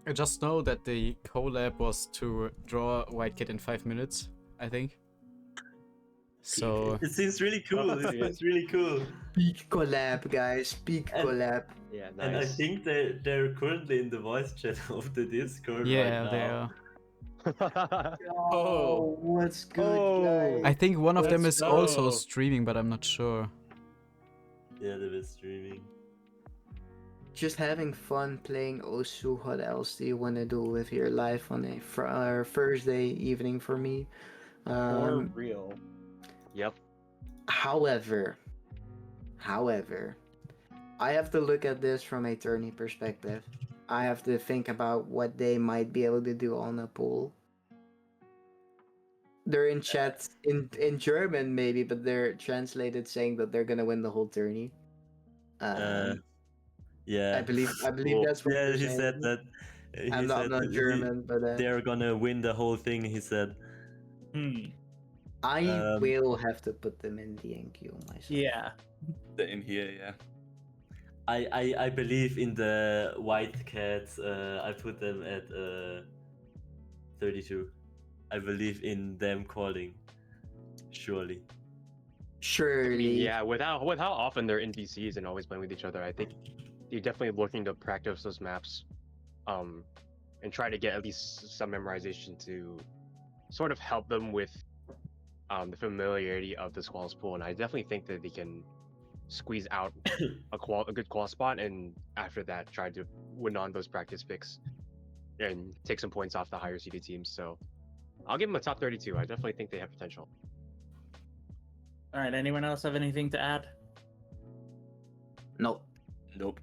[SPEAKER 4] I just know that the collab was to draw White Kid in 5 minutes, I think. So,
[SPEAKER 5] It seems really cool.
[SPEAKER 2] Oh,
[SPEAKER 5] It
[SPEAKER 2] yeah.
[SPEAKER 5] seems really cool.
[SPEAKER 3] Peak collab, guys. Peak
[SPEAKER 5] And-
[SPEAKER 3] collab.
[SPEAKER 2] Yeah,
[SPEAKER 5] And I
[SPEAKER 2] nice.
[SPEAKER 5] think they're currently in the voice chat of the Discord
[SPEAKER 4] yeah,
[SPEAKER 5] right
[SPEAKER 4] they
[SPEAKER 5] now.
[SPEAKER 4] are.
[SPEAKER 3] Oh, what's good,
[SPEAKER 2] Oh.
[SPEAKER 3] guys?
[SPEAKER 4] I think one of them
[SPEAKER 1] Let's
[SPEAKER 4] is also
[SPEAKER 1] go.
[SPEAKER 4] streaming, but I'm not sure.
[SPEAKER 5] Yeah, they were streaming.
[SPEAKER 3] Just having fun playing Osu. What else do you want to do with your life on a Thursday evening for me?
[SPEAKER 1] For real.
[SPEAKER 2] Yep.
[SPEAKER 3] However, I have to look at this from a tourney perspective. I have to think about what they might be able to do on a pool. They're in chat in German maybe, but they're translated saying that they're gonna win the whole tourney.
[SPEAKER 5] Yeah.
[SPEAKER 3] I believe
[SPEAKER 2] Cool.
[SPEAKER 3] that's what
[SPEAKER 5] Yeah,
[SPEAKER 3] they're
[SPEAKER 5] he
[SPEAKER 3] saying.
[SPEAKER 5] said that.
[SPEAKER 3] I'm not German, but
[SPEAKER 5] they're gonna win the whole thing. He said.
[SPEAKER 3] I will have to put them in the NQ myself.
[SPEAKER 1] Yeah.
[SPEAKER 6] Same here, yeah.
[SPEAKER 5] I believe in the White Cats. I put them at 32. I believe in them calling. Surely.
[SPEAKER 3] Surely.
[SPEAKER 2] Yeah, with how often they're in VCs and always playing with each other, I think they're definitely looking to practice those maps, and try to get at least some memorization to sort of help them with the familiarity of the squalls pool. And I definitely think that they can squeeze out a good qual spot, and after that try to win on those practice picks and take some points off the higher seeded teams. So I'll give them a top 32. I definitely think they have potential.
[SPEAKER 1] All right. Anyone else have anything to add?
[SPEAKER 3] Nope.
[SPEAKER 6] Nope.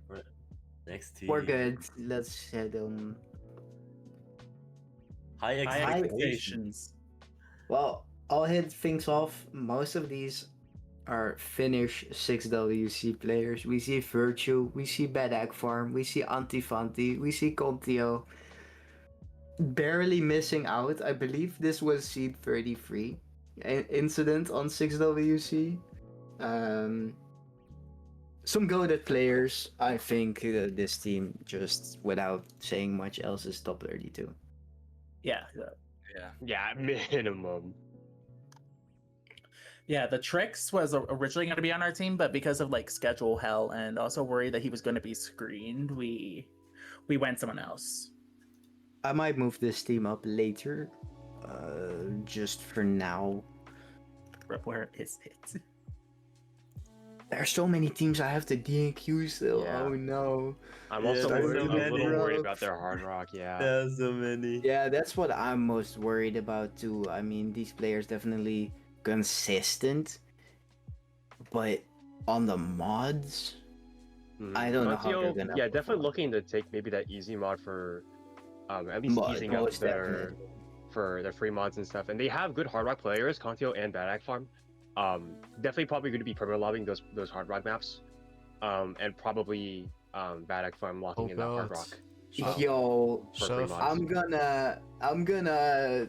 [SPEAKER 5] Next team.
[SPEAKER 3] We're good. Let's head on.
[SPEAKER 5] High
[SPEAKER 1] High
[SPEAKER 5] expectations.
[SPEAKER 1] expectations.
[SPEAKER 3] Well, I'll hit things off. Most of these are Finnish 6WC players. We see Virtue, we see Bad Egg Farm, we see Antifanti, we see Contio. Barely missing out. I believe this was seed 33 incident on 6WC. Some goated players. I think this team, just without saying much else, is top 32.
[SPEAKER 1] Yeah.
[SPEAKER 6] Yeah.
[SPEAKER 2] Yeah, minimum.
[SPEAKER 1] Yeah, the Trix was originally going to be on our team, but because of like schedule hell and also worried that he was going to be screened, we went someone else.
[SPEAKER 3] I might move this team up later. Just for now.
[SPEAKER 1] Where is it?
[SPEAKER 3] There are so many teams I have to DQ still.
[SPEAKER 2] Yeah.
[SPEAKER 3] Oh no.
[SPEAKER 2] I'm
[SPEAKER 5] Yeah,
[SPEAKER 2] also
[SPEAKER 5] there's
[SPEAKER 2] worried,
[SPEAKER 5] so
[SPEAKER 2] a little
[SPEAKER 5] many.
[SPEAKER 2] worried about their hard rock. Yeah.
[SPEAKER 5] There's so many.
[SPEAKER 3] Yeah, that's what I'm most worried about too. I mean, these players definitely consistent, but on the mods, I don't know how they're
[SPEAKER 2] Contio,
[SPEAKER 3] gonna.
[SPEAKER 2] yeah, definitely
[SPEAKER 3] perform.
[SPEAKER 2] looking to take maybe that easy mod for at least easing up
[SPEAKER 3] Most
[SPEAKER 2] their
[SPEAKER 3] definitely.
[SPEAKER 2] for their free mods and stuff. And they have good hard rock players, Contio and Bad Egg Farm. Definitely probably going to be perma lobbing those hard rock maps. And probably Bad Egg Farm locking in that hard
[SPEAKER 4] God.
[SPEAKER 2] rock.
[SPEAKER 3] Yo,
[SPEAKER 2] For free
[SPEAKER 4] Shove.
[SPEAKER 2] mods.
[SPEAKER 3] I'm gonna.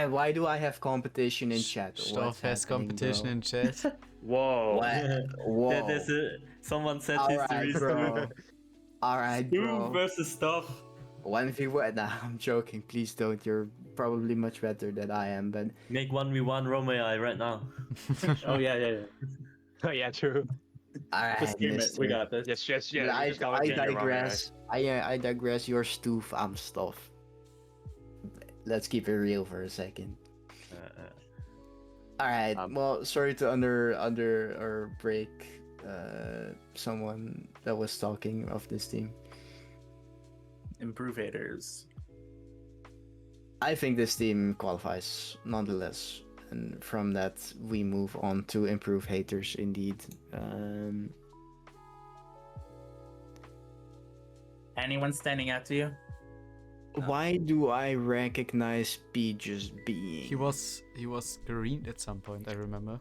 [SPEAKER 3] Why do I have competition in chat?
[SPEAKER 4] Stuff has competition in chat.
[SPEAKER 2] Whoa.
[SPEAKER 3] Whoa.
[SPEAKER 5] There's someone said
[SPEAKER 3] Alright,
[SPEAKER 5] history.
[SPEAKER 3] bro. Alright,
[SPEAKER 5] Who
[SPEAKER 3] bro.
[SPEAKER 5] versus stuff?
[SPEAKER 3] 1v1. Nah, I'm joking. Please don't. You're probably much better than I am, but
[SPEAKER 5] Make 1v1 Romeo right now.
[SPEAKER 1] Oh yeah.
[SPEAKER 2] Oh yeah, true.
[SPEAKER 3] alright,
[SPEAKER 1] Just game it.
[SPEAKER 3] mister.
[SPEAKER 1] We got this.
[SPEAKER 2] Yes.
[SPEAKER 3] I,
[SPEAKER 2] we just gotta
[SPEAKER 3] I
[SPEAKER 2] get your Romeo.
[SPEAKER 3] digress. I digress. You're Stoof. I'm Stuff. Let's keep it real for a second. Alright. Well, sorry to under or break someone that was talking of this team.
[SPEAKER 1] Improvators.
[SPEAKER 3] I think this team qualifies nonetheless. And from that, we move on to improve haters indeed.
[SPEAKER 1] Anyone standing out to you?
[SPEAKER 3] Why do I recognize P just being?
[SPEAKER 4] He was green at some point, I remember.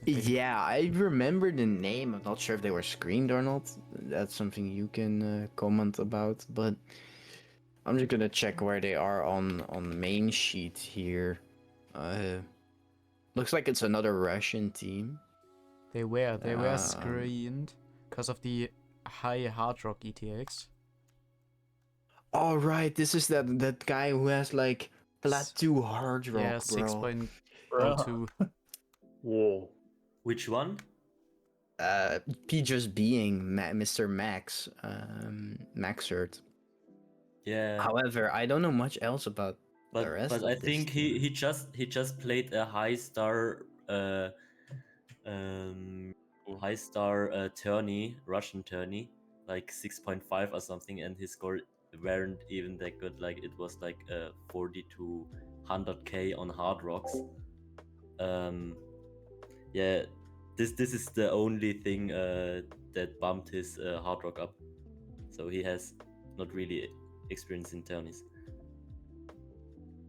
[SPEAKER 4] think.
[SPEAKER 3] Yeah, I remember the name. I'm not sure if they were screened or not. That's something you can comment about. But I'm just gonna check where they are on main sheet here. Looks like it's another Russian team.
[SPEAKER 4] They were
[SPEAKER 3] Um,
[SPEAKER 4] screened because of the high hard rock ETX.
[SPEAKER 3] All right, this is that guy who has like plateau hard rock,
[SPEAKER 4] Yeah,
[SPEAKER 3] bro.
[SPEAKER 4] 6.02.
[SPEAKER 2] Whoa.
[SPEAKER 5] Which one?
[SPEAKER 3] P just being Mr. Max, Maxert.
[SPEAKER 5] Yeah.
[SPEAKER 3] However, I don't know much else about
[SPEAKER 5] But
[SPEAKER 3] the rest
[SPEAKER 5] but
[SPEAKER 3] of
[SPEAKER 5] I
[SPEAKER 3] this
[SPEAKER 5] think
[SPEAKER 3] team.
[SPEAKER 5] he just played a high star tourney, Russian tourney, like 6.5 or something, and his score weren't even that good. Like it was like 40 to 100k on hard rocks. Yeah, this is the only thing that bumped his hard rock up. So he has not really experience in tourneys.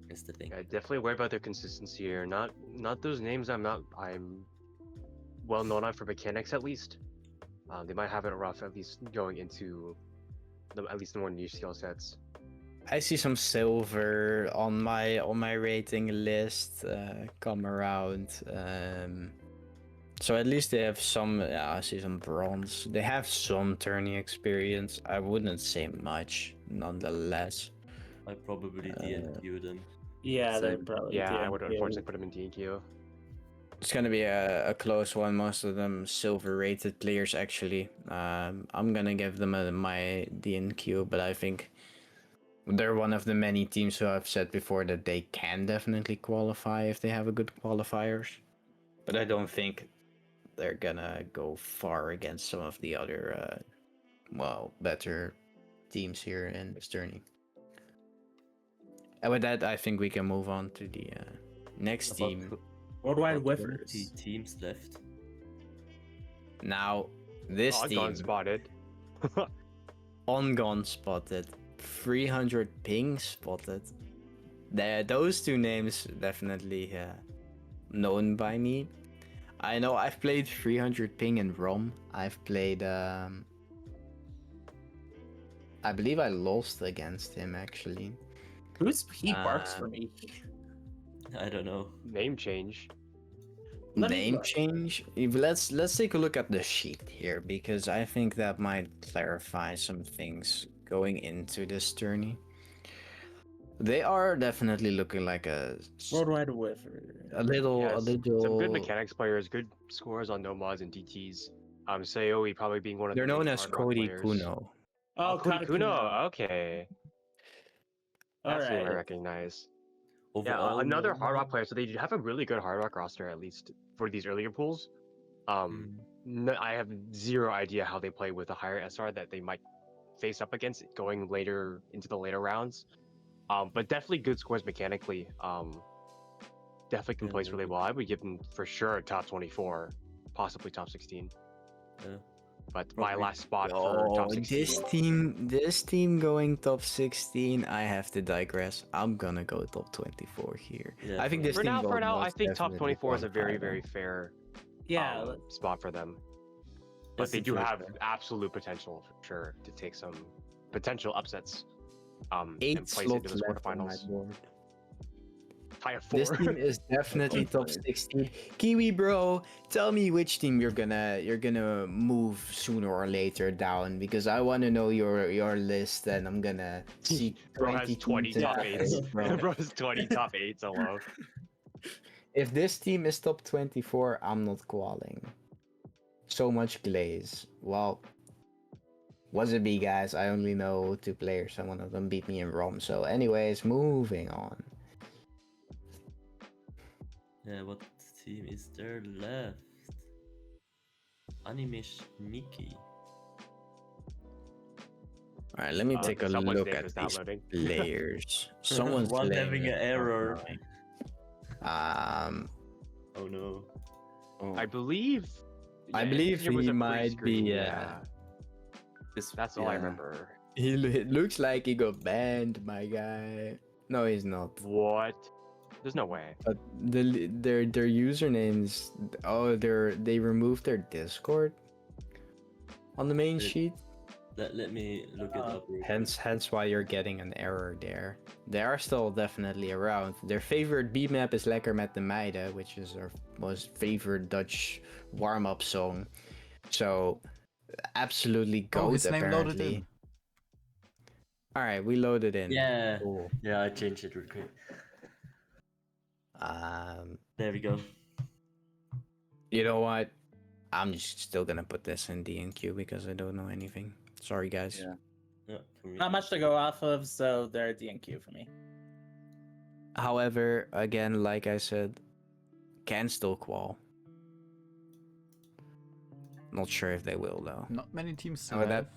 [SPEAKER 5] That's the thing.
[SPEAKER 2] I definitely worry about their consistency here. Not those names. I'm well known on for mechanics at least. They might have it rough at least going into at least the more niche skill sets.
[SPEAKER 3] I see some silver on my rating list come around. So at least they have some. Yeah, I see some bronze. They have some tourney experience. I wouldn't say much, nonetheless.
[SPEAKER 5] I probably DNQ them.
[SPEAKER 1] Yeah, they
[SPEAKER 5] Same.
[SPEAKER 1] probably
[SPEAKER 2] Yeah, I
[SPEAKER 1] did.
[SPEAKER 2] would unfortunately put him in DQ.
[SPEAKER 7] It's gonna be a close one. Most of them silver-rated players, actually. I'm gonna give them my DNQ, but I think they're one of the many teams who I've said before that they can definitely qualify if they have a good qualifiers. But I don't think they're gonna go far against some of the other, better teams here in this tourney. And with that, I think we can move on to the next
[SPEAKER 5] About
[SPEAKER 7] team.
[SPEAKER 1] Worldwide
[SPEAKER 5] about 20
[SPEAKER 1] Whiffers.
[SPEAKER 5] teams left.
[SPEAKER 7] Now, this
[SPEAKER 2] Oh,
[SPEAKER 7] team,
[SPEAKER 2] gone spotted.
[SPEAKER 7] On spotted, 300 ping spotted. Those two names definitely known by me. I know I've played 300 ping in ROM. I've played, I believe I lost against him actually.
[SPEAKER 1] He barks for me.
[SPEAKER 5] I don't know.
[SPEAKER 2] Name change.
[SPEAKER 1] Let me
[SPEAKER 7] Name
[SPEAKER 1] look.
[SPEAKER 7] change. Let's take a look at the sheet here because I think that might clarify some things going into this tourney. They are definitely looking like
[SPEAKER 1] Worldwide Whiffer.
[SPEAKER 2] Yes, some good
[SPEAKER 7] little.
[SPEAKER 2] mechanics players, good scores on no mods and DTs. Sayoe probably being one of
[SPEAKER 7] They're
[SPEAKER 2] the
[SPEAKER 7] known
[SPEAKER 2] main
[SPEAKER 7] as
[SPEAKER 2] hard rock
[SPEAKER 7] Cody
[SPEAKER 2] players.
[SPEAKER 7] Kuno.
[SPEAKER 1] Oh,
[SPEAKER 2] Cody Kuno.
[SPEAKER 1] Katakuno.
[SPEAKER 2] Okay,
[SPEAKER 1] All
[SPEAKER 2] that name I
[SPEAKER 1] right.
[SPEAKER 2] recognize.
[SPEAKER 5] Overall,
[SPEAKER 2] another
[SPEAKER 5] no
[SPEAKER 2] hard rock
[SPEAKER 5] more.
[SPEAKER 2] player. So they have a really good hard rock roster, at least for these earlier pools. I have zero idea how they play with a higher SR that they might face up against going later into the later rounds. But definitely good scores mechanically. Definitely can place really well. I would give them for sure a top 24, possibly top 16.
[SPEAKER 5] Yeah.
[SPEAKER 2] But my
[SPEAKER 5] Probably.
[SPEAKER 2] last spot for top 16.
[SPEAKER 7] This team going top 16. I have to digress. I'm gonna go top 24 here.
[SPEAKER 5] Yeah,
[SPEAKER 7] I think
[SPEAKER 5] for
[SPEAKER 7] this
[SPEAKER 2] For
[SPEAKER 7] team
[SPEAKER 2] now,
[SPEAKER 7] will
[SPEAKER 2] I
[SPEAKER 7] most
[SPEAKER 2] think top
[SPEAKER 7] definitely
[SPEAKER 2] 24 is a very,
[SPEAKER 7] qualify,
[SPEAKER 2] very
[SPEAKER 7] though.
[SPEAKER 2] fair
[SPEAKER 1] Yeah.
[SPEAKER 2] spot for them. But
[SPEAKER 5] That's
[SPEAKER 2] they do have
[SPEAKER 5] interesting.
[SPEAKER 2] absolute potential for sure to take some potential upsets.
[SPEAKER 7] 8
[SPEAKER 2] and place
[SPEAKER 7] slots
[SPEAKER 2] into the
[SPEAKER 7] left on my
[SPEAKER 2] quarterfinals.
[SPEAKER 7] board.
[SPEAKER 2] I have 4.
[SPEAKER 7] This team is definitely top 16. Kiwi bro, tell me which team you're gonna move sooner or later down because I want to know your list and I'm gonna see
[SPEAKER 2] Bro has 20 top
[SPEAKER 7] teams
[SPEAKER 2] 8s.
[SPEAKER 7] bro.
[SPEAKER 2] Bro has 20 top 8s alone.
[SPEAKER 7] If this team is top 24, I'm not qualing. So much glaze. Well, was it be guys? I only know 2 players and one of them beat me in ROM. So anyways, moving on.
[SPEAKER 5] Yeah, what team is there left? Animesh Nikki.
[SPEAKER 7] Alright, let me take a
[SPEAKER 2] Someone's
[SPEAKER 7] look
[SPEAKER 2] name
[SPEAKER 7] at
[SPEAKER 2] is not
[SPEAKER 7] these
[SPEAKER 2] loading.
[SPEAKER 7] players. Someone's
[SPEAKER 5] One
[SPEAKER 7] playing
[SPEAKER 5] having an
[SPEAKER 7] it,
[SPEAKER 5] error.
[SPEAKER 7] definitely.
[SPEAKER 5] Oh no.
[SPEAKER 6] Oh,
[SPEAKER 2] I believe.
[SPEAKER 7] I
[SPEAKER 2] yeah,
[SPEAKER 7] believe
[SPEAKER 2] Engineer was
[SPEAKER 7] he
[SPEAKER 2] a
[SPEAKER 7] might
[SPEAKER 2] pre-screen,
[SPEAKER 7] be,
[SPEAKER 2] Yeah,
[SPEAKER 6] this,
[SPEAKER 2] that's all I
[SPEAKER 6] yeah.
[SPEAKER 2] remember.
[SPEAKER 7] it looks like he got banned, my guy. No, he's not.
[SPEAKER 2] What? There's no way.
[SPEAKER 7] But their usernames. Oh, they removed their Discord on the main
[SPEAKER 5] It-
[SPEAKER 7] sheet.
[SPEAKER 5] Let me look it up. real quick.
[SPEAKER 7] Hence why you're getting an error there. They are still definitely around. Their favorite B map is Lekker met de Meiden, which is our most favorite Dutch warm-up song. So absolutely
[SPEAKER 4] Oh,
[SPEAKER 7] goat
[SPEAKER 4] his name loaded
[SPEAKER 7] apparently.
[SPEAKER 4] in.
[SPEAKER 7] Alright, we loaded in.
[SPEAKER 5] Yeah.
[SPEAKER 7] Cool.
[SPEAKER 5] Yeah, I changed it real quick. There we go.
[SPEAKER 7] You know what? I'm just still gonna put this in D and Q because I don't know anything. Sorry, guys.
[SPEAKER 6] Yeah.
[SPEAKER 5] Yeah, for me.
[SPEAKER 1] Not much to go off of, so they're DNQ for me.
[SPEAKER 7] However, again, like I said, can still qual. Not sure if they will though.
[SPEAKER 4] Not many teams
[SPEAKER 7] Oh,
[SPEAKER 4] left.
[SPEAKER 7] that-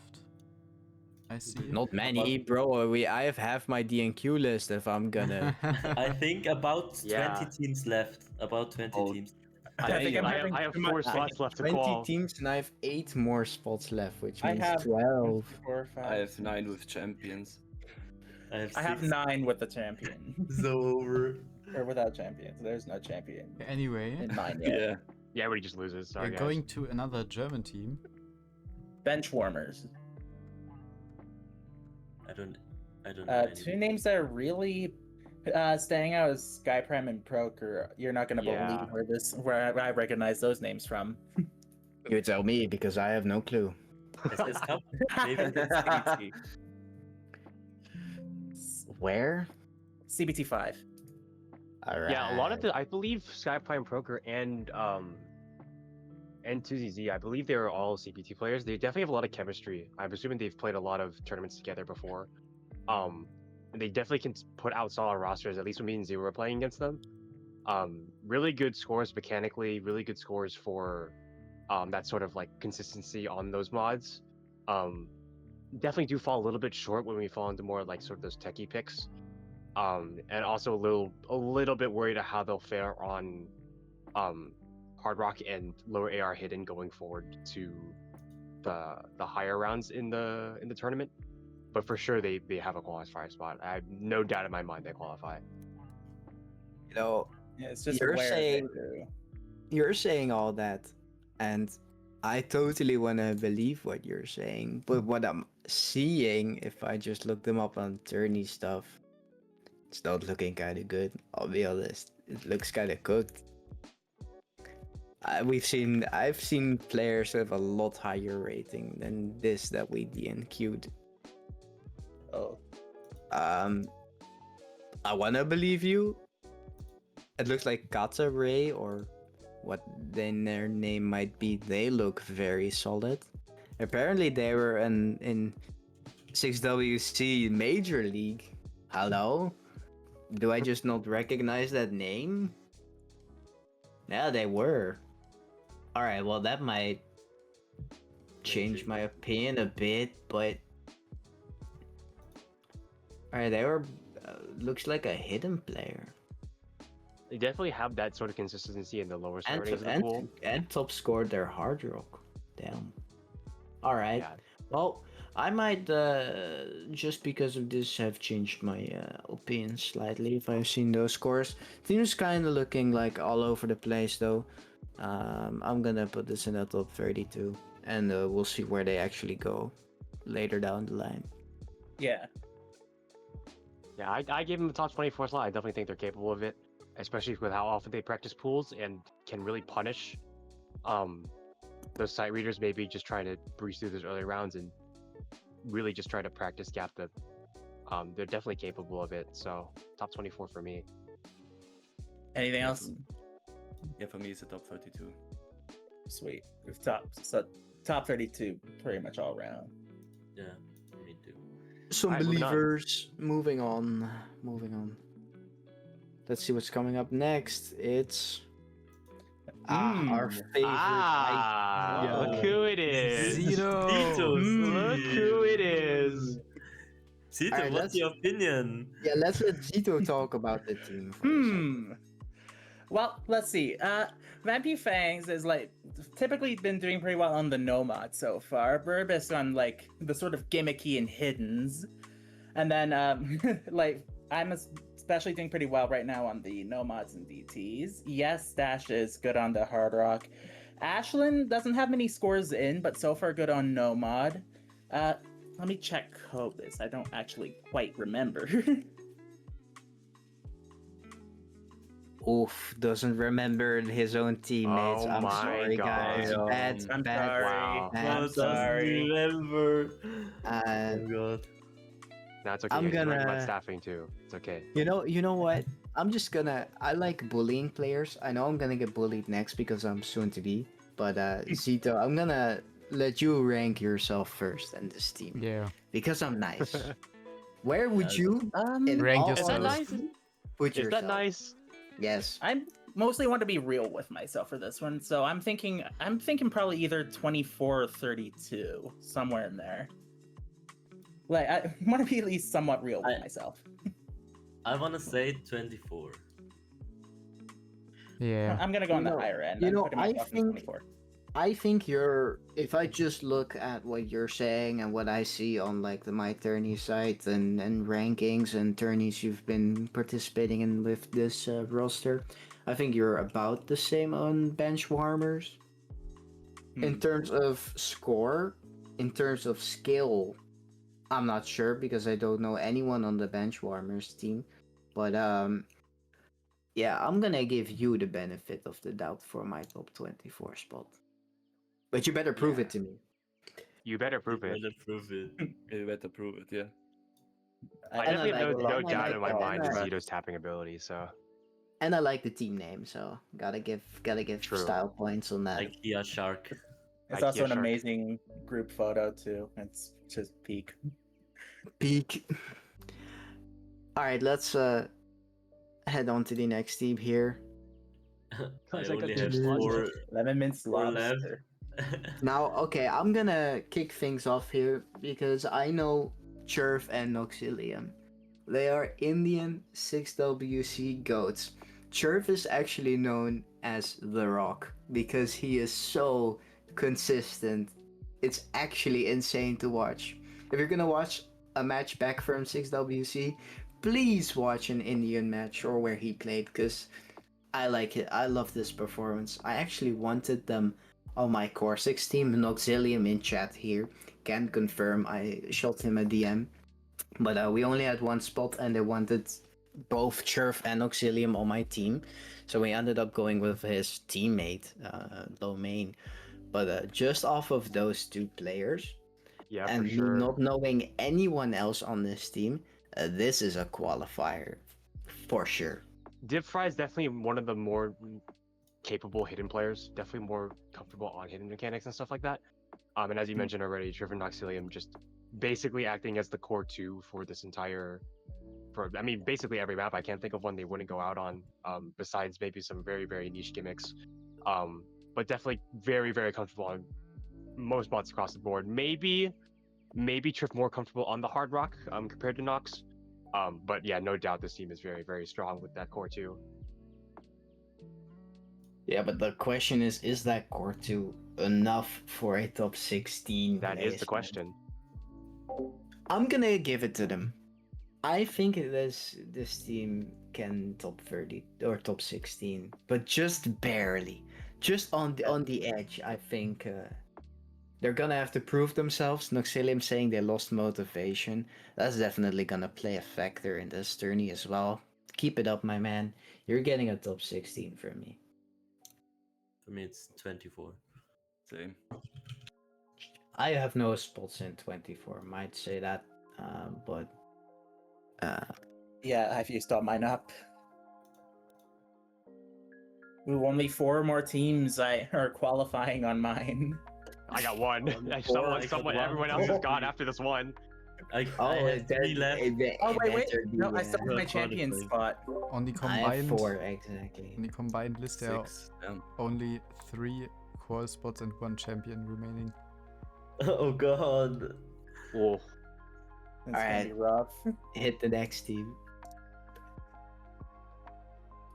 [SPEAKER 4] I see.
[SPEAKER 7] Not many, bro. I have half my D and Q list if I'm gonna.
[SPEAKER 5] I think about 20
[SPEAKER 2] Yeah.
[SPEAKER 5] teams left. About 20
[SPEAKER 6] Oh.
[SPEAKER 5] teams.
[SPEAKER 1] I think I'm
[SPEAKER 2] I
[SPEAKER 1] having
[SPEAKER 2] have
[SPEAKER 1] too
[SPEAKER 2] 4
[SPEAKER 1] much-
[SPEAKER 2] slots left to
[SPEAKER 7] 20
[SPEAKER 2] call.
[SPEAKER 7] teams and I have 8 more spots left, which
[SPEAKER 1] I
[SPEAKER 7] means
[SPEAKER 1] have
[SPEAKER 7] 12.
[SPEAKER 1] 4, 5,
[SPEAKER 6] I have
[SPEAKER 1] 6.
[SPEAKER 6] 9 with champions.
[SPEAKER 5] I have,
[SPEAKER 1] I have
[SPEAKER 5] 6.
[SPEAKER 1] 9 with the champion.
[SPEAKER 5] So over.
[SPEAKER 1] Or without champions. There's no champion
[SPEAKER 4] Anyway,
[SPEAKER 1] in mine yet.
[SPEAKER 6] Yeah.
[SPEAKER 2] Yeah, everybody just loses. Sorry,
[SPEAKER 4] we're
[SPEAKER 2] guys.
[SPEAKER 4] going to another German team.
[SPEAKER 1] Bench warmers.
[SPEAKER 5] I don't know.
[SPEAKER 1] 2 names that are really staying out is Sky Prime and Proker. You're not gonna
[SPEAKER 2] Yeah.
[SPEAKER 1] believe where I recognize those names from.
[SPEAKER 7] You tell me because I have no clue.
[SPEAKER 5] It's tough. Maybe it's CBT.
[SPEAKER 7] Where?
[SPEAKER 1] CBT5.
[SPEAKER 3] All right.
[SPEAKER 2] Yeah, a lot of the I believe Sky Prime Poker and 2ZZ, I believe they were all CPT players. They definitely have a lot of chemistry. I'm assuming they've played a lot of tournaments together before. And they definitely can put out solid rosters, at least when me and Zero were playing against them. Really good scores mechanically, really good scores for that sort of like consistency on those mods. Definitely do fall a little bit short when we fall into more like sort of those techie picks. And also a little bit worried at how they'll fare on Hard Rock and lower AR hidden going forward to the higher rounds in the tournament. But for sure they have a qualifier spot. I have no doubt in my mind they qualify.
[SPEAKER 3] You know,
[SPEAKER 1] Yeah, it's just
[SPEAKER 3] You're
[SPEAKER 1] where
[SPEAKER 3] saying-
[SPEAKER 1] they do.
[SPEAKER 3] you're saying all that, and I totally want to believe what you're saying. But what I'm seeing, if I just look them up on tourney stuff, it's not looking kind of good. I'll be honest. It looks kind of cooked. I've seen players with a lot higher rating than this that we DNQ'd.
[SPEAKER 1] Oh,
[SPEAKER 3] I wanna believe you. It looks like Kata Ray or what then their name might be. They look very solid. Apparently they were in 6WC Major League. Hello? Do I just not recognize that name? Yeah, they were. Alright, well that might change my opinion a bit, but alright, they were looks like a hidden player.
[SPEAKER 2] They definitely have that sort of consistency in the lower
[SPEAKER 3] And,
[SPEAKER 2] ratings of the
[SPEAKER 3] and,
[SPEAKER 2] pool.
[SPEAKER 3] and top scored their hard rock. Damn. Alright.
[SPEAKER 2] Yeah.
[SPEAKER 3] Well, I might just because of this have changed my opinion slightly if I've seen those scores. Team's kind of looking like all over the place though. I'm gonna put this in the top 32 and we'll see where they actually go later down the line.
[SPEAKER 1] yeah.
[SPEAKER 2] Yeah, I gave them the top 24 slot. I definitely think they're capable of it, especially with how often they practice pools and can really punish those sight readers maybe just trying to breeze through those early rounds and really just try to practice gap them. They're definitely capable of it. So top 24 for me.
[SPEAKER 1] Anything else?
[SPEAKER 6] Yeah, for me it's a top 32.
[SPEAKER 1] Sweet. We've top 32 pretty much all around.
[SPEAKER 5] Yeah, me too.
[SPEAKER 3] Some
[SPEAKER 2] Alright, moving on.
[SPEAKER 3] believers. Moving on. Let's see what's coming up next. It's our favorite.
[SPEAKER 2] Ah, look who it is.
[SPEAKER 4] Zito.
[SPEAKER 2] Look who it is.
[SPEAKER 5] Zito,
[SPEAKER 3] Alright,
[SPEAKER 5] what's your opinion?
[SPEAKER 3] Yeah, let's let Zito talk about the team. For a second.
[SPEAKER 1] Well, let's see. Vampy Fangs is like typically been doing pretty well on the Nomad so far. Burbis on like the sort of gimmicky and hiddens. And then like I'm especially doing pretty well right now on the Nomads and DTs. Yes, Dash is good on the Hard Rock. Ashlyn doesn't have many scores in, but so far good on Nomad. Let me check Cobus. I don't actually quite remember.
[SPEAKER 3] Oof, doesn't remember his own teammates.
[SPEAKER 2] Oh
[SPEAKER 3] I'm
[SPEAKER 2] my
[SPEAKER 3] sorry, guys.
[SPEAKER 2] God.
[SPEAKER 3] Bad,
[SPEAKER 1] I'm
[SPEAKER 3] bad.
[SPEAKER 1] sorry.
[SPEAKER 2] Wow.
[SPEAKER 3] I'm
[SPEAKER 5] Doesn't
[SPEAKER 1] sorry.
[SPEAKER 5] remember.
[SPEAKER 3] Uh,
[SPEAKER 5] Oh god.
[SPEAKER 2] That's okay.
[SPEAKER 3] I'm
[SPEAKER 2] You're right about
[SPEAKER 3] gonna-
[SPEAKER 2] staffing too. It's okay.
[SPEAKER 3] You know what? I like bullying players. I know I'm gonna get bullied next because I'm soon to be. But Zito, I'm gonna let you rank yourself first in this team
[SPEAKER 4] Yeah.
[SPEAKER 3] because I'm nice. Where would you in
[SPEAKER 4] Rank
[SPEAKER 3] all
[SPEAKER 4] yourself.
[SPEAKER 2] Is that nice?
[SPEAKER 3] honesty, put
[SPEAKER 2] Is
[SPEAKER 3] yourself?
[SPEAKER 2] that nice?
[SPEAKER 3] Yes.
[SPEAKER 1] I mostly want to be real with myself for this one, so I'm thinking probably either 24 or 32, somewhere in there. Like I want to be at least somewhat real with myself.
[SPEAKER 5] I wanna say 24.
[SPEAKER 4] Yeah.
[SPEAKER 1] I'm gonna go on
[SPEAKER 3] You
[SPEAKER 1] the
[SPEAKER 3] know-
[SPEAKER 1] higher end.
[SPEAKER 3] you
[SPEAKER 1] I'm
[SPEAKER 3] know,
[SPEAKER 1] putting
[SPEAKER 3] I
[SPEAKER 1] myself in
[SPEAKER 3] think-
[SPEAKER 1] 24.
[SPEAKER 3] I think if I just look at what you're saying and what I see on like the My Tourney site and rankings and tourneys you've been participating in with this roster, I think you're about the same on bench warmers. In terms of score, in terms of skill, I'm not sure because I don't know anyone on the bench warmers team. But yeah, I'm gonna give you the benefit of the doubt for my top 24 spot. But you better prove it to me.
[SPEAKER 2] You better prove
[SPEAKER 5] You
[SPEAKER 2] it.
[SPEAKER 5] better prove it.
[SPEAKER 6] You better prove it, yeah.
[SPEAKER 2] I
[SPEAKER 3] And
[SPEAKER 2] definitely
[SPEAKER 3] I
[SPEAKER 2] have
[SPEAKER 3] like
[SPEAKER 2] no
[SPEAKER 3] it.
[SPEAKER 2] doubt in my
[SPEAKER 3] And
[SPEAKER 2] mind
[SPEAKER 3] I-
[SPEAKER 2] in Zito's tapping ability. So
[SPEAKER 3] And I like the team name, so gotta give
[SPEAKER 2] True.
[SPEAKER 3] style points on that.
[SPEAKER 5] IKEA Shark.
[SPEAKER 1] It's
[SPEAKER 2] IKEA
[SPEAKER 1] also an
[SPEAKER 2] Shark.
[SPEAKER 1] amazing group photo too. It's just peak.
[SPEAKER 3] Peak. All right, let's head on to the next team here.
[SPEAKER 5] I
[SPEAKER 2] Guys, I got
[SPEAKER 5] only
[SPEAKER 2] two
[SPEAKER 5] have
[SPEAKER 2] slots.
[SPEAKER 1] Lemon mince
[SPEAKER 5] four left.
[SPEAKER 1] lobster.
[SPEAKER 3] Now, okay, I'm gonna kick things off here because I know Churf and Noxilium. They are Indian 6WC goats. Churf is actually known as The Rock because he is so consistent. It's actually insane to watch. If you're gonna watch a match back from 6WC, please watch an Indian match or where he played because I like it. I love this performance. I actually wanted them on my Core 6 team. Noxilium in chat here can confirm. I shot him a DM. But we only had one spot and they wanted both Churf and Auxilium on my team. So we ended up going with his teammate, Domain. But just off of those two players,
[SPEAKER 2] Yeah,
[SPEAKER 3] and
[SPEAKER 2] for
[SPEAKER 3] me
[SPEAKER 2] sure.
[SPEAKER 3] not knowing anyone else on this team, this is a qualifier for sure.
[SPEAKER 2] Dipfry is definitely one of the more capable hidden players. Definitely more comfortable on hidden mechanics and stuff like that. And as you mentioned already, Driven Noxilium just basically acting as the core 2 for this entire, I mean, basically every map. I can't think of one they wouldn't go out on, besides maybe some very, very niche gimmicks. But definitely very, very comfortable on most bots across the board. Maybe Triff more comfortable on the hard rock compared to Nox. But yeah, no doubt this team is very, very strong with that core 2.
[SPEAKER 3] Yeah, but the question is that core 2 enough for a top 16
[SPEAKER 2] That is the
[SPEAKER 3] placement?
[SPEAKER 2] question.
[SPEAKER 3] I'm gonna give it to them. I think this team can top 30 or top 16, but just barely, just on the edge. I think they're gonna have to prove themselves. Noxilium saying they lost motivation. That's definitely gonna play a factor in this tourney as well. Keep it up, my man. You're getting a top 16 from me.
[SPEAKER 5] For me, it's 24.
[SPEAKER 6] Same.
[SPEAKER 3] I have no spots in 24. Might say that, but.
[SPEAKER 1] Yeah, I've used all mine up. Ooh, only 4 more teams are qualifying on mine.
[SPEAKER 2] I got one.
[SPEAKER 5] Four, I got one.
[SPEAKER 2] Everyone else is gone after this one.
[SPEAKER 5] I
[SPEAKER 3] Oh,
[SPEAKER 5] have 3 left.
[SPEAKER 1] Oh wait. No, I still have
[SPEAKER 5] Yeah.
[SPEAKER 1] my champion spot.
[SPEAKER 4] On the
[SPEAKER 3] I have
[SPEAKER 4] combined
[SPEAKER 3] 4 exactly.
[SPEAKER 4] on the combined list, there are
[SPEAKER 6] 6. Damn.
[SPEAKER 4] only 3 core spots and 1 champion remaining.
[SPEAKER 5] Oh god.
[SPEAKER 2] Oh,
[SPEAKER 1] It's gonna
[SPEAKER 3] Alright.
[SPEAKER 1] be rough.
[SPEAKER 3] Hit the next team.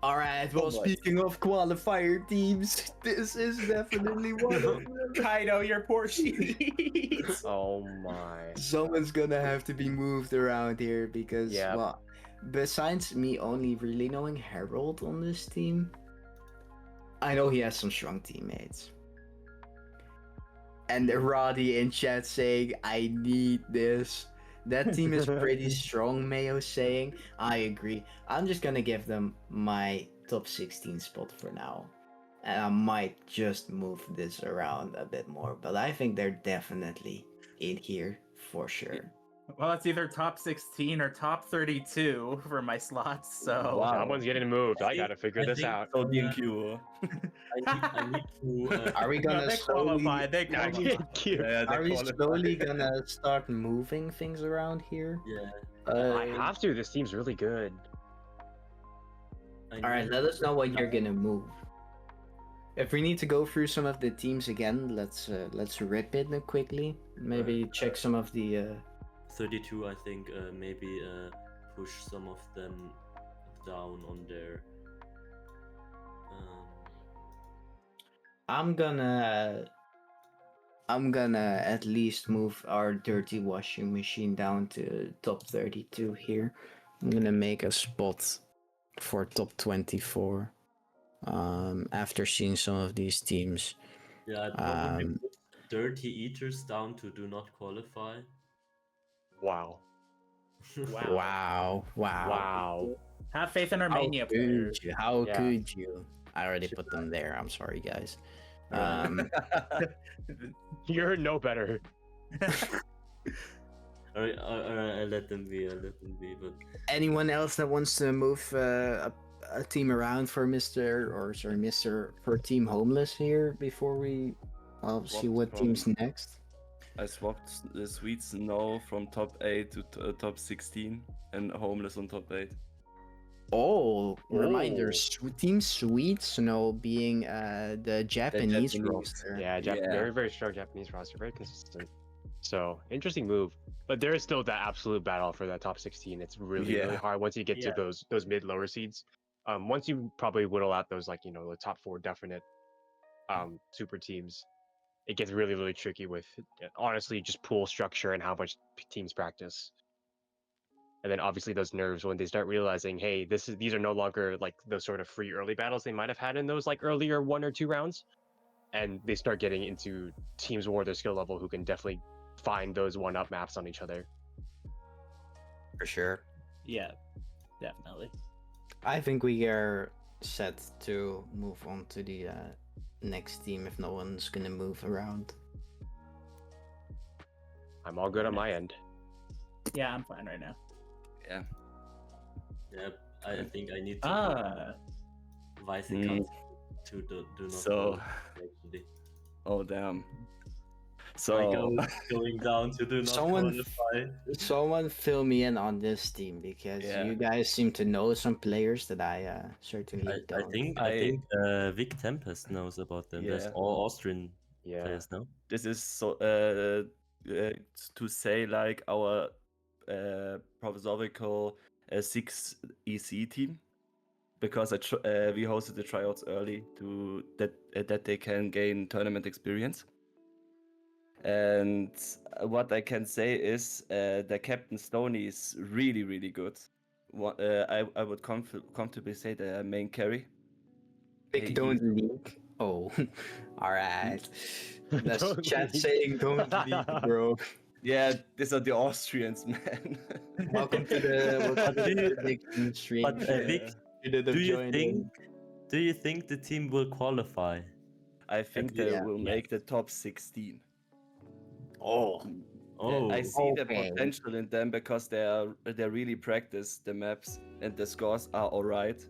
[SPEAKER 3] Alright, well,
[SPEAKER 1] Oh, boy.
[SPEAKER 3] speaking of qualifier teams, this is definitely one of them.
[SPEAKER 1] Kaido, your poor sheets.
[SPEAKER 2] oh my.
[SPEAKER 3] Someone's gonna have to be moved around here because,
[SPEAKER 2] Yep.
[SPEAKER 3] well, besides me only really knowing Harold on this team, I know he has some strong teammates. And Roddy in chat saying, I need this. That team is pretty strong, Mayo saying. I agree. I'm just gonna give them my top 16 spot for now. And I might just move this around a bit more, but I think they're definitely in here for sure.
[SPEAKER 1] Well, it's either top 16 or top 32 for my slots, so.
[SPEAKER 3] Wow.
[SPEAKER 2] Someone's getting moved. I gotta figure
[SPEAKER 5] I
[SPEAKER 2] this
[SPEAKER 5] think-
[SPEAKER 2] out.
[SPEAKER 6] So DNQ.
[SPEAKER 5] I need to.
[SPEAKER 3] Are we
[SPEAKER 1] No,
[SPEAKER 3] gonna
[SPEAKER 1] they
[SPEAKER 3] slowly,
[SPEAKER 1] qualify. They
[SPEAKER 2] Yeah,
[SPEAKER 1] qualify.
[SPEAKER 2] cute.
[SPEAKER 3] are we slowly gonna start moving things around here?
[SPEAKER 5] Yeah.
[SPEAKER 2] I have to. This team's really good.
[SPEAKER 5] I
[SPEAKER 3] All right,
[SPEAKER 5] need-
[SPEAKER 3] let us know what you're gonna move. If we need to go through some of the teams again, let's rip it quickly. Maybe check some of the.
[SPEAKER 5] 32, I think. Maybe push some of them down on their.
[SPEAKER 3] I'm gonna at least move our dirty washing machine down to top 32 here. I'm gonna make a spot for top 24. After seeing some of these teams.
[SPEAKER 5] Yeah, I probably
[SPEAKER 3] Um,
[SPEAKER 5] put Dirty Eaters down to do not qualify.
[SPEAKER 2] Wow.
[SPEAKER 3] Wow.
[SPEAKER 2] Wow.
[SPEAKER 1] Have faith in our
[SPEAKER 3] How
[SPEAKER 1] mania players.
[SPEAKER 3] could you? How
[SPEAKER 2] Yeah.
[SPEAKER 3] could you? I already put them there. I'm sorry, guys.
[SPEAKER 2] You're no better.
[SPEAKER 5] Alright, I let them be. But
[SPEAKER 3] Anyone else that wants to move a team around for Mr. for Team Homeless here before we see
[SPEAKER 6] Swapped
[SPEAKER 3] what
[SPEAKER 6] from-
[SPEAKER 3] team's next?
[SPEAKER 6] I swapped the Sweet Snow from top 8 to top 16 and Homeless on top 8.
[SPEAKER 3] Oh, reminder,
[SPEAKER 2] Oh.
[SPEAKER 3] Team Sweet Snow being the Japanese
[SPEAKER 6] Japanese.
[SPEAKER 3] roster.
[SPEAKER 2] Yeah,
[SPEAKER 6] Yeah.
[SPEAKER 2] very, very strong Japanese roster, very consistent. So interesting move. But there is still that absolute battle for that top 16. It's really, really
[SPEAKER 6] Yeah.
[SPEAKER 2] hard once you get
[SPEAKER 1] Yeah.
[SPEAKER 2] to those mid lower seeds. Once you probably whittle out those like, the top 4 definite super teams, it gets really, really tricky with honestly just pool structure and how much teams practice. And then obviously those nerves when they start realizing, hey, these are no longer like those sort of free early battles they might have had in those like earlier 1 or 2 rounds. And they start getting into teams more their skill level who can definitely find those 1-up maps on each other.
[SPEAKER 3] For sure.
[SPEAKER 1] Yeah, definitely.
[SPEAKER 3] I think we are set to move on to the next team if no one's gonna move around.
[SPEAKER 2] I'm all good on my end.
[SPEAKER 1] Yeah, I'm fine right now.
[SPEAKER 6] Yeah.
[SPEAKER 5] Yeah, I think I need to
[SPEAKER 1] Ah,
[SPEAKER 5] Vice
[SPEAKER 6] Mm.
[SPEAKER 5] account to do not
[SPEAKER 6] So-
[SPEAKER 5] go, actually.
[SPEAKER 6] Oh damn.
[SPEAKER 5] Laika
[SPEAKER 6] So
[SPEAKER 5] is going down to do not
[SPEAKER 3] Someone-
[SPEAKER 5] qualify.
[SPEAKER 3] Someone fill me in on this team because
[SPEAKER 6] Yeah.
[SPEAKER 3] you guys seem to know some players that I certainly
[SPEAKER 5] I
[SPEAKER 3] don't.
[SPEAKER 5] think Vic Tempest knows about them. There's
[SPEAKER 6] Yeah.
[SPEAKER 5] all Austrian
[SPEAKER 2] Yeah.
[SPEAKER 5] players now.
[SPEAKER 6] this is so to say like our provisorical 6 EC team, because we hosted the tryouts early to that they can gain tournament experience. And what I can say is that Captain Stoney is really, really good. I would comfortably say the main carry.
[SPEAKER 3] Vic,
[SPEAKER 6] He-
[SPEAKER 3] don't leak. Oh, all right. That's
[SPEAKER 2] Don't
[SPEAKER 3] chat
[SPEAKER 2] leak.
[SPEAKER 3] saying don't leak, bro.
[SPEAKER 6] Yeah, these are the Austrians, man.
[SPEAKER 3] Welcome to the prediction stream.
[SPEAKER 5] But Vic,
[SPEAKER 3] You did have
[SPEAKER 5] do you
[SPEAKER 3] joined
[SPEAKER 5] think the team will qualify?
[SPEAKER 6] I think
[SPEAKER 5] Yeah,
[SPEAKER 6] they will make the top 16.
[SPEAKER 3] Oh,
[SPEAKER 5] Oh,
[SPEAKER 6] I see the
[SPEAKER 3] okay.
[SPEAKER 6] potential in them because they really practice the maps and the scores are alright.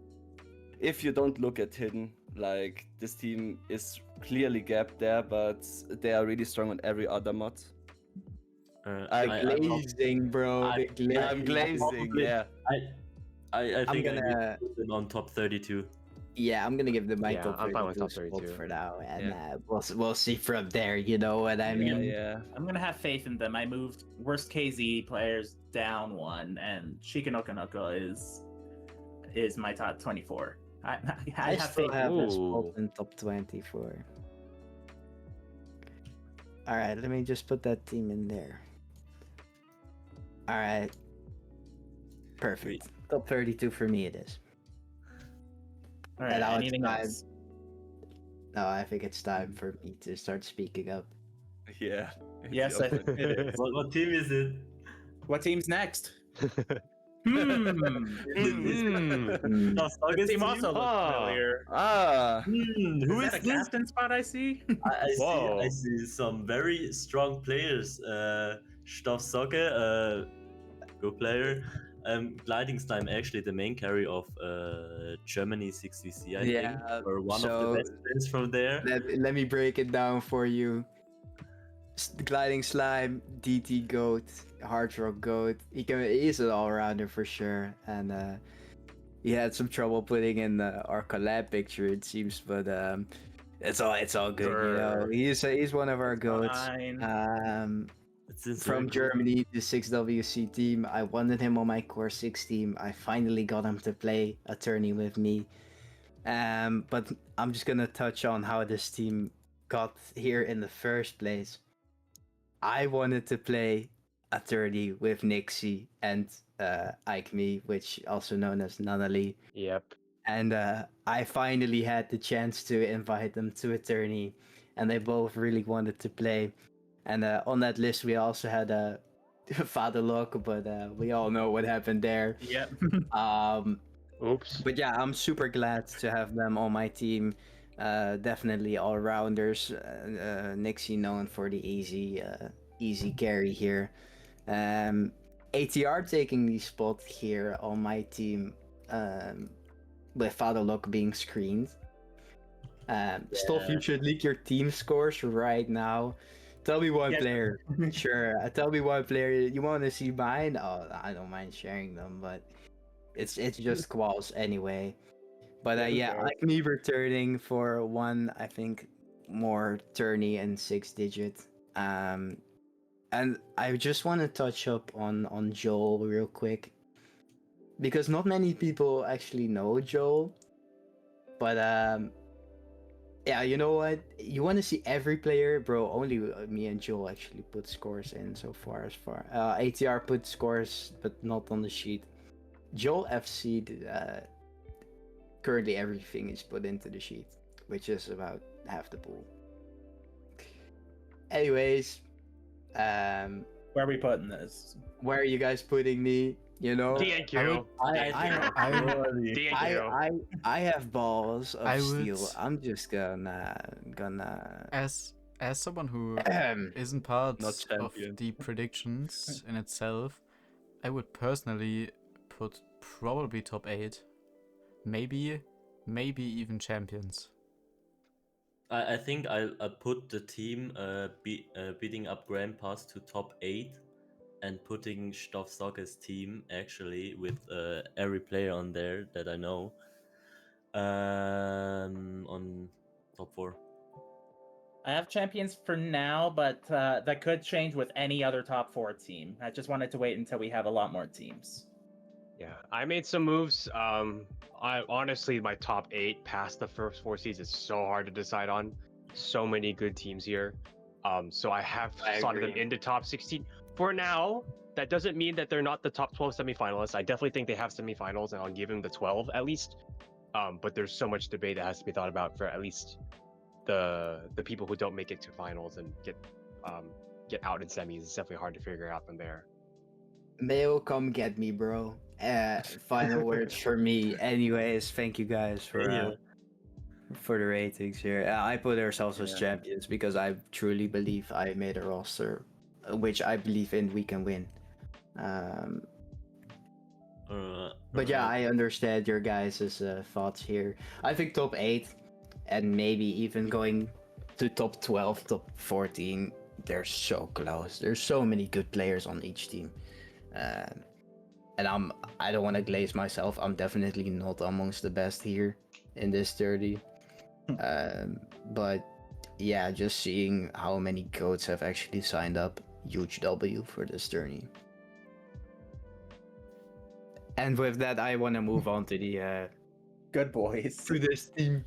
[SPEAKER 6] If you don't look at hidden, like this team is clearly gapped there, but they are really strong on every other mod.
[SPEAKER 3] glazing, bro.
[SPEAKER 5] I-
[SPEAKER 3] The glazing.
[SPEAKER 6] I'm glazing,
[SPEAKER 5] probably-
[SPEAKER 6] yeah.
[SPEAKER 5] I think I need
[SPEAKER 3] gonna-
[SPEAKER 5] to put them on top 32.
[SPEAKER 3] Yeah, I'm gonna give the
[SPEAKER 2] Yeah,
[SPEAKER 3] Michael
[SPEAKER 2] I'm fine with top
[SPEAKER 3] 32 spot
[SPEAKER 2] 32.
[SPEAKER 3] for now, and
[SPEAKER 6] Yeah.
[SPEAKER 3] we'll see from there. You know what I mean?
[SPEAKER 6] Yeah.
[SPEAKER 1] I'm gonna have faith in them. I moved worst KZ players down 1, and Shikanokanoko is my top 24. I
[SPEAKER 3] I
[SPEAKER 1] have
[SPEAKER 3] still
[SPEAKER 1] faith.
[SPEAKER 3] have a spot
[SPEAKER 2] Ooh.
[SPEAKER 3] in top 24. All right, let me just put that team in there. All right, perfect. Top 32 for me it is.
[SPEAKER 1] All right,
[SPEAKER 3] And now it's
[SPEAKER 1] anything
[SPEAKER 3] time.
[SPEAKER 1] else?
[SPEAKER 3] No, I think it's time for me to start speaking up.
[SPEAKER 6] Yeah.
[SPEAKER 1] Yes, I think it is.
[SPEAKER 5] What team is it?
[SPEAKER 1] What team's next? Hmm.
[SPEAKER 2] Mm.
[SPEAKER 5] Does
[SPEAKER 1] The
[SPEAKER 5] August
[SPEAKER 1] team also looks
[SPEAKER 2] Ah.
[SPEAKER 1] familiar.
[SPEAKER 5] Who
[SPEAKER 1] Is
[SPEAKER 5] is
[SPEAKER 1] that a
[SPEAKER 5] this?
[SPEAKER 1] captain spot I see?
[SPEAKER 5] I
[SPEAKER 2] Whoa.
[SPEAKER 5] see some very strong players. Stoff Socke, good player. Gliding Slime, actually the main carry of Germany 6VC, I
[SPEAKER 3] Yeah,
[SPEAKER 5] think, or one of
[SPEAKER 3] so-
[SPEAKER 5] the best players from there.
[SPEAKER 3] Let me break it down for you. Gliding Slime, DT Goat, Hard Rock Goat. He's an all-rounder for sure, and he had some trouble putting in our collab picture, it seems, but it's all good. You know, he's one of our goats.
[SPEAKER 1] Fine.
[SPEAKER 5] It's
[SPEAKER 3] From Germany, the 6WC team. I wanted him on my Core 6 team. I finally got him to play a tourney with me. But I'm just gonna touch on how this team got here in the first place. I wanted to play a tourney with Nixie and Ike Me, which also known as Nanali.
[SPEAKER 2] Yep.
[SPEAKER 3] And I finally had the chance to invite them to a tourney, and they both really wanted to play. And on that list, we also had Father Lock, but we all know what happened there.
[SPEAKER 1] Yep.
[SPEAKER 2] Oops.
[SPEAKER 3] But yeah, I'm super glad to have them on my team. Definitely all rounders. Nixie known for the easy carry here. ATR taking the spot here on my team. without a look being screened. Stoff,
[SPEAKER 5] Yeah.
[SPEAKER 3] you should leak your team scores right now. Tell me one
[SPEAKER 1] Yes.
[SPEAKER 3] player. Sure. Tell me one player you want to see mine. Oh, I don't mind sharing them, but it's just squalls anyway. But
[SPEAKER 1] Yeah, who
[SPEAKER 3] I like me returning for one. I think more tourney and 6 digit. And I just want to touch up on Joel real quick because not many people actually know Joel. But yeah, you know what? You want to see every player, bro. Only me and Joel actually put scores in so far. ATR put scores, but not on the sheet. Joel FC currently everything is put into the sheet, which is about half the pool. Anyways,
[SPEAKER 1] Where are we putting this?
[SPEAKER 3] where are you guys putting me? You know,
[SPEAKER 2] DNQ.
[SPEAKER 3] I have balls of
[SPEAKER 4] I
[SPEAKER 3] steel.
[SPEAKER 4] would-
[SPEAKER 3] I'm just gonna
[SPEAKER 4] As someone who
[SPEAKER 3] Ahem.
[SPEAKER 4] isn't part
[SPEAKER 6] Not
[SPEAKER 4] of
[SPEAKER 6] champion.
[SPEAKER 4] the predictions in itself, I would personally put probably top 8, maybe even champions.
[SPEAKER 5] I think I'll put the team beating up Grandpa's to top 8 and putting Stoffsocker's team actually with every player on there that I know on top 4.
[SPEAKER 1] I have champions for now, but that could change with any other top 4 team. I just wanted to wait until we have a lot more teams.
[SPEAKER 2] Yeah, I made some moves. I honestly, my top 8 past the first 4 seeds is so hard to decide on. So many good teams here. So I have slotted them into top 16 for now. That doesn't mean that they're not the top 12 semifinalists. I definitely think they have semifinals, and I'll give them the 12 at least. But there's so much debate that has to be thought about for at least the people who don't make it to finals and get out in semis. It's definitely hard to figure out from there.
[SPEAKER 3] Mayo, come get me, bro. Final words for me. Anyways, thank you guys for the ratings here. I put ourselves as champions because I truly believe I made a roster, which I believe in we can win. But yeah, I understand your guys' thoughts here. I think top 8 and maybe even going to top 12, top 14. They're so close. There's so many good players on each team. And I don't want to glaze myself. I'm definitely not amongst the best here in this 30. But yeah, just seeing how many goats have actually signed up, huge W for this tourney. And with that, I want to move on to the
[SPEAKER 1] Good boys.
[SPEAKER 3] to this team.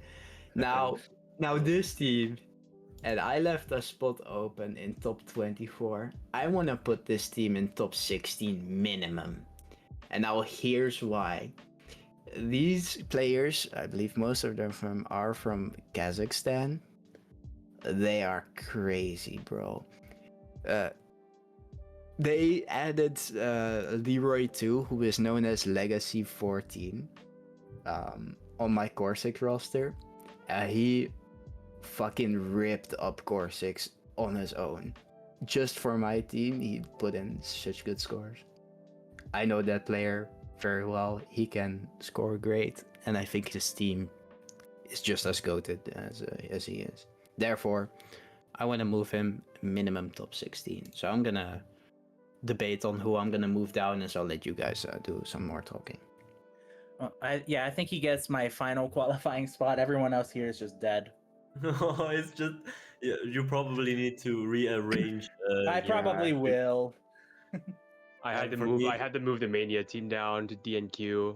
[SPEAKER 3] Now this team, and I left a spot open in top 24. I want to put this team in top 16 minimum. And now here's why. These players, I believe most of them are from Kazakhstan. They are crazy, bro. They added Leroy 2, who is known as Legacy 14, on my Core 6 roster. He fucking ripped up Core 6 on his own. Just for my team, he put in such good scores. I know that player very well. He can score great, and I think his team is just as goated as he is. Therefore, I want to move him minimum top 16. So I'm gonna debate on who I'm gonna move down, and so I'll let you guys do some more talking.
[SPEAKER 1] I think he gets my final qualifying spot. Everyone else here is just dead.
[SPEAKER 5] No, it's just you probably need to rearrange.
[SPEAKER 1] I probably will.
[SPEAKER 2] I had to
[SPEAKER 5] for
[SPEAKER 2] move.
[SPEAKER 5] me-
[SPEAKER 2] I had to move the Mania team down to DNQ.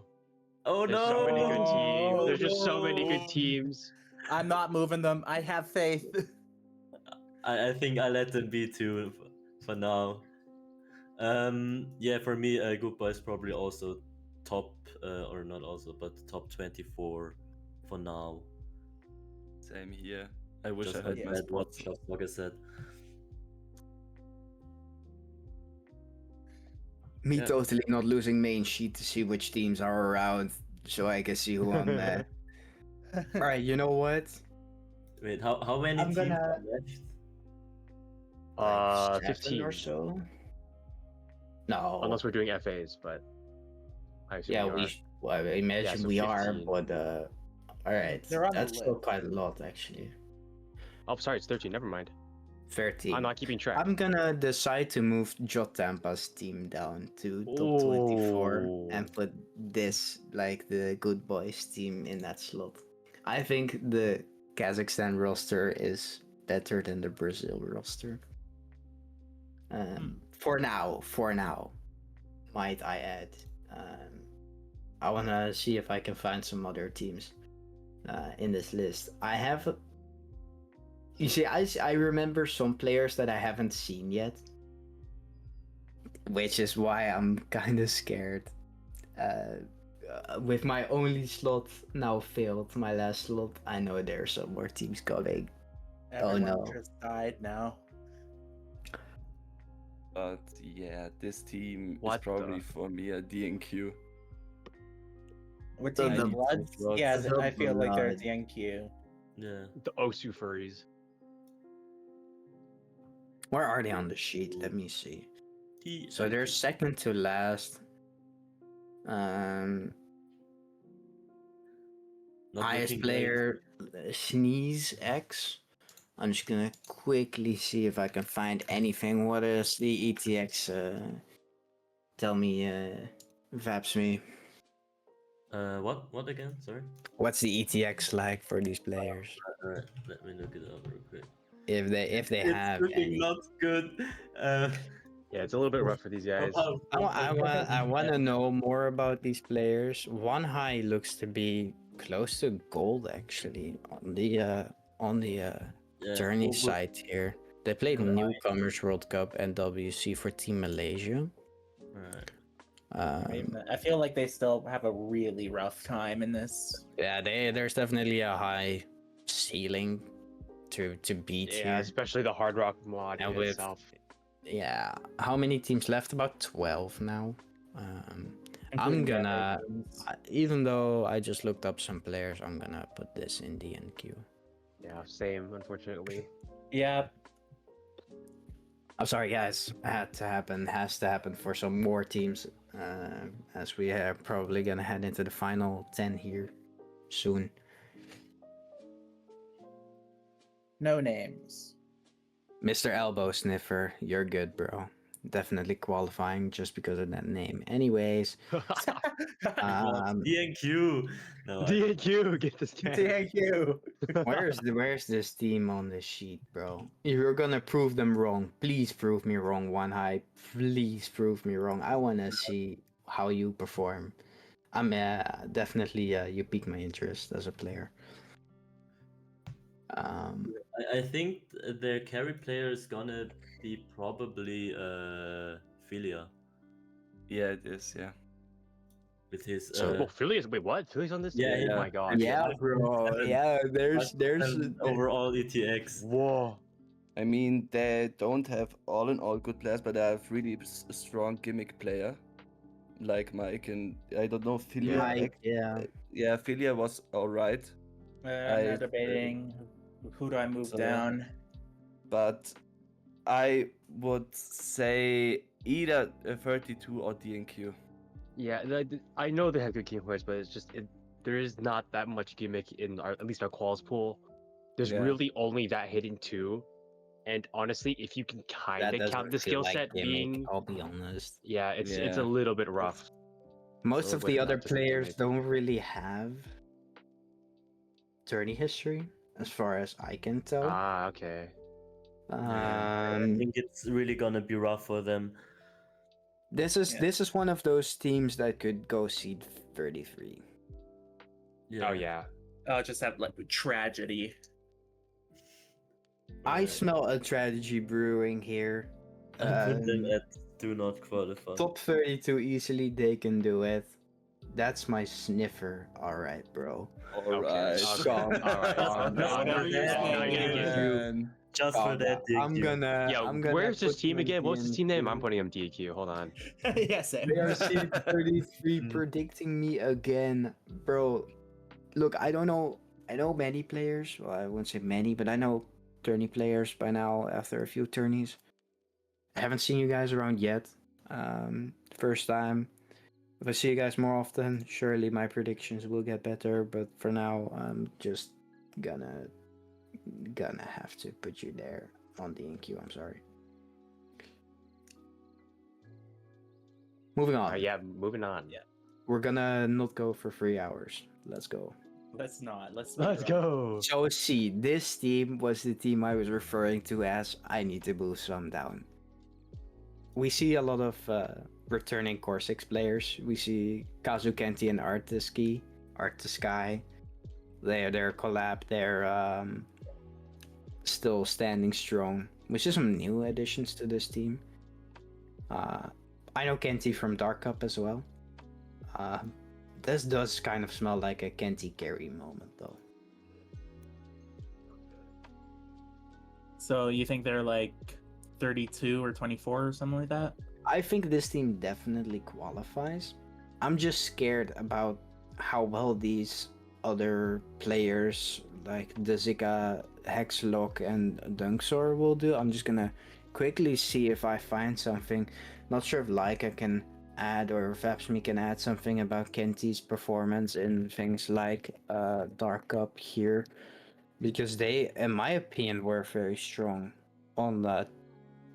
[SPEAKER 5] Oh
[SPEAKER 2] There's
[SPEAKER 5] no!
[SPEAKER 2] so many good teams. There's just so many
[SPEAKER 5] no.
[SPEAKER 2] good teams.
[SPEAKER 1] I'm not moving them. I have faith.
[SPEAKER 5] I think I let them be too for now. Yeah, for me, Goodbye is probably also top, or not also, but top 24 for now.
[SPEAKER 6] Same here. I wish
[SPEAKER 5] Just
[SPEAKER 6] I had
[SPEAKER 5] like
[SPEAKER 6] my
[SPEAKER 5] that, what
[SPEAKER 6] spots.
[SPEAKER 5] like I said.
[SPEAKER 3] Me
[SPEAKER 6] Yeah.
[SPEAKER 3] totally not losing main sheet to see which teams are around, so I can see who I'm. All right, you know what?
[SPEAKER 5] Wait, how many
[SPEAKER 3] I'm
[SPEAKER 5] teams
[SPEAKER 3] gonna-
[SPEAKER 5] are left?
[SPEAKER 3] Like 7
[SPEAKER 2] 15
[SPEAKER 3] or so. No.
[SPEAKER 2] Unless we're doing FAs, but I assume
[SPEAKER 3] Yeah,
[SPEAKER 2] we are.
[SPEAKER 7] Well, I imagine
[SPEAKER 2] so
[SPEAKER 7] we are,
[SPEAKER 2] 15.
[SPEAKER 7] but all right,
[SPEAKER 1] They're on the
[SPEAKER 7] that's still
[SPEAKER 1] list.
[SPEAKER 7] quite a lot actually.
[SPEAKER 2] Oh, sorry, it's 13. Never mind.
[SPEAKER 7] 13.
[SPEAKER 2] I'm not keeping track.
[SPEAKER 7] I'm gonna decide to move Jot Tampa's team down to top 24 and put this like the good boys team in that slot. I think the Kazakhstan roster is better than the Brazil roster. For now, might I add. I wanna see if I can find some other teams in this list. You see, I remember some players that I haven't seen yet, which is why I'm kind of scared. With my only slot now failed, my last slot, I know there are some more teams coming.
[SPEAKER 1] Everyone
[SPEAKER 7] no.
[SPEAKER 1] just died now.
[SPEAKER 6] But yeah, this team
[SPEAKER 2] What
[SPEAKER 6] is probably
[SPEAKER 2] the-
[SPEAKER 6] for me a DNQ.
[SPEAKER 1] With
[SPEAKER 7] The
[SPEAKER 1] Team
[SPEAKER 6] Blood-
[SPEAKER 1] Blood,
[SPEAKER 5] Blood-
[SPEAKER 1] yeah,
[SPEAKER 7] the
[SPEAKER 1] I feel like they're
[SPEAKER 7] Blood.
[SPEAKER 1] DNQ.
[SPEAKER 5] Yeah.
[SPEAKER 2] The Osu furries.
[SPEAKER 7] Where are they on the sheet? Let me see. So they're
[SPEAKER 5] TNQ.
[SPEAKER 7] second to last.
[SPEAKER 5] Not
[SPEAKER 7] Highest
[SPEAKER 5] looking great.
[SPEAKER 7] player, Sneeze X. I'm just gonna quickly see if I can find anything. What is the ETX? Tell me, Vaps me.
[SPEAKER 5] What again? Sorry.
[SPEAKER 7] What's the ETX like for these players?
[SPEAKER 5] Alright, let me look it up real quick.
[SPEAKER 7] If they
[SPEAKER 5] It's
[SPEAKER 7] have
[SPEAKER 5] looking
[SPEAKER 7] any.
[SPEAKER 5] not good.
[SPEAKER 2] Yeah, it's a little bit rough for these guys.
[SPEAKER 7] I want to know more about these players. One high looks to be close to gold actually on the
[SPEAKER 5] Yeah,
[SPEAKER 7] tourney
[SPEAKER 5] well,
[SPEAKER 7] side here. They played
[SPEAKER 5] Right.
[SPEAKER 7] Newcomers World Cup and WC for Team Malaysia.
[SPEAKER 5] Alright.
[SPEAKER 1] I mean, I feel like they still have a really rough time in this.
[SPEAKER 7] Yeah, there's definitely a high ceiling to beat
[SPEAKER 2] Yeah,
[SPEAKER 7] here.
[SPEAKER 2] especially the Hard Rock mod
[SPEAKER 7] And
[SPEAKER 2] in
[SPEAKER 7] with-
[SPEAKER 2] itself.
[SPEAKER 7] Yeah, how many teams left? About 12 now.
[SPEAKER 1] including the
[SPEAKER 7] gonna-
[SPEAKER 1] Americans.
[SPEAKER 7] Even though I just looked up some players, I'm gonna put this in DNQ.
[SPEAKER 2] Yeah, same, unfortunately.
[SPEAKER 1] Yeah,
[SPEAKER 7] I'm sorry, guys. Has to happen for some more teams, as we are probably gonna head into the final 10 here soon.
[SPEAKER 1] no names.
[SPEAKER 7] Mr. Elbow Sniffer, you're good, bro. Definitely qualifying just because of that name. Anyways,
[SPEAKER 5] DNQ. No,
[SPEAKER 2] DQ, get this guy.
[SPEAKER 1] DNQ.
[SPEAKER 7] where's this team on the sheet, bro? If you're gonna prove them wrong, please prove me wrong, One High. Please prove me wrong. I wanna see how you perform. I'm definitely you pique my interest as a player.
[SPEAKER 5] I think their carry player is gonna be probably Philia
[SPEAKER 6] Yeah, it is. Yeah.
[SPEAKER 5] with his
[SPEAKER 7] So-
[SPEAKER 2] Oh, Philly's wait, what? Philly's on this
[SPEAKER 5] Yeah,
[SPEAKER 2] team?
[SPEAKER 5] yeah.
[SPEAKER 2] Oh my god.
[SPEAKER 7] Yeah, bro.
[SPEAKER 5] 5.7.
[SPEAKER 7] Yeah, there's
[SPEAKER 5] 5.7 overall ETX.
[SPEAKER 2] Whoa.
[SPEAKER 6] I mean, they don't have all in all good players, but they have really strong gimmick player, like Mike and I don't know Philia.
[SPEAKER 7] Mike, yeah.
[SPEAKER 6] Yeah, Philia was alright,
[SPEAKER 1] I'm now
[SPEAKER 6] I-
[SPEAKER 1] debating who do I move
[SPEAKER 6] So-
[SPEAKER 1] down.
[SPEAKER 6] but I would say either 32 or DNQ.
[SPEAKER 2] Yeah, I know they have good game players, but it's just there is not that much gimmick in our at least our quals pool. There's
[SPEAKER 6] Yeah.
[SPEAKER 2] really only that hidden two, and honestly, if you can kind of count the skill set being,
[SPEAKER 7] I'll be honest.
[SPEAKER 2] yeah, it's a
[SPEAKER 6] Yeah.
[SPEAKER 2] little bit rough.
[SPEAKER 7] Most
[SPEAKER 2] So
[SPEAKER 7] of
[SPEAKER 2] whether
[SPEAKER 7] the
[SPEAKER 2] or
[SPEAKER 7] other
[SPEAKER 2] not just a
[SPEAKER 7] players
[SPEAKER 2] gimmick.
[SPEAKER 7] don't really have tourney history, as far as I can tell.
[SPEAKER 2] Ah, okay.
[SPEAKER 5] I think it's really gonna be rough for them.
[SPEAKER 7] This is
[SPEAKER 1] Yeah.
[SPEAKER 7] this is one of those teams that could go seed 33.
[SPEAKER 2] Oh yeah.
[SPEAKER 1] I'll just have like tragedy.
[SPEAKER 7] I smell a tragedy brewing here.
[SPEAKER 5] I put them
[SPEAKER 7] Um,
[SPEAKER 5] at do not qualify.
[SPEAKER 7] Top 32 easily, they can do it. That's my sniffer. All right, bro.
[SPEAKER 6] Alright.
[SPEAKER 7] Calm
[SPEAKER 2] Alright.
[SPEAKER 7] down.
[SPEAKER 2] No, no,
[SPEAKER 5] not
[SPEAKER 2] getting
[SPEAKER 6] Man.
[SPEAKER 5] Just for
[SPEAKER 7] Calm
[SPEAKER 5] that,
[SPEAKER 7] down. I'm
[SPEAKER 5] DNQ.
[SPEAKER 7] gonna.
[SPEAKER 2] Yeah,
[SPEAKER 7] I'm gonna
[SPEAKER 2] where's his
[SPEAKER 7] put
[SPEAKER 2] team
[SPEAKER 7] you in
[SPEAKER 2] again? What's his team name? I'm
[SPEAKER 7] DNQ.
[SPEAKER 2] putting him DQ. Hold on.
[SPEAKER 1] Yes,
[SPEAKER 7] They are seed 33
[SPEAKER 5] Mm.
[SPEAKER 7] predicting me again, bro. Look, I don't know. I know many players. Well, I wouldn't say many, but I know tourney players by now after a few tourneys. I haven't seen you guys around yet. First time.
[SPEAKER 3] If I see you guys more often, surely my predictions will get better. But for now, I'm just gonna have to put you there on the NQ. I'm sorry. Moving on.
[SPEAKER 2] Yeah, moving on.
[SPEAKER 1] Yeah.
[SPEAKER 3] We're gonna not go for 3 hours. Let's go.
[SPEAKER 1] Let's not. Let's
[SPEAKER 2] Let's go.
[SPEAKER 3] So see, this team was the team I was referring to as I need to move some down. We see a lot of returning Core 6 players. We see Kazu Kenti and Artisky. Their collab, they're still standing strong. We see some new additions to this team. I know Kenti from Dark Cup as well. This does kind of smell like a Kenti carry moment, though.
[SPEAKER 1] So you think they're like 32 or 24 or something like that?
[SPEAKER 3] I think this team definitely qualifies. I'm just scared about how well these other players like Dezika, Hexlock, and Dunksor will do. I'm just gonna quickly see if I find something. Not sure if Laika can add or if Vapsme can add something about Kenti's performance in things like Dark Cup here. Because they, in my opinion, were very strong on the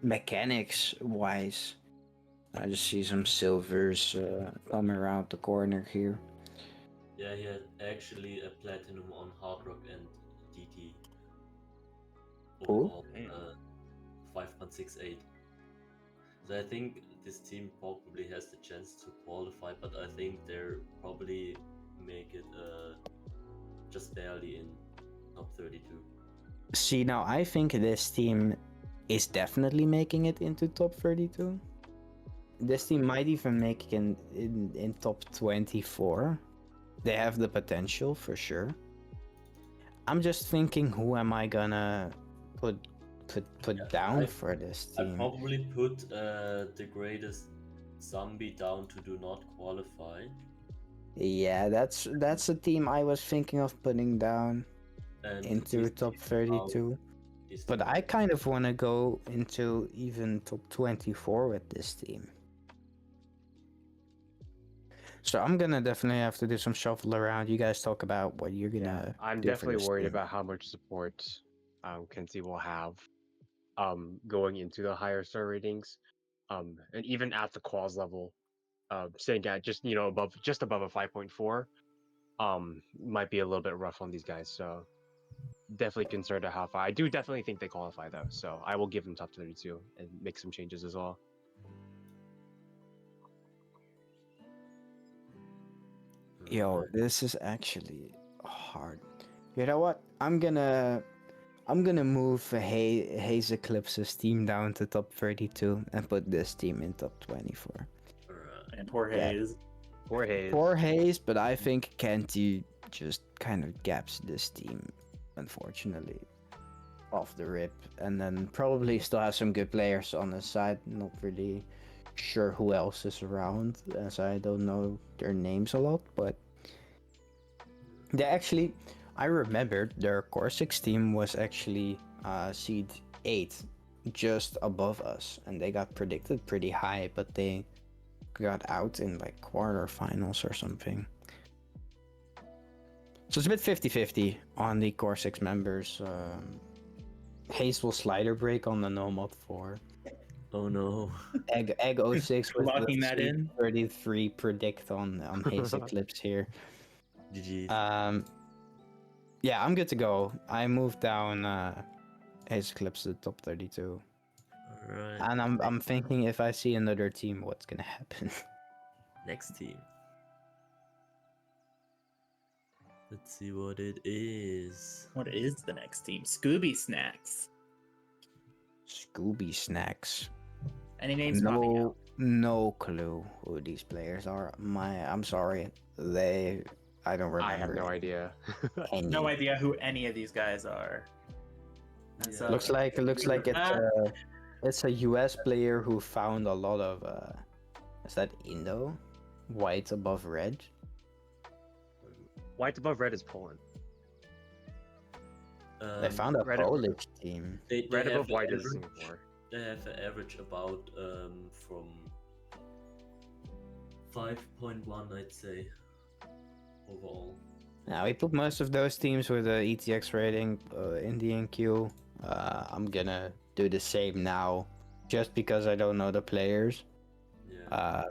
[SPEAKER 3] mechanics wise. I just see some silvers coming around the corner here.
[SPEAKER 5] Yeah, he had actually a platinum on Hard Rock and DT. Overall, 5.68. So I think this team probably has the chance to qualify, but I think they're probably make it just barely in top 32.
[SPEAKER 3] See, now I think this team is definitely making it into top 32. This team might even make it in top 24. They have the potential for sure. I'm just thinking, who am I gonna put down for this
[SPEAKER 5] I
[SPEAKER 3] team?
[SPEAKER 5] probably put the greatest zombie down to do not qualify.
[SPEAKER 3] Yeah, that's a team I was thinking of putting down
[SPEAKER 5] And
[SPEAKER 3] into
[SPEAKER 5] he's
[SPEAKER 3] top
[SPEAKER 5] taking out
[SPEAKER 3] 32.
[SPEAKER 5] his
[SPEAKER 3] But
[SPEAKER 5] team.
[SPEAKER 3] I kind of want to go into even top 24 with this team. So I'm gonna definitely have to do some shuffle around. You guys talk about what you're gonna.
[SPEAKER 2] I'm
[SPEAKER 3] do for
[SPEAKER 2] definitely
[SPEAKER 3] this
[SPEAKER 2] worried
[SPEAKER 3] team.
[SPEAKER 2] about how much support Kenzie will have going into the higher star ratings. And even at the quals level, sitting at just above a 5.4 might be a little bit rough on these guys. So definitely concerned at how far. I do definitely think they qualify though, so I will give them top 32 and make some changes as well.
[SPEAKER 3] Yo, this is actually hard. You know what? I'm gonna move Haze Eclipse's team down to top 32 and put this team in top 24.
[SPEAKER 1] And poor
[SPEAKER 3] Yeah.
[SPEAKER 1] Hayes.
[SPEAKER 2] Poor Hayes.
[SPEAKER 3] Poor Haze, but I think Kenti just kind of gaps this team, unfortunately, off the rip. And then probably still has some good players on the side. Not really sure who else is around, as I don't know their names a lot, but they actually, I remembered their Core 6 team was actually seed 8, just above us, and they got predicted pretty high, but they got out in like quarterfinals or something. So it's a bit 50-50 on the Core 6 members. Haze will slider break on the No Mod 4.
[SPEAKER 5] Oh no.
[SPEAKER 3] Egg 06 with
[SPEAKER 1] Locking
[SPEAKER 3] the
[SPEAKER 1] that in.
[SPEAKER 3] 33 predict on Haze Eclipse here.
[SPEAKER 5] GG.
[SPEAKER 3] Yeah, I'm good to go. I moved down Haze Eclipse to the top 32.
[SPEAKER 5] Alright.
[SPEAKER 3] And I'm thinking, if I see another team, what's gonna happen?
[SPEAKER 5] Next team. Let's see what it is.
[SPEAKER 1] What is the next team? Scooby Snacks.
[SPEAKER 3] Scooby Snacks.
[SPEAKER 1] Any names popping out?
[SPEAKER 3] No clue who these players are. I'm sorry. I don't remember.
[SPEAKER 2] I have no idea.
[SPEAKER 3] any.
[SPEAKER 1] No idea who any of these guys are. That's,
[SPEAKER 5] Yeah.
[SPEAKER 3] Looks like it's a US player who found a lot of is that Indo? White above red.
[SPEAKER 2] White above red is Poland.
[SPEAKER 3] They found a
[SPEAKER 2] red-
[SPEAKER 3] Polish team.
[SPEAKER 5] They
[SPEAKER 2] Red
[SPEAKER 5] have
[SPEAKER 2] above
[SPEAKER 5] an
[SPEAKER 2] white is
[SPEAKER 5] average-
[SPEAKER 2] Singapore.
[SPEAKER 5] They have an average about from 5.1, I'd say, overall.
[SPEAKER 7] Now we put most of those teams with a ETX rating in the NQ. I'm gonna do the same now, just because I don't know the players.
[SPEAKER 5] Yeah.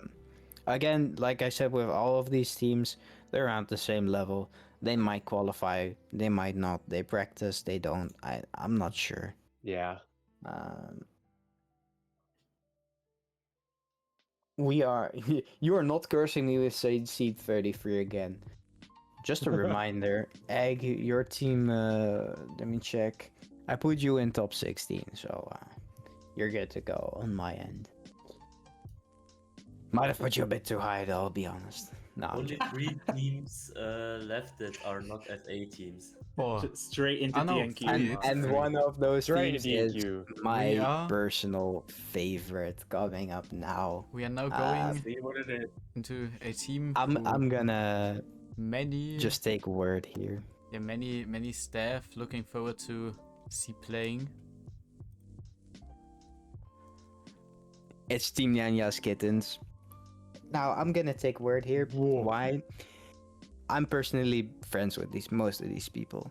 [SPEAKER 7] Again, like I said, with all of these teams, they're around the same level. They might qualify, they might not. They practice, they don't. I'm not sure.
[SPEAKER 2] Yeah.
[SPEAKER 7] We are. You are not cursing me with seed 33 again. Just a reminder, Egg, your team. Let me check. I put you in top 16, so you're good to go on my end. Might have put you a bit too high, though. I'll be honest. No, I'm
[SPEAKER 5] Only
[SPEAKER 7] joking.
[SPEAKER 5] 3 teams left that are not FA teams.
[SPEAKER 4] Oh,
[SPEAKER 1] Just straight into
[SPEAKER 4] I know
[SPEAKER 1] DNQ.
[SPEAKER 4] three.
[SPEAKER 7] And one of those
[SPEAKER 2] Right
[SPEAKER 7] teams
[SPEAKER 2] into
[SPEAKER 7] is
[SPEAKER 2] DNQ.
[SPEAKER 7] my
[SPEAKER 4] are-
[SPEAKER 7] personal favorite coming up now.
[SPEAKER 4] We are now
[SPEAKER 7] Uh,
[SPEAKER 4] going
[SPEAKER 1] See what it is.
[SPEAKER 4] into a team.
[SPEAKER 7] I'm gonna
[SPEAKER 4] many
[SPEAKER 7] just take a word here.
[SPEAKER 4] yeah, many staff looking forward to see playing.
[SPEAKER 7] It's Team Nyanya's Kittens. Now I'm gonna take word here. Why? I'm personally friends with most of these people.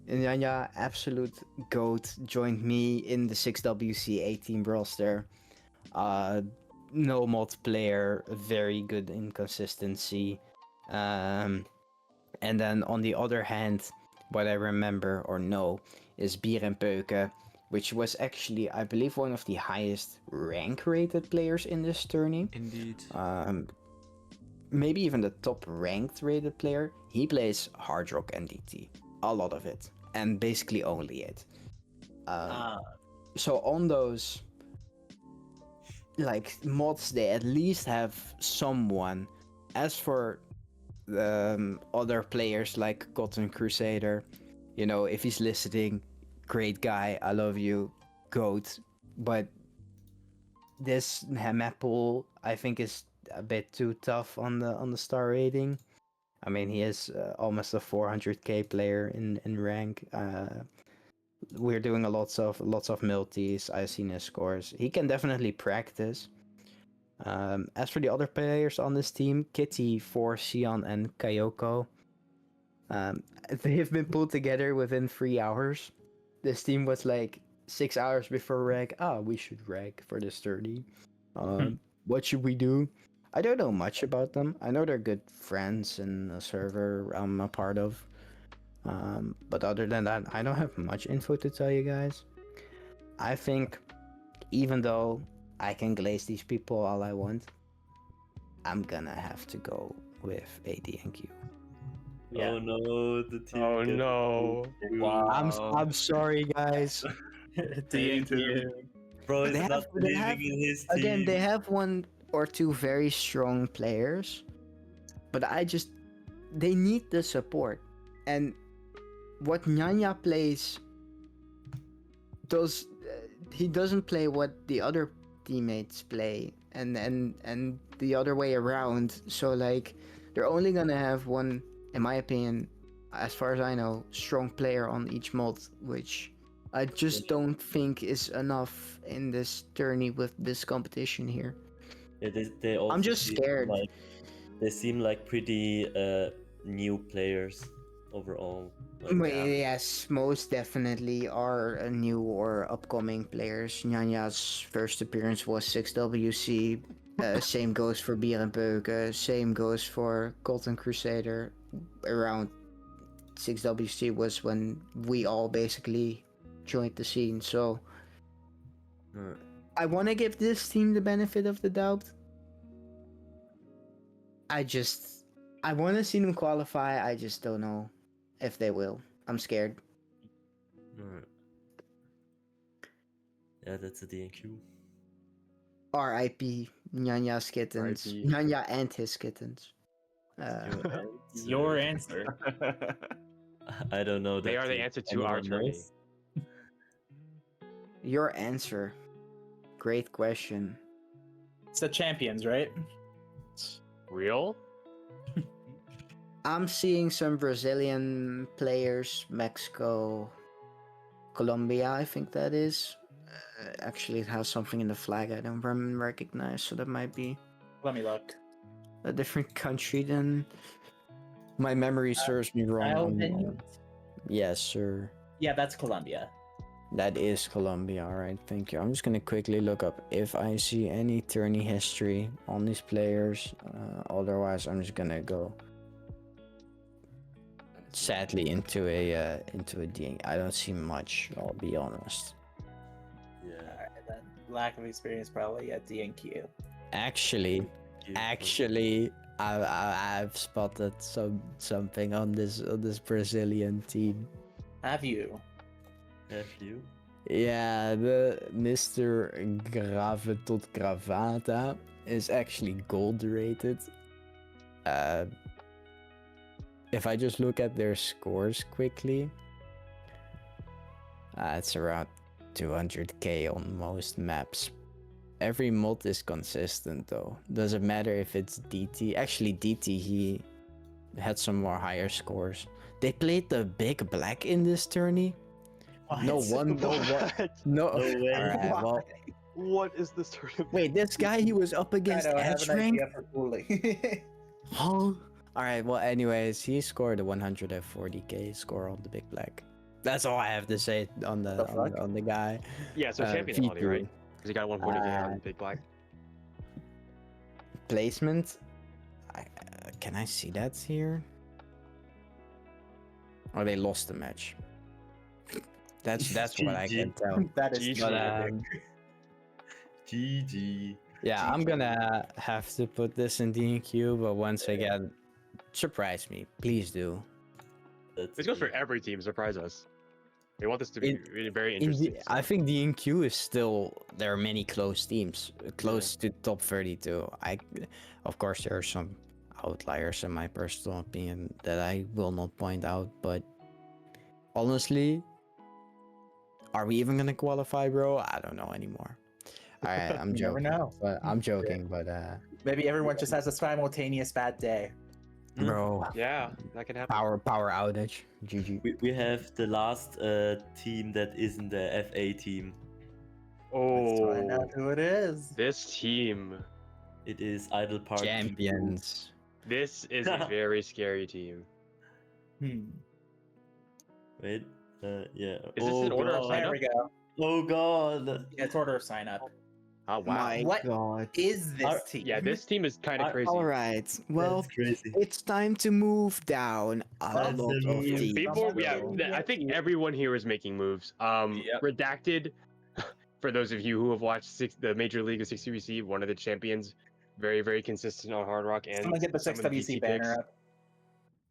[SPEAKER 7] Nyanya, absolute goat, joined me in the 6WC 18 roster. No mod player, very good in consistency. And then on the other hand, what I remember or know is Bier en Peuken, which was actually, I believe, one of the highest rank rated players in this tourney.
[SPEAKER 4] Indeed.
[SPEAKER 7] Maybe even the top ranked rated player. He plays Hard Rock NDT, a lot of it, and basically only it. So on those like mods, they at least have someone. As for other players like Cotton Crusader, you know, if he's listening, great guy, I love you, goat. But this map pool, I think, is a bit too tough on the star rating. I mean, he is almost a 400k player in rank. We're doing lots of multis. I've seen his scores. He can definitely practice. As for the other players on this team, Kitty, For, Sion, and Kayoko, they have been pulled together within 3 hours. This team was like 6 hours before reg. We should reg for this 30. What should we do? I don't know much about them. I know they're good friends in a server I'm a part of. But other than that, I don't have much info to tell you guys. I think even though I can glaze these people all I want, I'm gonna have to go with AD&Q.
[SPEAKER 1] Yeah.
[SPEAKER 5] Oh no, the team.
[SPEAKER 2] Oh
[SPEAKER 5] gets
[SPEAKER 2] no.
[SPEAKER 1] Wow.
[SPEAKER 7] I'm sorry, guys.
[SPEAKER 1] DNQ.
[SPEAKER 5] Bro is
[SPEAKER 7] They
[SPEAKER 5] not
[SPEAKER 7] have- they
[SPEAKER 5] believing
[SPEAKER 7] have-
[SPEAKER 5] in his team.
[SPEAKER 7] Again, they have one or two very strong players, but they need the support. And what Nyanya plays he doesn't play what the other teammates play, and the other way around. So like, they're only gonna have one, in my opinion, as far as I know, strong player on each mod, which I just don't think is enough in this tourney with this competition here.
[SPEAKER 5] Yeah, they also
[SPEAKER 7] I'm just
[SPEAKER 5] seem
[SPEAKER 7] scared.
[SPEAKER 5] Like, they seem like pretty new players overall. Like,
[SPEAKER 7] Yes, most definitely are new or upcoming players. Nyanya's first appearance was 6WC. Same goes for Bier en Peuken. Same goes for Cotton Crusader. Around 6WC was when we all basically joined the scene. So I want to give this team the benefit of the doubt. I want to see them qualify. I just don't know if they will. I'm scared.
[SPEAKER 5] yeah, that's a DNQ.
[SPEAKER 7] R.I.P. Nyanya's kittens.
[SPEAKER 2] R.I.P..
[SPEAKER 7] Nyanya and his kittens.
[SPEAKER 1] Your answer.
[SPEAKER 5] I don't know that.
[SPEAKER 2] They are the
[SPEAKER 5] team.
[SPEAKER 2] answer to our
[SPEAKER 5] Anyone
[SPEAKER 2] tourney.
[SPEAKER 5] knows?
[SPEAKER 7] Your answer. Great question.
[SPEAKER 1] It's the champions, right?
[SPEAKER 2] Real?
[SPEAKER 7] I'm seeing some Brazilian players, Mexico, Colombia, I think that is. Actually, it has something in the flag I don't recognize, so that might be.
[SPEAKER 1] Let me look.
[SPEAKER 7] a different country then. My memory serves me wrong.
[SPEAKER 1] Albania?
[SPEAKER 7] Yes, sir.
[SPEAKER 1] Yeah, that's Colombia.
[SPEAKER 7] That is Colombia. All right, thank you. I'm just gonna quickly look up if I see any tourney history on these players. Otherwise, I'm just gonna go sadly into a D. I don't see much. I'll be honest.
[SPEAKER 5] Yeah.
[SPEAKER 1] Alright, then. Lack of experience, probably at DNQ.
[SPEAKER 7] Actually, I've spotted something on this Brazilian team.
[SPEAKER 1] Have you?
[SPEAKER 5] Have you?
[SPEAKER 7] Yeah, the Mr. Grave tot Gravata is actually gold rated. If I just look at their scores quickly, it's around 200k on most maps. Every mod is consistent though. Doesn't matter if it's DT. Actually, DT, he had some more higher scores. They played the big black in this tourney. No one, no one, no.
[SPEAKER 5] No way.
[SPEAKER 7] Alright, well,
[SPEAKER 2] What is this tournament?
[SPEAKER 7] wait, this guy he was up against
[SPEAKER 1] I have
[SPEAKER 7] Edge
[SPEAKER 1] an
[SPEAKER 7] rank.
[SPEAKER 1] idea for cooling.
[SPEAKER 7] Huh? Alright, well, anyways, he scored a 140k score on the big black. That's all I have to say on the
[SPEAKER 1] fuck?
[SPEAKER 7] on the guy.
[SPEAKER 2] Yeah, so champion quality,
[SPEAKER 7] V2.
[SPEAKER 2] right? Because he got 1 point advantage on Big Black.
[SPEAKER 7] Placement. Can I see that here? Oh, they lost the match. That's what I can tell.
[SPEAKER 1] That is
[SPEAKER 2] GG.
[SPEAKER 7] But,
[SPEAKER 5] GG.
[SPEAKER 7] yeah, I'm gonna have to put this in DQ, but once again, surprise me, please do.
[SPEAKER 2] This goes for every team. Surprise us. They want this to be really very
[SPEAKER 7] In
[SPEAKER 2] interesting.
[SPEAKER 7] I think DNQ is still, there are many close teams, close to top 32. Of course, there are some outliers in my personal opinion that I will not point out, but honestly, are we even gonna qualify, bro? I don't know anymore. Alright, I'm
[SPEAKER 1] You never
[SPEAKER 7] joking.
[SPEAKER 1] know.
[SPEAKER 7] But I'm joking, but
[SPEAKER 1] Maybe everyone just has a simultaneous bad day.
[SPEAKER 7] bro,
[SPEAKER 2] Yeah, that can happen.
[SPEAKER 7] power outage. GG.
[SPEAKER 5] We have the last team that isn't the FA team.
[SPEAKER 1] Let's find
[SPEAKER 2] Oh,
[SPEAKER 1] out who it is.
[SPEAKER 2] this team.
[SPEAKER 5] It is Idle Park.
[SPEAKER 7] Champions.
[SPEAKER 2] This is a very scary team.
[SPEAKER 5] Wait. Yeah.
[SPEAKER 2] Is this in order of
[SPEAKER 5] God.
[SPEAKER 2] sign
[SPEAKER 1] There
[SPEAKER 2] up?
[SPEAKER 1] we go.
[SPEAKER 5] Oh god.
[SPEAKER 1] Yeah, it's order of sign up.
[SPEAKER 2] Oh wow.
[SPEAKER 1] What
[SPEAKER 3] God.
[SPEAKER 1] is this
[SPEAKER 5] Are-
[SPEAKER 1] team?
[SPEAKER 2] Yeah, this team is kind of
[SPEAKER 5] I-
[SPEAKER 2] crazy.
[SPEAKER 3] All right. Well,
[SPEAKER 5] That's crazy.
[SPEAKER 3] it's time to move down a
[SPEAKER 5] That's
[SPEAKER 3] lot
[SPEAKER 5] the
[SPEAKER 3] of
[SPEAKER 5] move.
[SPEAKER 3] teams.
[SPEAKER 2] Before, yeah,
[SPEAKER 1] Someone-
[SPEAKER 2] I think everyone here is making moves.
[SPEAKER 5] Yep.
[SPEAKER 2] Redacted, for those of you who have watched the Major League of 6WC, one of the champions, very, very consistent on Hard Rock and
[SPEAKER 1] Someone get the
[SPEAKER 2] some of the
[SPEAKER 1] 6WC
[SPEAKER 2] VT
[SPEAKER 1] banner
[SPEAKER 2] picks.
[SPEAKER 1] up.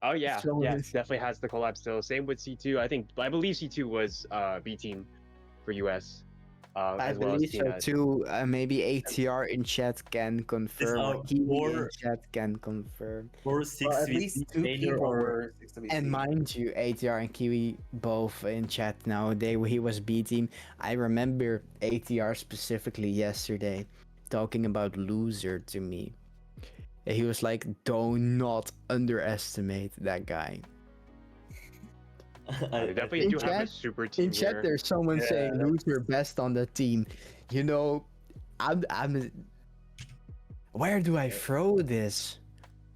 [SPEAKER 2] Oh yeah,
[SPEAKER 3] So
[SPEAKER 2] yeah,
[SPEAKER 3] is-
[SPEAKER 2] definitely has the collab still. Same with C2. I believe C2 was B team for US.
[SPEAKER 3] I
[SPEAKER 2] as well as
[SPEAKER 3] believe so
[SPEAKER 2] TNS.
[SPEAKER 3] too. Maybe ATR in chat can confirm. Or
[SPEAKER 5] our
[SPEAKER 3] Kiwi in
[SPEAKER 5] more-
[SPEAKER 3] chat can confirm.
[SPEAKER 5] For 6
[SPEAKER 1] Well, at least two
[SPEAKER 5] major
[SPEAKER 1] people
[SPEAKER 5] or
[SPEAKER 1] were 6WC.
[SPEAKER 3] And mind you, ATR and Kiwi both in chat now. He was B team. I remember ATR specifically yesterday talking about loser to me. He was like, "Do not underestimate that guy."
[SPEAKER 2] They definitely
[SPEAKER 3] in
[SPEAKER 2] do have a
[SPEAKER 3] chat-
[SPEAKER 2] super team
[SPEAKER 3] In chat,
[SPEAKER 2] here.
[SPEAKER 3] there's someone saying loser best on the team. You know, I'm. Where do I throw this?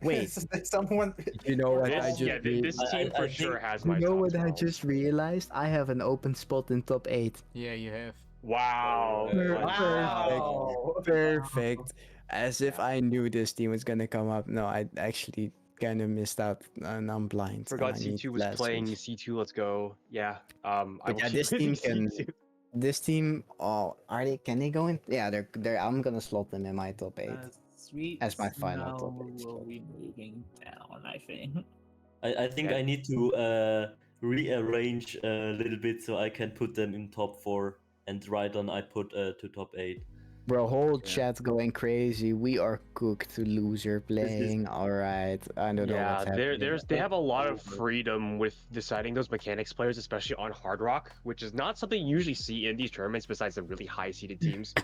[SPEAKER 3] Wait,
[SPEAKER 1] Someone.
[SPEAKER 3] you know what
[SPEAKER 2] This,
[SPEAKER 3] I just
[SPEAKER 2] yeah, this
[SPEAKER 5] I-
[SPEAKER 2] team
[SPEAKER 5] I
[SPEAKER 2] for
[SPEAKER 5] think-
[SPEAKER 2] sure has
[SPEAKER 3] You
[SPEAKER 2] my
[SPEAKER 3] know
[SPEAKER 2] top
[SPEAKER 3] what I
[SPEAKER 2] 12.
[SPEAKER 3] just realized? I have an open spot in top 8.
[SPEAKER 4] Yeah, you have.
[SPEAKER 2] Wow.
[SPEAKER 1] Wow.
[SPEAKER 3] Perfect. As if I knew this team was gonna come up. No, I actually kind of missed out, and I'm blind.
[SPEAKER 2] Forgot
[SPEAKER 3] and I need
[SPEAKER 2] C2 was
[SPEAKER 3] glasses.
[SPEAKER 2] playing C2. Let's go. Yeah. I
[SPEAKER 3] But
[SPEAKER 2] will
[SPEAKER 3] yeah,
[SPEAKER 2] be
[SPEAKER 3] this
[SPEAKER 2] using
[SPEAKER 3] team can.
[SPEAKER 2] C2.
[SPEAKER 3] This team, oh, are they? Can they go in? Yeah, they're. I'm gonna slot them in my top 8.
[SPEAKER 1] Sweet.
[SPEAKER 3] As my final top
[SPEAKER 1] Snow
[SPEAKER 3] eight
[SPEAKER 1] will
[SPEAKER 3] spot.
[SPEAKER 1] be moving down, I think.
[SPEAKER 5] I think
[SPEAKER 2] Yeah.
[SPEAKER 5] I need to rearrange a little bit so I can put them in top 4 and right on I put to top 8.
[SPEAKER 3] Bro, whole
[SPEAKER 5] Yeah.
[SPEAKER 3] chat going crazy. We are cooked to loser playing. All right, I don't know
[SPEAKER 2] Yeah,
[SPEAKER 3] what's happening.
[SPEAKER 2] they have a lot of freedom with deciding those mechanics players, especially on Hard Rock, which is not something you usually see in these tournaments besides the really high seeded teams.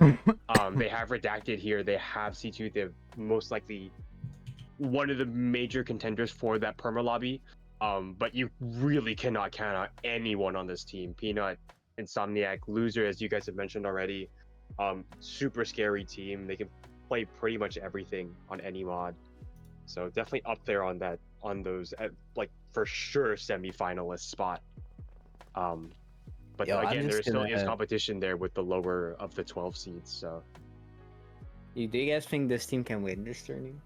[SPEAKER 2] They have Redacted here, they have C2, they're most likely one of the major contenders for that perma lobby. But you really cannot count out anyone on this team. Peanut, Insomniac, Loser, as you guys have mentioned already. Super scary team. They can play pretty much everything on any mod. So definitely up there on those like for sure semi-finalist spot. But
[SPEAKER 7] Yo, I'm
[SPEAKER 2] again,
[SPEAKER 7] just
[SPEAKER 2] there still is
[SPEAKER 7] gonna-
[SPEAKER 2] competition there with the lower of the 12 seeds. So
[SPEAKER 7] Do you guys think this team can win this tournament?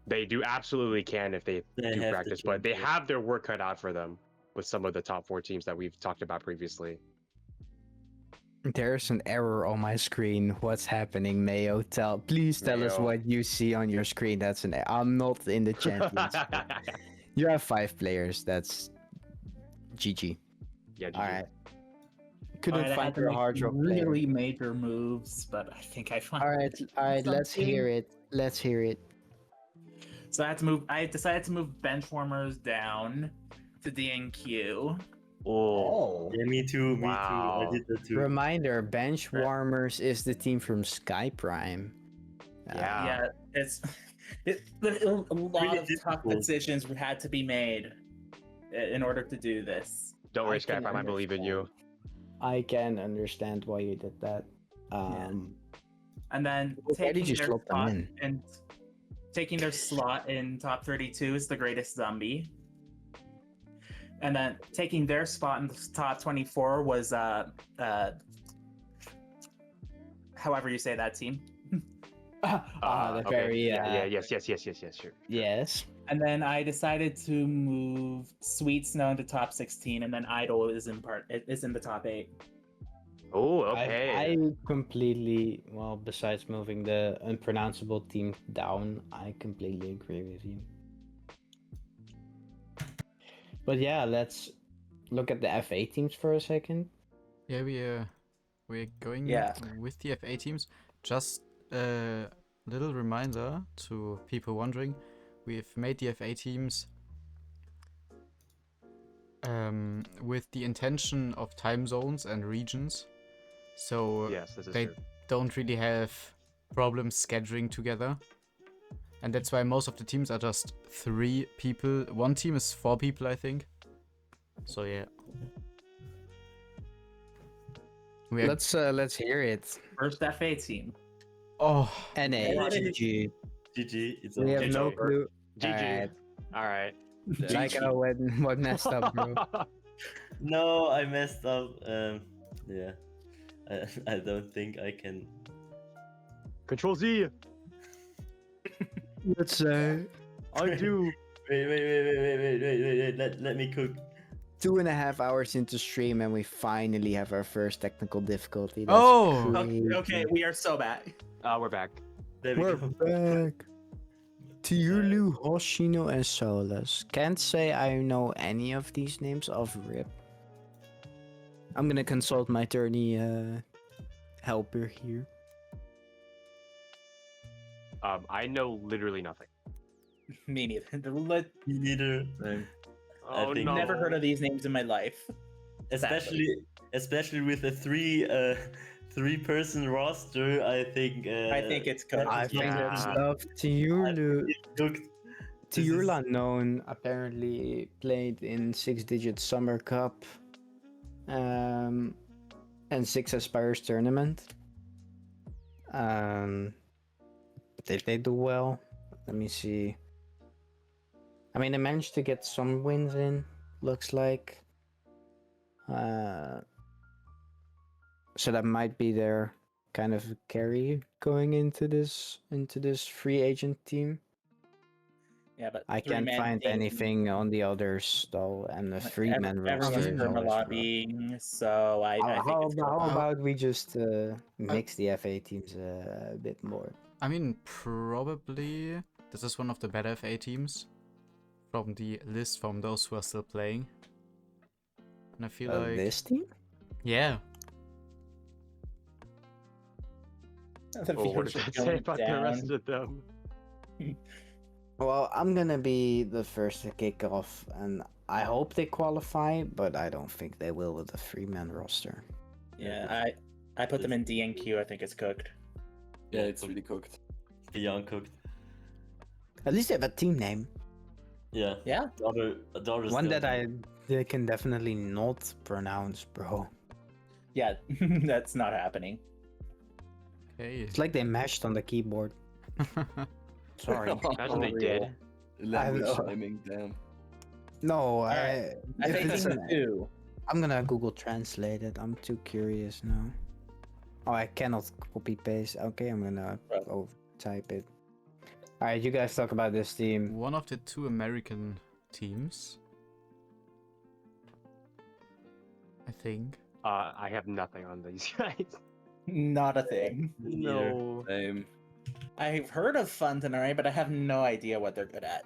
[SPEAKER 2] they do absolutely can if they
[SPEAKER 5] They
[SPEAKER 2] do
[SPEAKER 5] have the
[SPEAKER 2] practice, but they
[SPEAKER 5] team, yeah.
[SPEAKER 2] have their work cut out for them with some of the top 4 teams that we've talked about previously.
[SPEAKER 7] There's an error on my screen. What's happening, Mayo? Please tell us
[SPEAKER 2] Mayo.
[SPEAKER 7] what you see on your screen. That's an. I'm not in the champions. You have 5 players. That's GG.
[SPEAKER 2] Yeah, GG.
[SPEAKER 7] All right. Couldn't
[SPEAKER 1] Alright, I
[SPEAKER 7] find
[SPEAKER 1] had to
[SPEAKER 7] your
[SPEAKER 1] make
[SPEAKER 7] hard rock
[SPEAKER 1] really
[SPEAKER 7] player.
[SPEAKER 1] major moves, but I think I found.
[SPEAKER 7] All right. Let's
[SPEAKER 1] something.
[SPEAKER 7] hear it. Let's hear it.
[SPEAKER 1] So I had to move. I decided to move bench warmers down to DNQ.
[SPEAKER 2] Oh,
[SPEAKER 5] Yeah, me too. Me
[SPEAKER 2] Wow.
[SPEAKER 5] too. I did that too.
[SPEAKER 7] Reminder: Bench Warmers is the team from Sky Prime.
[SPEAKER 2] Yeah.
[SPEAKER 1] Yeah, it's a lot
[SPEAKER 5] Really
[SPEAKER 1] of tough
[SPEAKER 5] difficult.
[SPEAKER 1] decisions had to be made in order to do this.
[SPEAKER 2] Don't worry,
[SPEAKER 7] I can
[SPEAKER 2] Skyprime, I believe in you.
[SPEAKER 7] I can understand why you did that.
[SPEAKER 1] And then
[SPEAKER 7] Why did
[SPEAKER 1] taking
[SPEAKER 7] you
[SPEAKER 1] their
[SPEAKER 7] slot them
[SPEAKER 1] spot
[SPEAKER 7] in?
[SPEAKER 1] and taking their slot in top 32 is the greatest zombie. And then taking their spot in the top 24 was however you say that team.
[SPEAKER 7] The
[SPEAKER 2] Okay.
[SPEAKER 7] very
[SPEAKER 2] Yes, sure.
[SPEAKER 7] yes.
[SPEAKER 1] And then I decided to move Sweet Snow into top 16, and then Idol is in the top 8.
[SPEAKER 2] Oh, okay.
[SPEAKER 7] I completely besides moving the unpronounceable team down, I completely agree with you. But yeah, let's look at the FA teams for a second.
[SPEAKER 4] Yeah, we're going
[SPEAKER 1] Yeah.
[SPEAKER 4] with the FA teams. Just a little reminder to people wondering, we've made the FA teams with the intention of time zones and regions. So
[SPEAKER 2] Yes, this is
[SPEAKER 4] they
[SPEAKER 2] true.
[SPEAKER 4] don't really have problems scheduling together. And that's why most of the teams are just 3 people. One team is 4 people, I think. So yeah.
[SPEAKER 7] Let's hear it.
[SPEAKER 1] First FA team.
[SPEAKER 4] Oh,
[SPEAKER 7] NA GG.
[SPEAKER 5] GG. It's
[SPEAKER 7] We have
[SPEAKER 2] GG.
[SPEAKER 7] no clue.
[SPEAKER 2] GG. Alright.
[SPEAKER 7] Like what messed up, bro?
[SPEAKER 5] No, I messed up. Yeah. I don't think I can.
[SPEAKER 2] Control Z.
[SPEAKER 7] Let's say
[SPEAKER 2] I do.
[SPEAKER 5] Wait. Let me cook.
[SPEAKER 7] 2.5 hours into stream and we finally have our first technical difficulty. That's
[SPEAKER 4] Oh!
[SPEAKER 7] crazy.
[SPEAKER 1] Okay, we are so back.
[SPEAKER 2] We're back.
[SPEAKER 5] There we
[SPEAKER 7] We're
[SPEAKER 5] go.
[SPEAKER 7] back. Tiurlu, Hoshino, and Solus. Can't say I know any of these names off rip. I'm gonna consult my attorney helper here.
[SPEAKER 2] I know literally nothing.
[SPEAKER 1] Me neither.
[SPEAKER 5] Me neither.
[SPEAKER 2] Oh
[SPEAKER 5] think-
[SPEAKER 2] no.
[SPEAKER 1] Never heard of these names in my life.
[SPEAKER 5] Especially with a three-person roster, I think.
[SPEAKER 1] I think it's cooked.
[SPEAKER 7] I think
[SPEAKER 2] Yeah.
[SPEAKER 7] it's tough. Tiurlu.
[SPEAKER 5] Cooked.
[SPEAKER 7] Tiurla known apparently played in 6-digit Summer Cup and 6 Aspires tournament. Did they do well? Let me see. I mean, they managed to get some wins in, looks like. So that might be their kind of carry going into this free agent team.
[SPEAKER 1] Yeah, but
[SPEAKER 7] I can't
[SPEAKER 1] three-man
[SPEAKER 7] find
[SPEAKER 1] team.
[SPEAKER 7] anything on the others though, and the three-man roster
[SPEAKER 1] Everyone's
[SPEAKER 7] is
[SPEAKER 4] roster.
[SPEAKER 7] always rough.
[SPEAKER 1] perma-lobbying, so I think it's
[SPEAKER 7] How
[SPEAKER 1] cooked.
[SPEAKER 7] about we just mix the FA teams a bit more?
[SPEAKER 4] I mean, probably this is one of the better FA teams from the list from those who are still playing. And I feel like
[SPEAKER 7] This team?
[SPEAKER 4] yeah.
[SPEAKER 1] The
[SPEAKER 2] Oh, what
[SPEAKER 1] viewers
[SPEAKER 2] does
[SPEAKER 1] are
[SPEAKER 2] that say
[SPEAKER 1] going
[SPEAKER 2] about the
[SPEAKER 1] down.
[SPEAKER 2] rest of them?
[SPEAKER 7] Well, I'm gonna be the first to kick off, and I hope they qualify, but I don't think they will with the three-man roster.
[SPEAKER 1] Yeah, I put them in DNQ. I think it's cooked.
[SPEAKER 6] Yeah, it's really cooked.
[SPEAKER 5] Beyond cooked.
[SPEAKER 7] At least they have a team name.
[SPEAKER 5] Yeah.
[SPEAKER 1] Yeah.
[SPEAKER 5] The other
[SPEAKER 7] One
[SPEAKER 5] still-
[SPEAKER 7] that I can definitely not pronounce, bro.
[SPEAKER 1] Yeah, that's not happening.
[SPEAKER 4] Okay.
[SPEAKER 7] It's like they mashed on the keyboard. Sorry.
[SPEAKER 2] Imagine they did.
[SPEAKER 6] Language
[SPEAKER 7] know.
[SPEAKER 6] shaming, damn.
[SPEAKER 7] No,
[SPEAKER 1] Alright, I
[SPEAKER 7] if
[SPEAKER 1] think
[SPEAKER 7] it's
[SPEAKER 1] team
[SPEAKER 7] an,
[SPEAKER 1] 2.
[SPEAKER 7] I'm gonna Google Translate it. I'm too curious now. Oh, I cannot copy paste. Okay, I'm gonna
[SPEAKER 1] Right.
[SPEAKER 7] go type it. All right, you guys talk about this team.
[SPEAKER 4] One of the two American teams, I think.
[SPEAKER 2] I have nothing on these guys.
[SPEAKER 1] Not a thing.
[SPEAKER 2] No.
[SPEAKER 6] Same.
[SPEAKER 1] I've heard of Fontenay, but I have no idea what they're good at.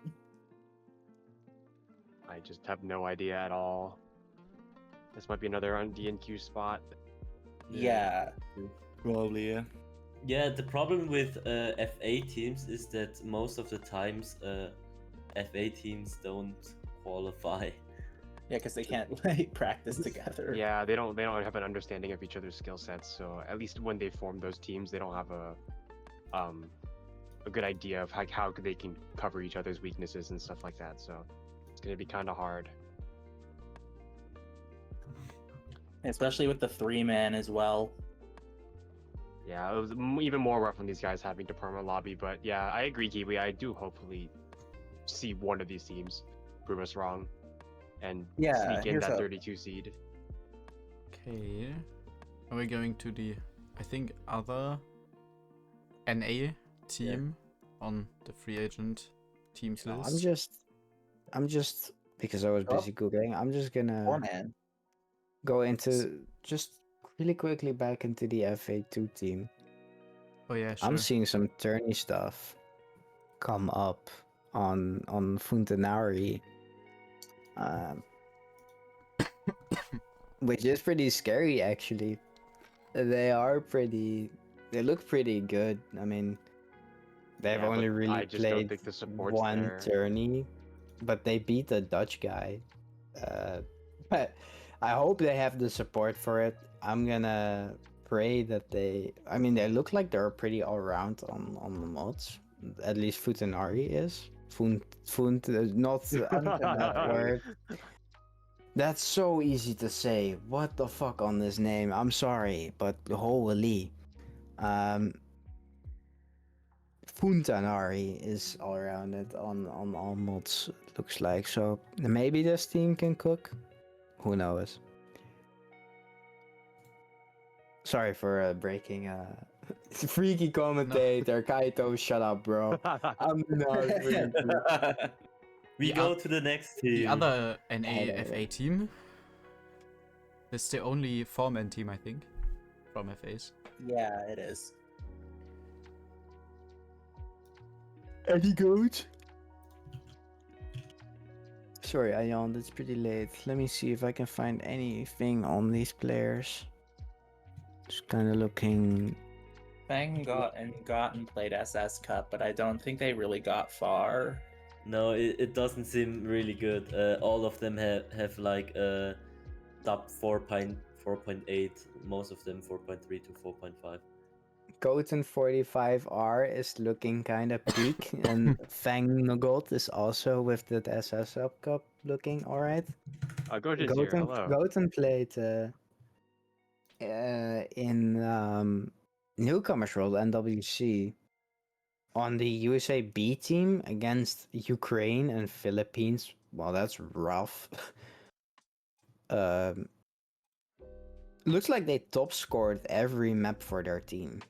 [SPEAKER 2] I just have no idea at all. This might be another on DNQ spot.
[SPEAKER 1] Yeah.
[SPEAKER 6] Probably, yeah.
[SPEAKER 5] Yeah, the problem with FA teams is that most of the times FA teams don't qualify.
[SPEAKER 1] Yeah, because they can't like practice together.
[SPEAKER 2] Yeah, they don't have an understanding of each other's skill sets. So at least when they form those teams, they don't have a good idea of how they can cover each other's weaknesses and stuff like that. So it's gonna be kind of hard.
[SPEAKER 1] Especially with the 3-man as well.
[SPEAKER 2] Yeah, it was even more rough on these guys having to perma lobby. But yeah, I agree, Kiwi. I do hopefully see one of these teams prove us wrong and
[SPEAKER 1] Yeah,
[SPEAKER 2] sneak in
[SPEAKER 1] here's
[SPEAKER 2] that
[SPEAKER 1] a-
[SPEAKER 2] 32 seed.
[SPEAKER 4] Okay. Are we going to the, I think, other NA team on the free agent teams
[SPEAKER 7] No,
[SPEAKER 4] list?
[SPEAKER 7] I'm just because I was
[SPEAKER 1] Oh.
[SPEAKER 7] busy googling. I'm just gonna
[SPEAKER 1] 4-man.
[SPEAKER 7] go into just really quickly back into the FA2 team.
[SPEAKER 4] Oh yeah, sure.
[SPEAKER 7] I'm seeing some tourney stuff come up on Funtanari, which is pretty scary actually. They look pretty good. I mean, they've
[SPEAKER 2] Yeah,
[SPEAKER 7] only
[SPEAKER 2] but
[SPEAKER 7] really
[SPEAKER 2] I just don't
[SPEAKER 7] played
[SPEAKER 2] think the support's
[SPEAKER 7] one
[SPEAKER 2] there.
[SPEAKER 7] tourney, but they beat the Dutch guy. But I hope they have the support for it. I'm gonna pray that they. I mean, they look like they're pretty all round on the mods. At least Futanari is. Not that word. That's so easy to say. What the fuck on this name? I'm sorry, but holy. Funtanari is all around it on all mods, it looks like. So maybe this team can cook. Who knows? Sorry for breaking freaky commentator Kaito, shut up, bro. I'm not freaky.
[SPEAKER 5] We
[SPEAKER 4] The
[SPEAKER 5] go to the next team.
[SPEAKER 4] The other
[SPEAKER 7] Hello.
[SPEAKER 4] NAFA team. It's the only 4-man team, I think, from FAs.
[SPEAKER 1] Yeah, it is.
[SPEAKER 7] Any goat? Sorry, I yawned. It's pretty late. Let me see if I can find anything on these players. Just kind of looking.
[SPEAKER 1] Fang got and played SS Cup, but I don't think they really got far.
[SPEAKER 5] No, it doesn't seem really good. All of them have like top 4.8. Most of them 4.3 to 4.5.
[SPEAKER 7] Goten 45R is looking kind of peak, and Fang Nogot is also with the SS Up Cup looking alright.
[SPEAKER 2] Goten's here. Hello.
[SPEAKER 7] Goten played in Newcomers World NWC on the USA B team against Ukraine and Philippines. Well, that's rough. Looks like they top scored every map for their team.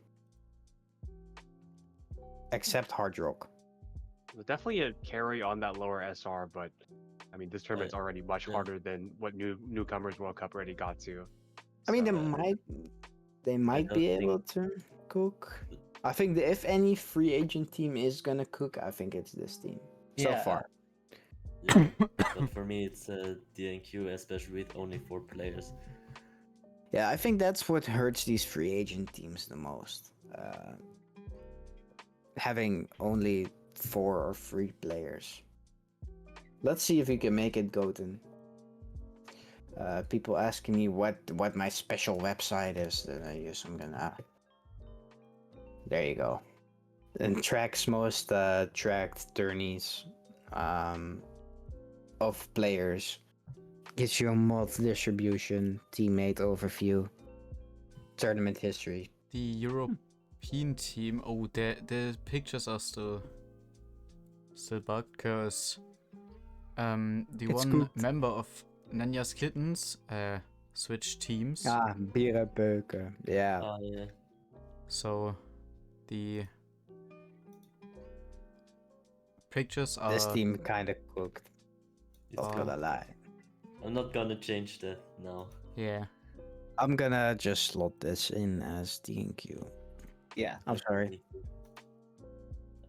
[SPEAKER 7] Except Hard Rock.
[SPEAKER 2] There's definitely a carry on that lower SR, but I mean, this tournament's already much
[SPEAKER 5] yeah.
[SPEAKER 2] harder than what newcomers World Cup already got to.
[SPEAKER 7] I mean,
[SPEAKER 2] So,
[SPEAKER 7] they might
[SPEAKER 5] don't
[SPEAKER 7] be
[SPEAKER 5] think-
[SPEAKER 7] able to cook. I think that if any free agent team is gonna cook, I think it's this team so
[SPEAKER 1] Yeah.
[SPEAKER 7] far.
[SPEAKER 5] Yeah. But for me, it's DNQ, especially with only 4 players.
[SPEAKER 7] Yeah, I think that's what hurts these free agent teams the most. Having only 4 or 3 players. Let's see if we can make it Goten. People asking me what my special website is that I use. I'm gonna. There you go. And tracks most tracked tourneys of players. Gives you a mod distribution, teammate overview, tournament history.
[SPEAKER 4] The European team. Oh, the pictures are still still bugged because the
[SPEAKER 3] It's
[SPEAKER 4] one
[SPEAKER 3] cooked.
[SPEAKER 4] member of Nanya's Kittens switched teams.
[SPEAKER 3] Ah, bierenpeuken. Yeah.
[SPEAKER 5] Ah, yeah.
[SPEAKER 4] So the pictures
[SPEAKER 3] This
[SPEAKER 4] are
[SPEAKER 3] team kind of cooked.
[SPEAKER 5] It's
[SPEAKER 3] Not
[SPEAKER 4] Oh.
[SPEAKER 3] gonna lie.
[SPEAKER 5] I'm not gonna change that now.
[SPEAKER 4] yeah.
[SPEAKER 7] I'm gonna just slot this in as DNQ.
[SPEAKER 3] Yeah.
[SPEAKER 7] I'm sorry.
[SPEAKER 5] Me too.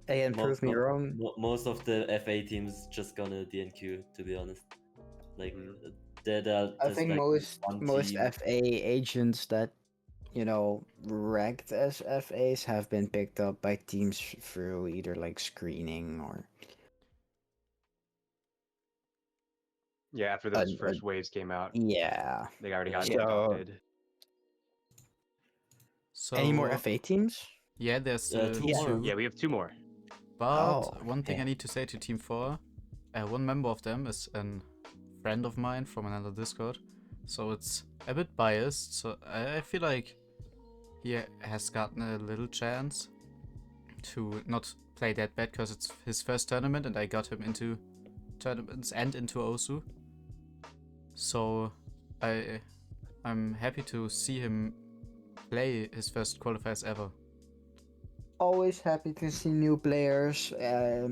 [SPEAKER 7] And prove me wrong.
[SPEAKER 5] Most of the FA teams just gonna DNQ, to be honest. Like, they're
[SPEAKER 3] I
[SPEAKER 5] just
[SPEAKER 3] think
[SPEAKER 5] like
[SPEAKER 3] most
[SPEAKER 5] one team.
[SPEAKER 3] FA agents that ranked as FAs have been picked up by teams through either like screening or
[SPEAKER 2] Yeah, after those
[SPEAKER 3] Uh,
[SPEAKER 2] first waves came out,
[SPEAKER 3] yeah.
[SPEAKER 2] they already got
[SPEAKER 3] So-
[SPEAKER 2] adopted.
[SPEAKER 4] So
[SPEAKER 3] Any more FA teams?
[SPEAKER 4] Yeah, there's still
[SPEAKER 5] Two
[SPEAKER 3] Yeah.
[SPEAKER 5] more.
[SPEAKER 2] Yeah, we have 2 more.
[SPEAKER 4] But
[SPEAKER 3] Oh,
[SPEAKER 4] one thing I
[SPEAKER 3] okay.
[SPEAKER 4] need to say to Team 4, one member of them is a friend of mine from another Discord, so it's a bit biased, so I feel like he has gotten a little chance to not play that bad because it's his first tournament and I got him into tournaments and into OSU. So I'm happy to see him play his first qualifiers ever.
[SPEAKER 3] Always happy to see new players.
[SPEAKER 5] Yeah.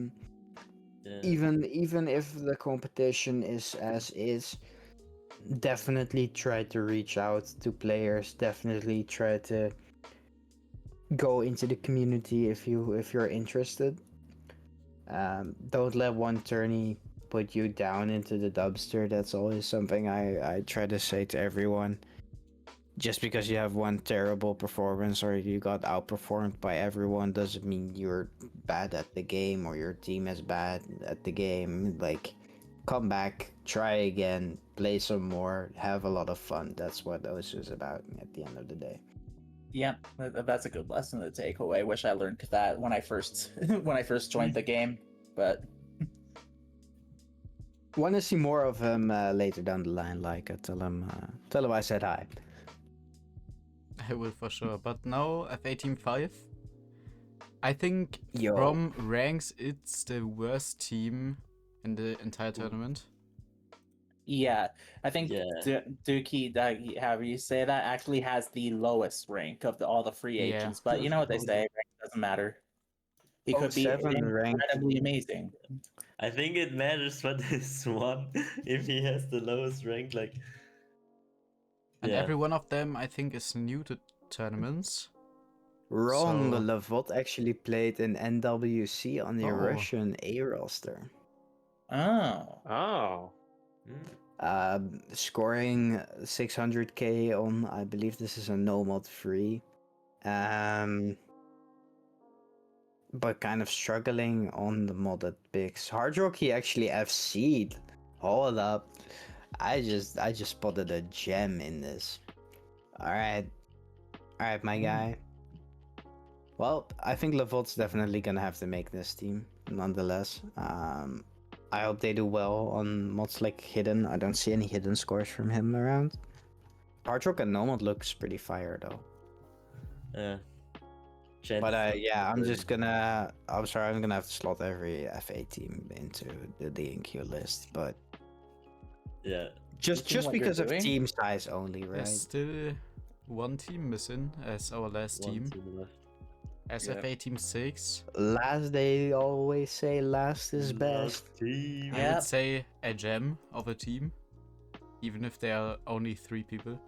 [SPEAKER 3] Even if the competition is as is, definitely try to reach out to players. Definitely try to go into the community if you're interested. Don't let one tourney put you down into the dumpster. That's always something I try to say to everyone. Just because you have one terrible performance or you got outperformed by everyone doesn't mean you're bad at the game or your team is bad at the game. Like, come back, try again, play some more, have a lot of fun. That's what OSU is about at the end of the day.
[SPEAKER 1] Yeah, that's a good lesson to take away. Wish I learned that when I first joined the game, but
[SPEAKER 3] Want to see more of him later down the line. Like, tell him I said hi.
[SPEAKER 4] I will for sure. But now FA Team 5, I think
[SPEAKER 3] Yo.
[SPEAKER 4] from ranks it's the worst team in the entire tournament.
[SPEAKER 1] yeah, I think
[SPEAKER 5] Yeah.
[SPEAKER 1] Dookie, however you say that, actually has the lowest rank of all the free
[SPEAKER 4] Yeah.
[SPEAKER 1] agents. But you know what they say, rank doesn't matter. He could be
[SPEAKER 3] 07 rank.
[SPEAKER 1] incredibly amazing.
[SPEAKER 5] I think it matters for this one if he has the lowest rank. Like,
[SPEAKER 4] And
[SPEAKER 5] yeah.
[SPEAKER 4] every one of them I think is new to tournaments.
[SPEAKER 3] Wrong.
[SPEAKER 4] So-
[SPEAKER 3] Lavot actually played in NWC on the
[SPEAKER 4] Oh.
[SPEAKER 3] Russian A roster.
[SPEAKER 1] Oh,
[SPEAKER 2] Oh.
[SPEAKER 3] Scoring 600k on, I believe this is a no mod free. But kind of struggling on the modded picks. Hard Rock he actually FC'd. Hold up. I just spotted a gem in this. Alright, my guy. Well, I think Lavot's definitely gonna have to make this team, nonetheless. I hope they do well on mods like Hidden. I don't see any hidden scores from him around. Hard Rock and Nomad looks pretty fire though.
[SPEAKER 5] Yeah.
[SPEAKER 3] But yeah, I'm gonna have to slot every FA team into the DNQ list, but
[SPEAKER 5] Yeah.
[SPEAKER 3] just
[SPEAKER 1] Looking what you're
[SPEAKER 3] because of
[SPEAKER 1] doing?
[SPEAKER 3] team size only, right?
[SPEAKER 4] There's still one team missing as our last
[SPEAKER 5] One
[SPEAKER 4] team.
[SPEAKER 5] team left.
[SPEAKER 4] SFA Team 6.
[SPEAKER 3] Last, they always say last is best.
[SPEAKER 5] Last team.
[SPEAKER 4] I
[SPEAKER 1] Yeah.
[SPEAKER 4] would say a gem of a team. Even if there are only 3 people.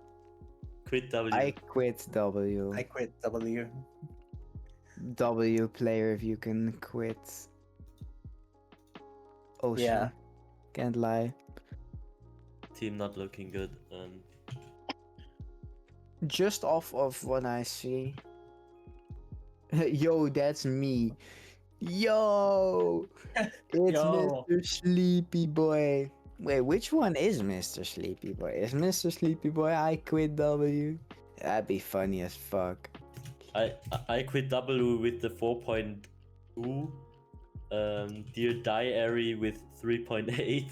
[SPEAKER 5] Quit W.
[SPEAKER 3] I quit W.
[SPEAKER 1] I quit W.
[SPEAKER 3] W player if you can quit. Oh
[SPEAKER 1] Yeah.
[SPEAKER 3] can't lie.
[SPEAKER 5] Team not looking good.
[SPEAKER 3] Just off of what I see. Yo, that's me. Yo, it's
[SPEAKER 1] Yo.
[SPEAKER 3] Mr. Sleepy Boy. Wait, which one is Mr. Sleepy Boy? Is Mr. Sleepy Boy I quit W? That'd be funny as fuck.
[SPEAKER 5] I quit W with the 4.2. Dear Diary with 3.8.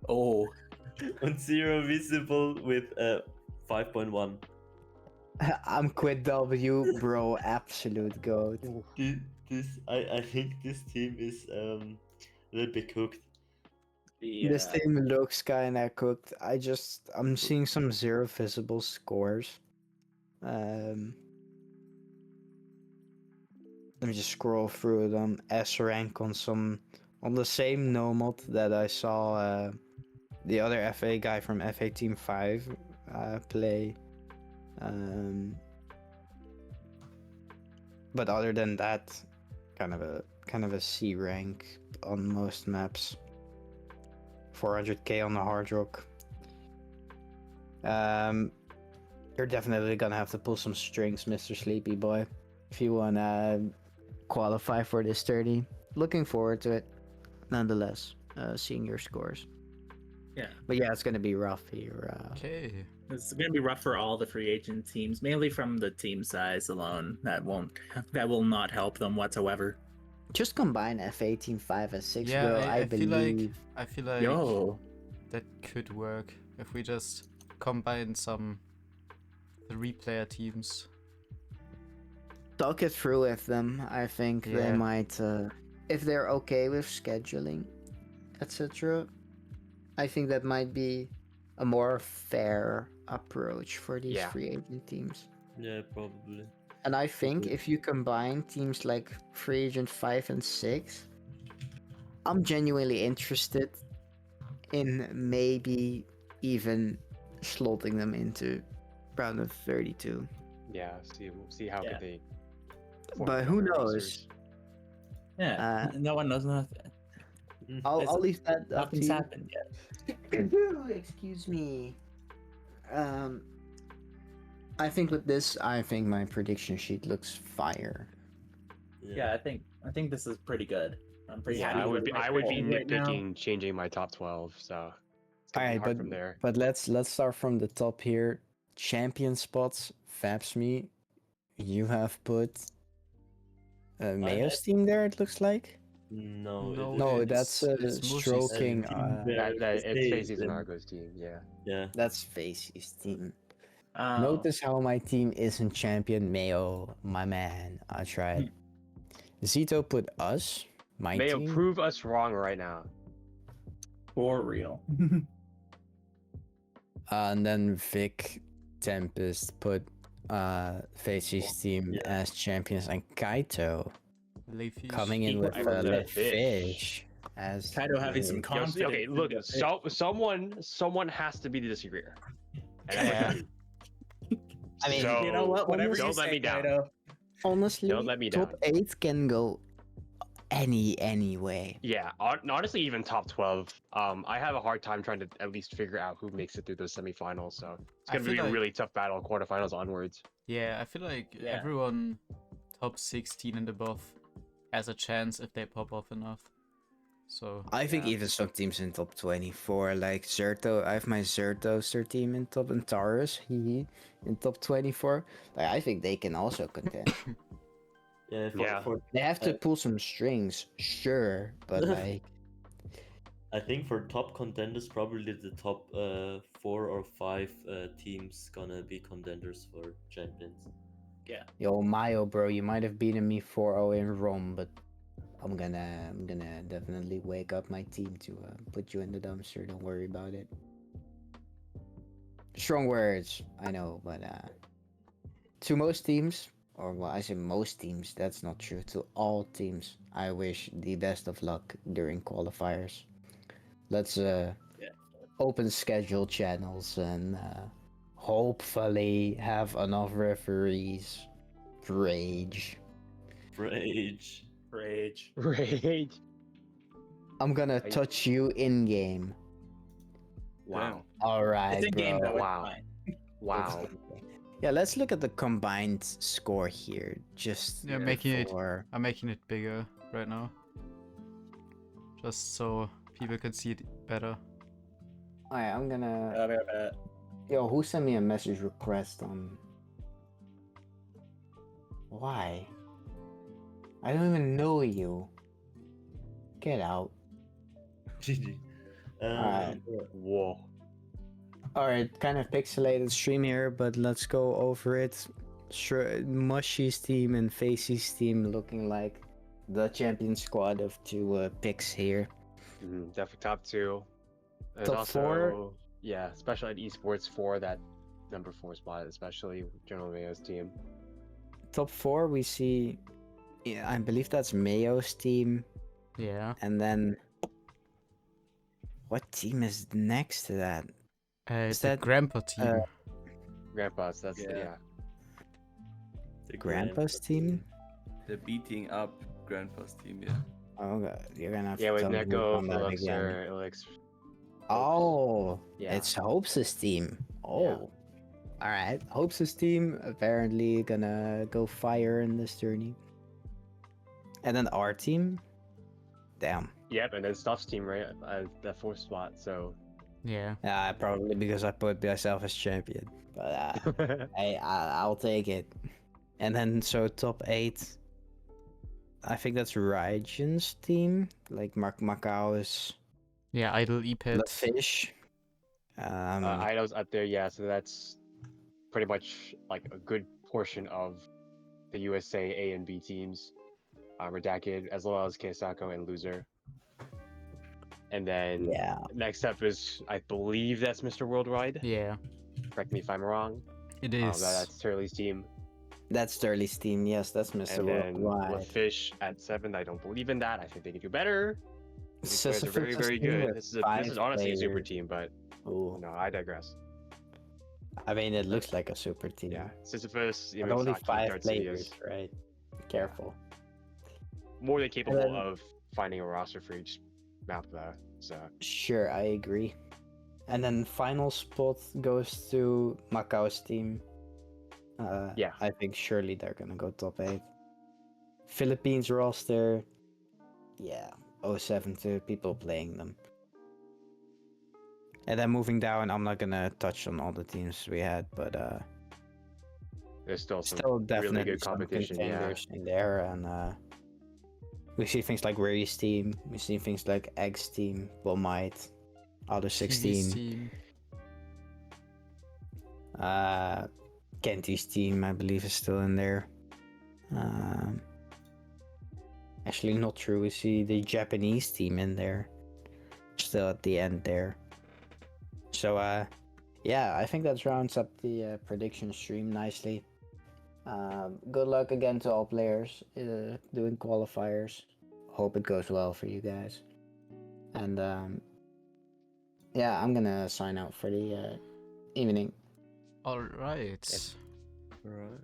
[SPEAKER 1] Oh,
[SPEAKER 5] And Zero Visible with 5.1.
[SPEAKER 3] I'm quit W, bro. Absolute goat.
[SPEAKER 5] I think this team is a little bit cooked.
[SPEAKER 7] This team looks kinda cooked. I'm seeing some zero visible scores. Let me just scroll through them. S rank on the same nomad that I saw the other FA guy from FA Team 5 play. But other than that, kind of a C rank on most maps. 400k on the hard rock. You're definitely gonna have to pull some strings, Mr. Sleepy Boy, if you wanna qualify for this 30. Looking forward to it, nonetheless. Seeing your scores.
[SPEAKER 1] Yeah.
[SPEAKER 7] But yeah, it's gonna be rough here.
[SPEAKER 4] Okay.
[SPEAKER 1] It's going to be rough for all the free agent teams, mainly from the team size alone. That will not help them whatsoever.
[SPEAKER 7] Just combine FA Team 5 and 6,
[SPEAKER 4] Yeah,
[SPEAKER 7] bro.
[SPEAKER 4] I feel like
[SPEAKER 7] believe.
[SPEAKER 1] Yo,
[SPEAKER 4] that could work if we just combine some 3-player teams.
[SPEAKER 7] Talk it through with them. I think they
[SPEAKER 4] Yeah.
[SPEAKER 7] might, if they're okay with scheduling, etc. I think that might be a more fair approach for these
[SPEAKER 2] Yeah.
[SPEAKER 7] free agent teams.
[SPEAKER 5] Yeah, probably.
[SPEAKER 7] And I think
[SPEAKER 5] Okay.
[SPEAKER 7] if you combine teams like free agent 5 and 6, I'm genuinely interested in maybe even slotting them into round of 32.
[SPEAKER 2] Yeah, see how
[SPEAKER 1] Yeah.
[SPEAKER 2] could they.
[SPEAKER 7] But
[SPEAKER 2] formulate
[SPEAKER 7] who
[SPEAKER 2] their
[SPEAKER 7] knows?
[SPEAKER 2] rosters.
[SPEAKER 1] yeah, no one knows nothing.
[SPEAKER 7] I'll
[SPEAKER 1] It's-
[SPEAKER 7] leave that up to
[SPEAKER 1] Nothing's
[SPEAKER 7] you.
[SPEAKER 1] happened yet.
[SPEAKER 7] Excuse me. I think with this, I think my prediction sheet looks fire.
[SPEAKER 1] Yeah, I think this is pretty good. I'm pretty
[SPEAKER 2] Yeah,
[SPEAKER 1] happy
[SPEAKER 2] I would
[SPEAKER 1] with
[SPEAKER 2] be
[SPEAKER 1] my
[SPEAKER 2] I would be
[SPEAKER 1] predictions right now.
[SPEAKER 2] nitpicking changing my top 12, so it's gonna be
[SPEAKER 7] Alright,
[SPEAKER 2] hard from there.
[SPEAKER 7] but let's start from the top here. Champion spots, Fabsme. You have put Mayo's team there. It looks like.
[SPEAKER 5] No,
[SPEAKER 4] No,
[SPEAKER 7] No,
[SPEAKER 4] it's-
[SPEAKER 7] that's
[SPEAKER 4] it's Mushi's
[SPEAKER 7] stroking.
[SPEAKER 5] team.
[SPEAKER 2] It's
[SPEAKER 5] Faces
[SPEAKER 2] Faces and
[SPEAKER 5] and-
[SPEAKER 2] Argo's team, yeah.
[SPEAKER 5] Yeah.
[SPEAKER 7] That's Facey's team.
[SPEAKER 1] Oh,
[SPEAKER 7] Notice how my team isn't champion. Mayo, my man. I tried. Zito put us, my
[SPEAKER 2] Mayo,
[SPEAKER 7] team.
[SPEAKER 2] prove us wrong right now.
[SPEAKER 1] for real.
[SPEAKER 7] And then Vic Tempest put Facey's team
[SPEAKER 5] Yeah.
[SPEAKER 7] as champions, and Kaito
[SPEAKER 4] Leafy.
[SPEAKER 7] coming in
[SPEAKER 1] He
[SPEAKER 7] with
[SPEAKER 1] put
[SPEAKER 7] Le
[SPEAKER 2] Fish.
[SPEAKER 7] Fish as
[SPEAKER 1] Kaido having some
[SPEAKER 7] the-
[SPEAKER 1] confidence.
[SPEAKER 2] Okay,
[SPEAKER 1] in
[SPEAKER 2] look,
[SPEAKER 1] the-
[SPEAKER 2] someone has to be the disagreeer. And
[SPEAKER 4] Yeah.
[SPEAKER 7] I mean,
[SPEAKER 2] so,
[SPEAKER 1] you know what? Whatever
[SPEAKER 2] don't
[SPEAKER 1] you
[SPEAKER 2] let
[SPEAKER 1] say,
[SPEAKER 2] me down.
[SPEAKER 1] Kaido.
[SPEAKER 7] honestly,
[SPEAKER 2] Don't let me
[SPEAKER 7] top
[SPEAKER 2] down.
[SPEAKER 7] 8 can go any way.
[SPEAKER 2] Yeah, honestly, even top 12. I have a hard time trying to at least figure out who makes it through those semifinals. So it's
[SPEAKER 4] I
[SPEAKER 2] gonna
[SPEAKER 4] feel
[SPEAKER 2] be a
[SPEAKER 4] like-
[SPEAKER 2] really tough battle, quarterfinals onwards.
[SPEAKER 4] Yeah, I feel like
[SPEAKER 1] Yeah.
[SPEAKER 4] everyone top 16 and above has a chance if they pop off enough. So
[SPEAKER 7] I think
[SPEAKER 1] Yeah.
[SPEAKER 7] even some teams in top 24, like Zerto, I have my Zertoster team in top, and Taurus, in top 24. Like, I think they can also contend.
[SPEAKER 5] Yeah,
[SPEAKER 2] Yeah.
[SPEAKER 5] for
[SPEAKER 7] They have to pull some strings, sure, but like,
[SPEAKER 5] I think for top contenders, probably the top 4 or 5 teams gonna be contenders for champions.
[SPEAKER 7] yo, Mayo, bro, you might have beaten me 4-0 in Rome, but I'm gonna definitely wake up my team to put you in the dumpster. Don't worry about it. Strong words, I know, but to most teams, or well, I say most teams, that's not true. To all teams, I wish the best of luck during qualifiers. Let's open schedule channels and hopefully have enough referees. Rage.
[SPEAKER 5] Rage.
[SPEAKER 1] Rage.
[SPEAKER 2] Rage.
[SPEAKER 7] I'm gonna touch you in game.
[SPEAKER 2] Wow.
[SPEAKER 7] All right,
[SPEAKER 1] It's in game
[SPEAKER 7] bro.
[SPEAKER 1] though.
[SPEAKER 2] Wow.
[SPEAKER 1] It's fine.
[SPEAKER 2] Wow.
[SPEAKER 7] Yeah, let's look at the combined score here. Just
[SPEAKER 4] Yeah, making it-
[SPEAKER 7] for...
[SPEAKER 4] I'm making it bigger right now. Just so people can see it better.
[SPEAKER 7] Alright, I'm gonna.
[SPEAKER 1] I'll be right back.
[SPEAKER 7] Yo, who sent me a message request on? Why? I don't even know you. Get out.
[SPEAKER 5] GG.
[SPEAKER 7] Alright.
[SPEAKER 2] Whoa.
[SPEAKER 7] Alright, kind of pixelated stream here, but let's go over it. Sure, Mushy's team and Facey's team looking like the champion squad of 2 picks here.
[SPEAKER 2] Definitely top 2. There's
[SPEAKER 7] Top
[SPEAKER 2] also
[SPEAKER 7] 4?
[SPEAKER 2] yeah, especially at esports for that number 4 spot, especially General Mayo's team.
[SPEAKER 7] Top 4 we see, yeah, I believe that's Mayo's team,
[SPEAKER 4] Yeah.
[SPEAKER 7] and then what team is next to that? Is
[SPEAKER 4] The
[SPEAKER 7] that
[SPEAKER 4] Grandpa team.
[SPEAKER 2] Grandpa's, that's
[SPEAKER 6] Yeah.
[SPEAKER 2] yeah.
[SPEAKER 5] The
[SPEAKER 7] Grandpa's team?
[SPEAKER 6] They're beating up Grandpa's team, yeah.
[SPEAKER 7] Oh god, you're gonna have
[SPEAKER 2] Yeah,
[SPEAKER 7] to
[SPEAKER 2] with
[SPEAKER 7] tell me
[SPEAKER 2] Neko,
[SPEAKER 7] on that again.
[SPEAKER 2] Elix.
[SPEAKER 7] Oh,
[SPEAKER 2] Yeah.
[SPEAKER 7] it's Hopes' team. Oh,
[SPEAKER 2] Yeah.
[SPEAKER 7] all right. Hopes' team apparently gonna go fire in this tourney. And then our team, damn.
[SPEAKER 2] Yep, and then Stuff's team, right? The 4th spot, so.
[SPEAKER 4] Yeah.
[SPEAKER 7] Probably because I put myself as champion. But I'll take it. And then so top 8, I think that's Rygen's team. Like Macau is
[SPEAKER 4] Yeah, Idle
[SPEAKER 7] the
[SPEAKER 4] E-Pit.
[SPEAKER 7] fish.
[SPEAKER 2] Ido's up there, yeah, so that's pretty much like a good portion of the USA A and B teams. Redacted, as well as Keisako and Loser. And then
[SPEAKER 7] Yeah.
[SPEAKER 2] next up is, I believe that's Mr. Worldwide.
[SPEAKER 4] Yeah,
[SPEAKER 2] Correct me if I'm wrong.
[SPEAKER 4] it is.
[SPEAKER 2] That's Turley's team.
[SPEAKER 7] That's Turley's team. Yes, that's Mr.
[SPEAKER 2] And then
[SPEAKER 7] Worldwide.
[SPEAKER 2] LaFish at 7th. I don't believe in that. I think they can do better. These players are very,
[SPEAKER 7] Sisyphus
[SPEAKER 2] very
[SPEAKER 7] team
[SPEAKER 2] good.
[SPEAKER 7] with
[SPEAKER 2] This is
[SPEAKER 7] 5
[SPEAKER 2] honestly a super
[SPEAKER 7] players.
[SPEAKER 2] team, but
[SPEAKER 7] Ooh.
[SPEAKER 2] no, I digress.
[SPEAKER 7] I mean, it looks like a super team.
[SPEAKER 2] Yeah, Sisyphus,
[SPEAKER 7] But only
[SPEAKER 2] Yamasaki,
[SPEAKER 7] 5
[SPEAKER 2] Darts
[SPEAKER 7] players,
[SPEAKER 2] Studios,
[SPEAKER 7] right? Careful.
[SPEAKER 2] more than capable
[SPEAKER 7] then-
[SPEAKER 2] of finding a roster for each map, though. So
[SPEAKER 7] Sure, I agree. And then final spot goes to Macau's team.
[SPEAKER 2] Yeah.
[SPEAKER 7] I think surely they're gonna go top 8. Philippines roster, yeah, 072 people playing them. And then moving down, I'm not gonna touch on all the teams we had, but
[SPEAKER 2] there's still some
[SPEAKER 7] still
[SPEAKER 2] really
[SPEAKER 7] definitely
[SPEAKER 2] good
[SPEAKER 7] some
[SPEAKER 2] competition. Yeah,
[SPEAKER 7] contenders in there, and we see things like Ray's team, we see things like Egg's team, Bomite, Other
[SPEAKER 4] TV's
[SPEAKER 7] 16,
[SPEAKER 4] team.
[SPEAKER 7] Kenty's team, I believe, is still in there. Actually, not true. We see the Japanese team in there, still at the end there. So, yeah, I think that rounds up the prediction stream nicely. Good luck again to all players doing qualifiers. Hope it goes well for you guys. And yeah, I'm gonna sign out for the evening.
[SPEAKER 4] All right.
[SPEAKER 5] Alright.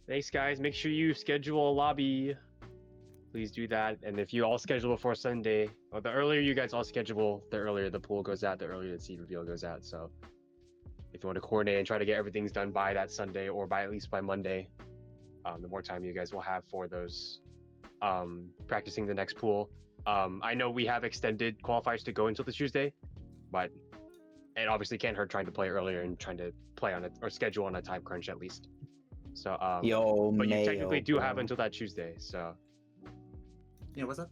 [SPEAKER 2] thanks, guys. Make sure you schedule a lobby. Please do that. And if you all schedule before Sunday, or the earlier you guys all schedule, the earlier the pool goes out, the earlier the seed reveal goes out. So if you want to coordinate and try to get everything's done by that Sunday or by at least by Monday, the more time you guys will have for those practicing the next pool. I know we have extended qualifiers to go until the Tuesday, but it obviously can't hurt trying to play earlier and trying to play on it or schedule on a time crunch at least. So
[SPEAKER 7] Yo,
[SPEAKER 2] but you
[SPEAKER 7] Mayo,
[SPEAKER 2] technically do have
[SPEAKER 7] bro.
[SPEAKER 2] until that Tuesday. So
[SPEAKER 1] Yeah, what's up?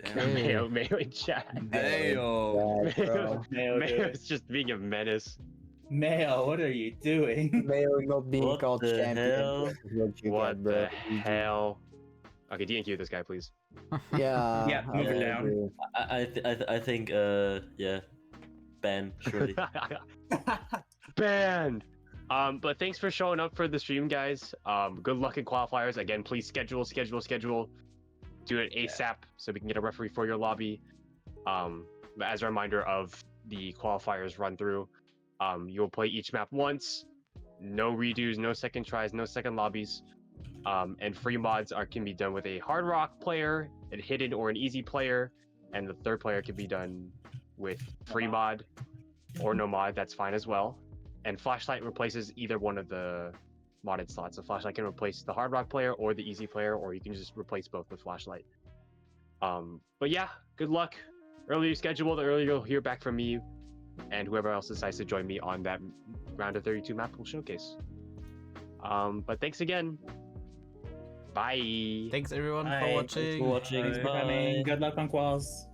[SPEAKER 4] Okay.
[SPEAKER 2] Mayo in chat.
[SPEAKER 6] Mayo.
[SPEAKER 7] Yeah, bro.
[SPEAKER 2] Mayo's just being a menace.
[SPEAKER 1] Mayo, what are you doing?
[SPEAKER 7] Mayo not being
[SPEAKER 5] What
[SPEAKER 7] called
[SPEAKER 5] the
[SPEAKER 7] champion.
[SPEAKER 5] hell?
[SPEAKER 7] This is what you
[SPEAKER 2] What
[SPEAKER 7] get, bro.
[SPEAKER 2] the hell? Okay, DNQ this guy, please.
[SPEAKER 7] Yeah.
[SPEAKER 1] Yeah, move it
[SPEAKER 7] I
[SPEAKER 1] down.
[SPEAKER 7] agree.
[SPEAKER 5] I think yeah, ban surely.
[SPEAKER 2] Banned. But thanks for showing up for the stream, guys. Good luck in qualifiers. Again, please schedule. Do it ASAP so we can get a referee for your lobby. As a reminder of the qualifiers run through, you'll play each map once. No redos, no second tries, no second lobbies. And free mods can be done with a hard rock player, a hidden or an easy player, and the third player can be done with free mod or no mod. That's fine as well. And flashlight replaces either one of the modded slots. So flashlight can replace the hard rock player or the easy player, or you can just replace both with flashlight. But yeah, good luck. Earlier you schedule, the earlier you'll hear back from me and whoever else decides to join me on that round of 32 map pool showcase. But thanks again. Bye.
[SPEAKER 4] Thanks everyone
[SPEAKER 1] Bye.
[SPEAKER 4] for
[SPEAKER 1] Thanks
[SPEAKER 4] watching.
[SPEAKER 5] for watching.
[SPEAKER 1] Thanks for coming. Good luck on quals.